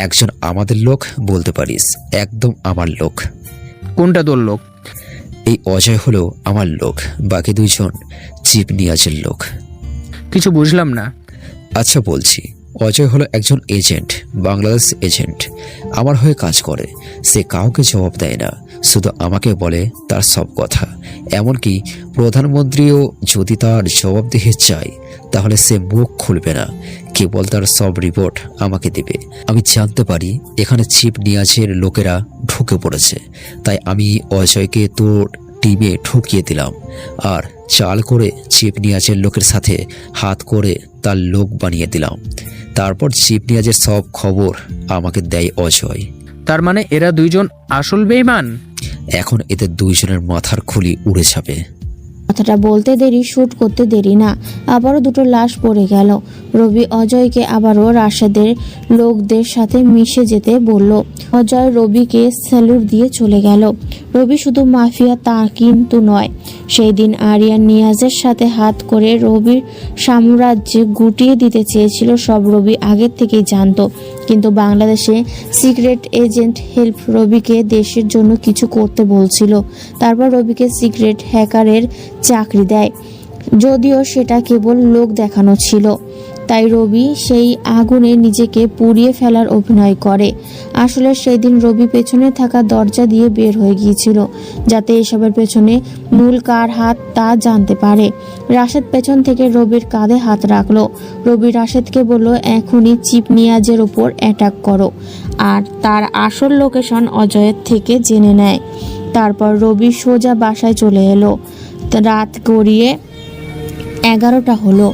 একজন আমাদের লোক বলতে পারিস, একদম আমার লোক। কোনটা তোর লোক? এই অজয় হলো আমার লোক, বাকি দুইজন চিপ নিয়াজের লোক। কিছু বুঝলাম না। আচ্ছা বলছি, অজয় হলো একজন এজেন্ট, বাংলাদেশ এজেন্ট। আমার হয়ে কাজ করে। সে কাউকে জবাব দেয় না, শুধু আমাকে বলে তার সব কথা। এমনকি প্রধানমন্ত্রীও যদি তার জবাবদিহি চায় তাহলে সে মুখ খুলবে না, কেবল তার সব রিপোর্ট আমাকে দেবে। আমি জানতে পারি এখানে চিপ নিয়াজের লোকেরা ঢুকে পড়েছে, তাই আমি অজয়কে তোর টিমে ঠকিয়ে দিলাম আর চাল করে চিপ নিয়াজের লোকের সাথে হাত করে তার লোক বানিয়ে দিলাম। তারপর চিপ নিয়াজের সব খবর আমাকে দেয় অজয়। তার মানে এরা দুইজন আসল বেঈমান? এখন এদের দুইজনের মাথার খুলি উড়ে যাবে। কথাটা বলতে দেরি, শুট করতে দেরি না, আবারও দুটো লাশ পড়ে গেল। রবি অজয়কে আবারও রাশেদের লোকদের সাথে মিশে যেতে বলল। অজয় রবিকে স্যালুট দিয়ে চলে গেল। রবি শুধু মাফিয়া তা কিন্তু নয়, সেই দিন আরিয়ান নিয়াজের সাথে হাত করে রবির সাম্রাজ্যে গুটিয়ে দিতে চেয়েছিল সব রবি আগের থেকেই জানতো। কিন্তু বাংলাদেশে সিক্রেট এজেন্ট হেল্প রবিকে দেশের জন্য কিছু করতে বলছিল। তারপর রবিকে সিক্রেট হ্যাকারের চাকরি দেয়। যদিও সেটা কেবল লোক দেখানো ছিল। তাই রবি সেই আগুনে নিজেকে পুড়িয়ে ফেলার অভিনয় করে। আসলে সেই দিন রবি পেছনে থাকা দরজা দিয়ে বের হয়ে গিয়েছিল, যাতে এসবের পেছনে মূল কার হাত তা জানতে পারে। রাশেদ পেছন থেকে রবির কাঁধে হাত রাখলো। রবি রাশেদকে বলল, এখনই চিপ নিয়াজের উপর অ্যাটাক করো আর তার আসল লোকেশন অজয়ের থেকে জেনে নেয়। তারপর রবি সোজা বাসায় চলে এলো। রাত গড়িয়ে 11টা হলো।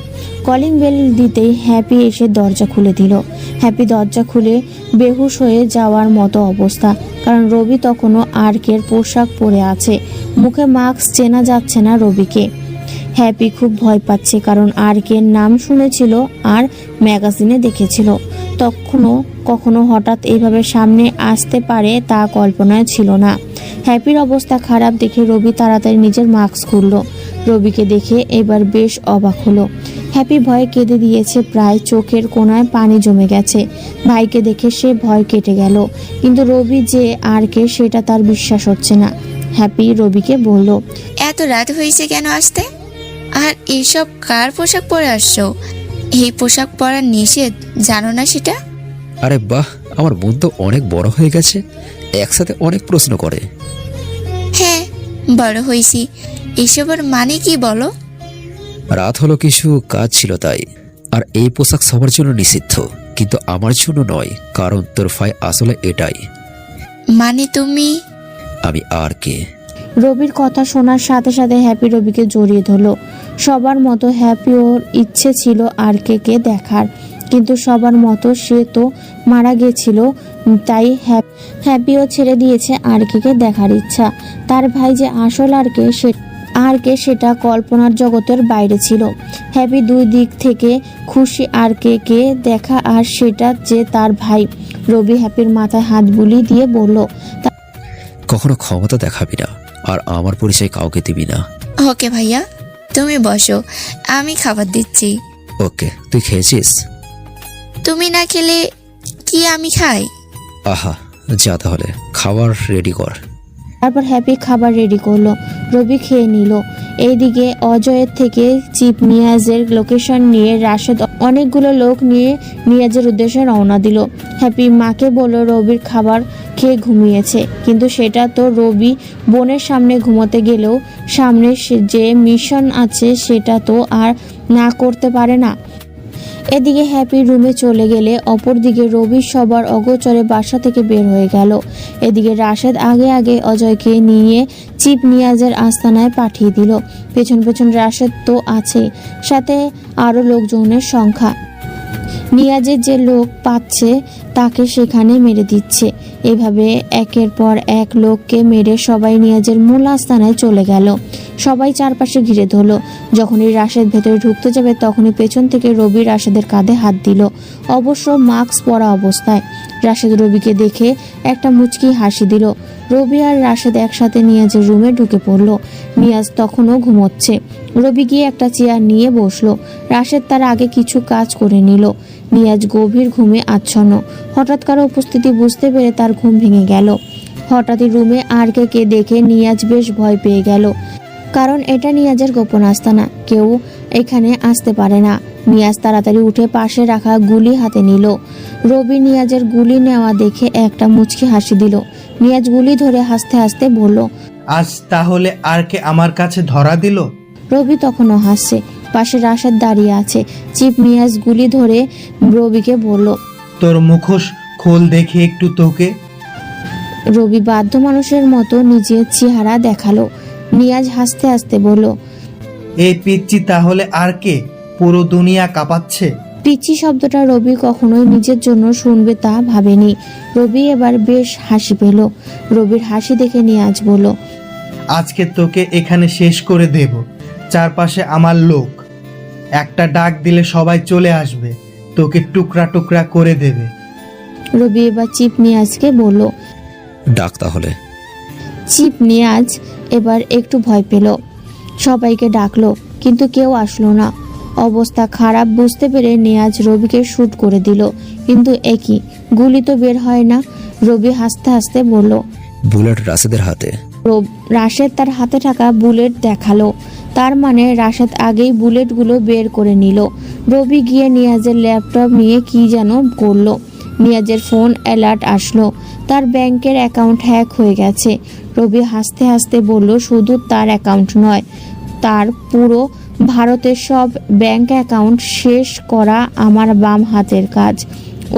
কলিং বেল দিতেই হ্যাপি এসে দরজা খুলে দিল। হ্যাপি দরজা খুলে বেহুশ হয়ে যাওয়ার মতো অবস্থা, কারণ রবি তখনও আর্কের পোশাক পরে আছে। মুখে মাস্ক, চেনা যাচ্ছে না রবিকে। হ্যাপি খুব ভয় পাচ্ছে, কারণ আর্কের নাম শুনেছিল আর ম্যাগাজিনে দেখেছিল। তখনও কখনো হঠাৎ এইভাবে সামনে আসতে পারে তা কল্পনায় ছিল না। হ্যাপির অবস্থা খারাপ দেখে রবি তাড়াতাড়ি নিজের মাস্ক খুলল। রবিকে দেখে এবার বেশ অবাক হলো। হ্যাপি ভয়ে কেঁদে দিয়েছে, প্রায় চোখের কোণায় পানি জমে গেছে। ভাইকে দেখে সে ভয় কেটে গেল, কিন্তু রবি যে আর্কে সেটা তার বিশ্বাস হচ্ছে না। হ্যাপি রবিকে বলল, এত রাত হয়েছে কেন আসতে? আর এইসব কার পোশাক পরে আসছো? এই পোশাক পরা নিষেধ, জানো না সেটা? আরে বাহ, আমার বোন তো অনেক বড় হয়ে গেছে, একসাথে অনেক প্রশ্ন করে। হ্যাঁ, বড় হয়েছি। এসবের মানে কি বলো? রাত হলো, কিছু কাজ ছিল তাই। আর এই পোশাক সবার জন্য নিষিদ্ধ, কিন্তু আমার জন্য নয়, কারণ তোর ভাই আসলে এটাই। মানে তুমি? আমি আর কে? রবির কথা শোনার সাথে সাথে হ্যাপি রবিকে জড়িয়ে ধরলো। সবার মতো হ্যাপি ওর ইচ্ছে ছিল আরকে দেখার, কিন্তু সবার মতো সে তো মারা গেছিল। তাই হ্যাপিও ছেড়ে দিয়েছে আরকে দেখার ইচ্ছা। তার ভাই যে আসল আরকে সেটা কল্পনার জগতের বাইরে ছিল। হ্যাপি দুই দিক থেকে খুশি আরকে দেখা আর সেটা যে তার ভাই। রবি হ্যাপির মাথায় হাত বুলিয়ে দিয়ে বলল, কখনো ক্ষমতা দেখাবি না, আর আমার পরিচয় কাউকে দিবি না। ওকে ভাইয়া, তুমি বসো, আমি খাবার দিচ্ছি। ওকে, তুই খেয়েছিস? তুমি না খেলে কি আমি খাই? আহা, যা তাহলে খাবার রেডি কর। তারপর হ্যাপি খাবার রেডি করলো। রবি খেয়ে নিল। এইদিকে অজয়ের থেকে চিপ নিয়াজের লোকেশন নিয়ে রাশেদ অনেকগুলো লোক নিয়ে নিয়াজের উদ্দেশ্যে রওনা দিল। হ্যাপি মাকে বলল রবির খাবার খেয়ে ঘুমিয়েছে, কিন্তু সেটা তো রবি বোনের সামনে ঘুমোতে গেলেও সামনে যে মিশন আছে সেটা তো আর না করতে পারে না। এদিকে হ্যাপি রুমে চলে গেলে অপরদিকে রবি সবার অগোচরে বাসা থেকে বের হয়ে গেল। এদিকে রাশেদ আগে আগে অজয়কে নিয়ে চিপ নিয়াজের আস্তানায় পাঠিয়ে দিল। পেছন পেছন রাশেদ তো আছে, সাথে আরও লোকজনের সংখ্যা। নিয়াজের যে লোক পাচ্ছে তাকে সেখানে মেরে দিচ্ছে। এভাবে একের পর এক লোককে মেরে সবাই নিয়াজের মূল আস্তানায় চলে গেল। সবাই চারপাশে ঘিরে ধরল। যখনই রাশেদ ভেতরে ঢুকতে যাবে তখনই পেছন থেকে রবি রাশেদের কাঁধে হাত দিল, অবশ্য মাস্ক পরা অবস্থায়। রাশেদ রবিকে দেখে একটা মুচকি হাসি দিল। রবি আর রাশেদ একসাথে নিয়াজের রুমে ঢুকে পড়ল। নিয়াজ তখনও ঘুমোচ্ছে। রবি গিয়ে একটা চেয়ার নিয়ে বসলো। রাশেদ তার আগে কিছু কাজ করে নিল। নিয়াজ গভীর ঘুমে আচ্ছন্ন। হঠাৎ কারো উপস্থিতি বুঝতে পেরে তার ঘুম ভেঙে গেল। হঠাৎই রুমে আরকে দেখে নিয়াজ বেশ ভয় পেয়ে গেল, কারণ এটা নিয়াজের গোপন আস্তানা, কেউ এখানে আসতে পারে না। নিয়াজ তাড়াতাড়ি উঠে পাশে রাখা গুলি হাতে নিল। রবি নিয়াজের গুলি নেওয়া দেখে একটা মুচকি হাসি দিল। নিয়াজ গুলি ধরে হাসতে হাসতে বলল, আজ তাহলে আরকে আমার কাছে ধরা দিল। রবি তখনও হাসছে। পাশে রাশেদ দাঁড়িয়ে আছে। চিপ নিয়াজ গুলি ধরে রবিকে বলল, তোর মুখোশ খোল দেখে একটু তোকে। রবি বাধ্য মানুষের মতো নিজের চেহারা দেখালো। নিয়াজ হাসতে হাসতে বলল, এই পিচ্চি তাহলে আর কে? পুরো দুনিয়া কাঁপাচ্ছে। পিচ্চি শব্দটা রবি কখনোই নিজের জন্য শুনবে তা ভাবেনি। রবি এবার বেশ হাসি পেল। রবির হাসি দেখে নিয়াজ বলল, আজকে তোকে এখানে শেষ করে দেব। চারপাশে আমার লোক, একটা ডাক দিলে সবাই চলে আসবে, তোকে টুকরা টুকরা করে দেবে। রবি এবার চিপ নিয়াজকে বলল, ডাক তাহলে। চিপ নিয়াজ এবার একটু ভয় পেল। সবাইকে ডাকলো, কিন্তু কেউ আসলো না। অবস্থা খারাপ বুঝতে পেরে নিয়াজ রবিকে শুট করে দিল, কিন্তু একই গুলি তো বের হয় না। রবি হাসতে হাসতে বলল, বুলেট রাশেদের হাতে, রাশেদ তার হাতে থাকা বুলেট দেখালো। তার মানে রাশেদ আগেই বুলেটগুলো বের করে নিল। রবি গিয়ে নিয়াজের ল্যাপটপ নিয়ে কি যেন করলো। নিয়াজের ফোন অ্যালার্ট আসলো, তার ব্যাংকের অ্যাকাউন্ট হ্যাক হয়ে গেছে। রবি হাসতে হাসতে বলল, শুধু তার অ্যাকাউন্ট নয়, তার পুরো ভারতের সব ব্যাংক অ্যাকাউন্ট শেষ করা আমার বাম হাতের কাজ।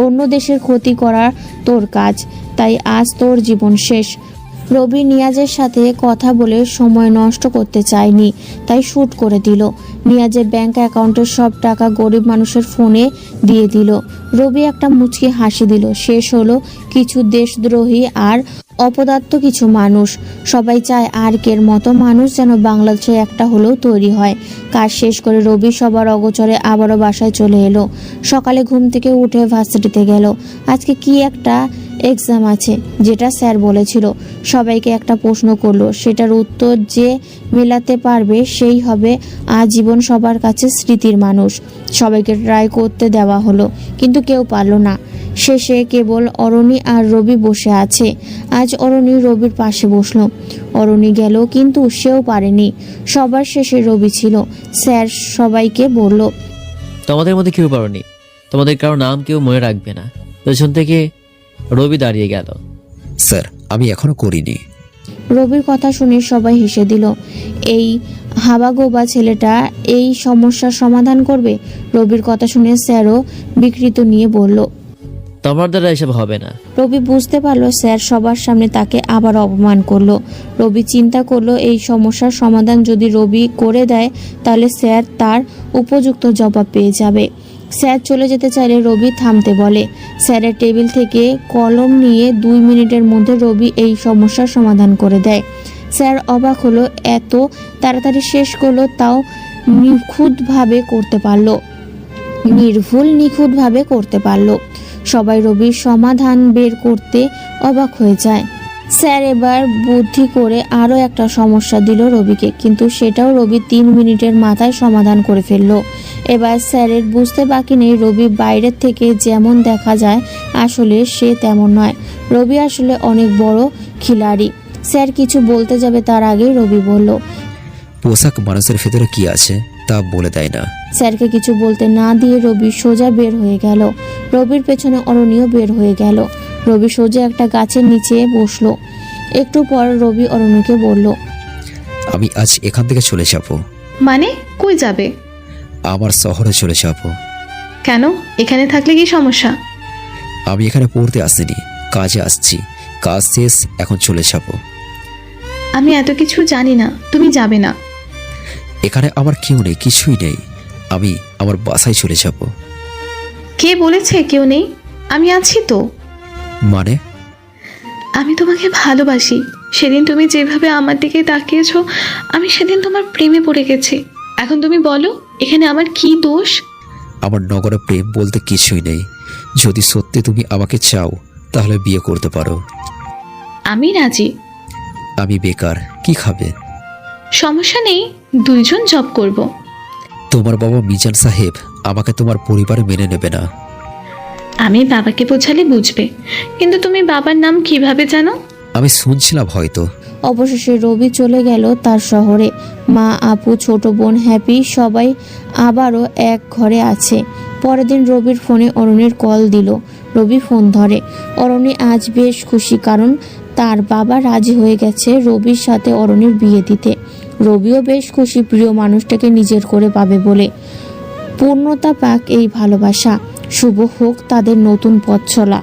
অন্য দেশের ক্ষতি করা তোর কাজ, তাই আজ তোর জীবন শেষ। রবি নিয়াজের সাথে কথা বলে সময় নষ্ট করতে চায়নি, তাই শ্যুট করে দিল। নিয়াজের ব্যাংক অ্যাকাউন্টের সব টাকা গরিব মানুষের ফোনে দিয়ে দিল। রবি একটা মুচকি হাসি দিল। শেষ হলো কিছু দেশদ্রোহী আর অপদার্থ কিছু মানুষ। সবাই চায় আরকের মতো মানুষ যেন বাংলাদেশে একটা হলেও তৈরি হয়। কাজ শেষ করে রবি সবার অগোচরে আবারও বাসায় চলে এলো। সকালে ঘুম থেকে উঠে ভার্সিটিতে গেল। আজকে কি একটা এক্সাম আছে, যেটা স্যার বলেছিল। সবাইকে একটা প্রশ্ন করলো, সেটার উত্তর যে মেলাতে পারবে সেই হবে আজীবন সবার কাছে স্মৃতির মানুষ। সবাইকে ট্রাই করতে দেওয়া হলো, কিন্তু কেউ পারলো না। শেষে কেবল অরণি আর রবি বসে আছে। আজ অরণি রবির পাশে বসলো। অরণি গেল, কিন্তু সেও পারেনি। সবার শেষে রবি ছিল। স্যার সবাইকে বলল, তোমাদের মধ্যে কেউ পারোনি, তোমাদের কারো নাম কেউ মনে রাখবে না। পেছন থেকে রবি দাঁড়িয়ে গেল। স্যার, আমি এখনো করিনি। রবির কথা শুনে সবাই হেসে দিল। এই হাবাগোবা ছেলেটা এই সমস্যার সমাধান করবে? রবির কথা শুনে স্যারও বিকৃত নিয়ে বলল, তোমার দ্বারা এসব হবে না। রবি বুঝতে পারলো স্যার সবার সামনে তাকে আবার অপমান করলো। রবি চিন্তা করলো, এই সমস্যার সমাধান যদি রবি করে দেয় তাহলে স্যার তার উপযুক্ত জবাব পেয়ে যাবে। স্যার চলে যেতে চাইলে রবি থামতে বলে। স্যারের টেবিল থেকে কলম নিয়ে 2 মিনিটের মধ্যে রবি এই সমস্যার সমাধান করে দেয়। স্যার অবাক হলো, এত তাড়াতাড়ি শেষ করলো, তাও নিখুঁতভাবে করতে পারলো, নিখুঁতভাবে করতে পারলো। সবাই রবির সমাধান বের করতে অবাক হয়ে যায়। স্যার এবার বুদ্ধি করে আরও একটা সমস্যা দিল রবিকে, কিন্তু সেটাও রবি 3 মিনিটের মাথায় সমাধান করে ফেললো। এবার স্যারের বুঝতে বাকি নেই, রবি বাইরের থেকে যেমন দেখা যায় আসলে সে তেমন নয়। রবি আসলে অনেক বড় খিলাড়ি। স্যার কিছু বলতে যাবে তার আগেই রবি বলল, পোশাক মানুষের ভেতরে কি আছে তা বলে দেয় না। স্যারকে কিছু বলতে না দিয়ে রবি সোজা বের হয়ে গেল। রবির পেছনে অরণিও বের হয়ে গেল। রবি সোজা একটা গাছের নিচে বসলো। একটু পর রবি অরণিকে বলল, আমি আজ এখান থেকে চলে যাব। মানে কই যাবে? আমার শহরে চলে যাব। কেন? এখানে থাকলে কি সমস্যা? আমি এখানে পড়তে আসিনি, কাজে আসছি। কাজ শেষ, এখন চলে যাব। আমি এত কিছু জানি না, তুমি যাবে না। এখানে আমার কেউ নেই, কিছুই নেই। আমি আমার বাসায় চলে যাব। কে বলেছে কেউ নেই? আমি আছি তো। মানে? আমি তোমাকে ভালোবাসি। সেদিন তুমি যেভাবে আমার দিকে তাকিয়েছো, আমি সেদিন তোমার প্রেমে পড়ে গেছি। এখন তুমি বলো, এখানে আমার কি দোষ? আমার নগরে প্রেম বলতে কিছুই নেই। যদি সত্যি তুমি আমাকে চাও তাহলে বিয়ে করতে পারো। আমি রাজি। আমি বেকার, কি খাবে? সমস্যা নেই, 2 জন জব করব। তোমার বাবা মিজান সাহেব আমাকে তোমার পরিবারে মেনে নেবে না। আমি বাবাকে বোঝালে বুঝবে, কিন্তু তুমি বাবার নাম কিভাবে জানো? আমি শুনছিলাম হয়তো। অবশেষে রবি চলে গেল তার শহরে। মা, আপু, ছোট বোন, হ্যাপি সবাই আবারও এক ঘরে আছে। পরের দিন রবির ফোনে অরণির কল দিল। রবি ফোন ধরে। অরণি আজ বেশ খুশি, কারণ তার বাবা রাজি হয়ে গেছে রবির সাথে অরণির বিয়ে দিতে। রবিও বেশ খুশি প্রিয় মানুষটাকে নিজের করে পাবে বলে। পূর্ণতা পাক এই ভালোবাসা, শুভ হোক তাদের নতুন পথ চলা।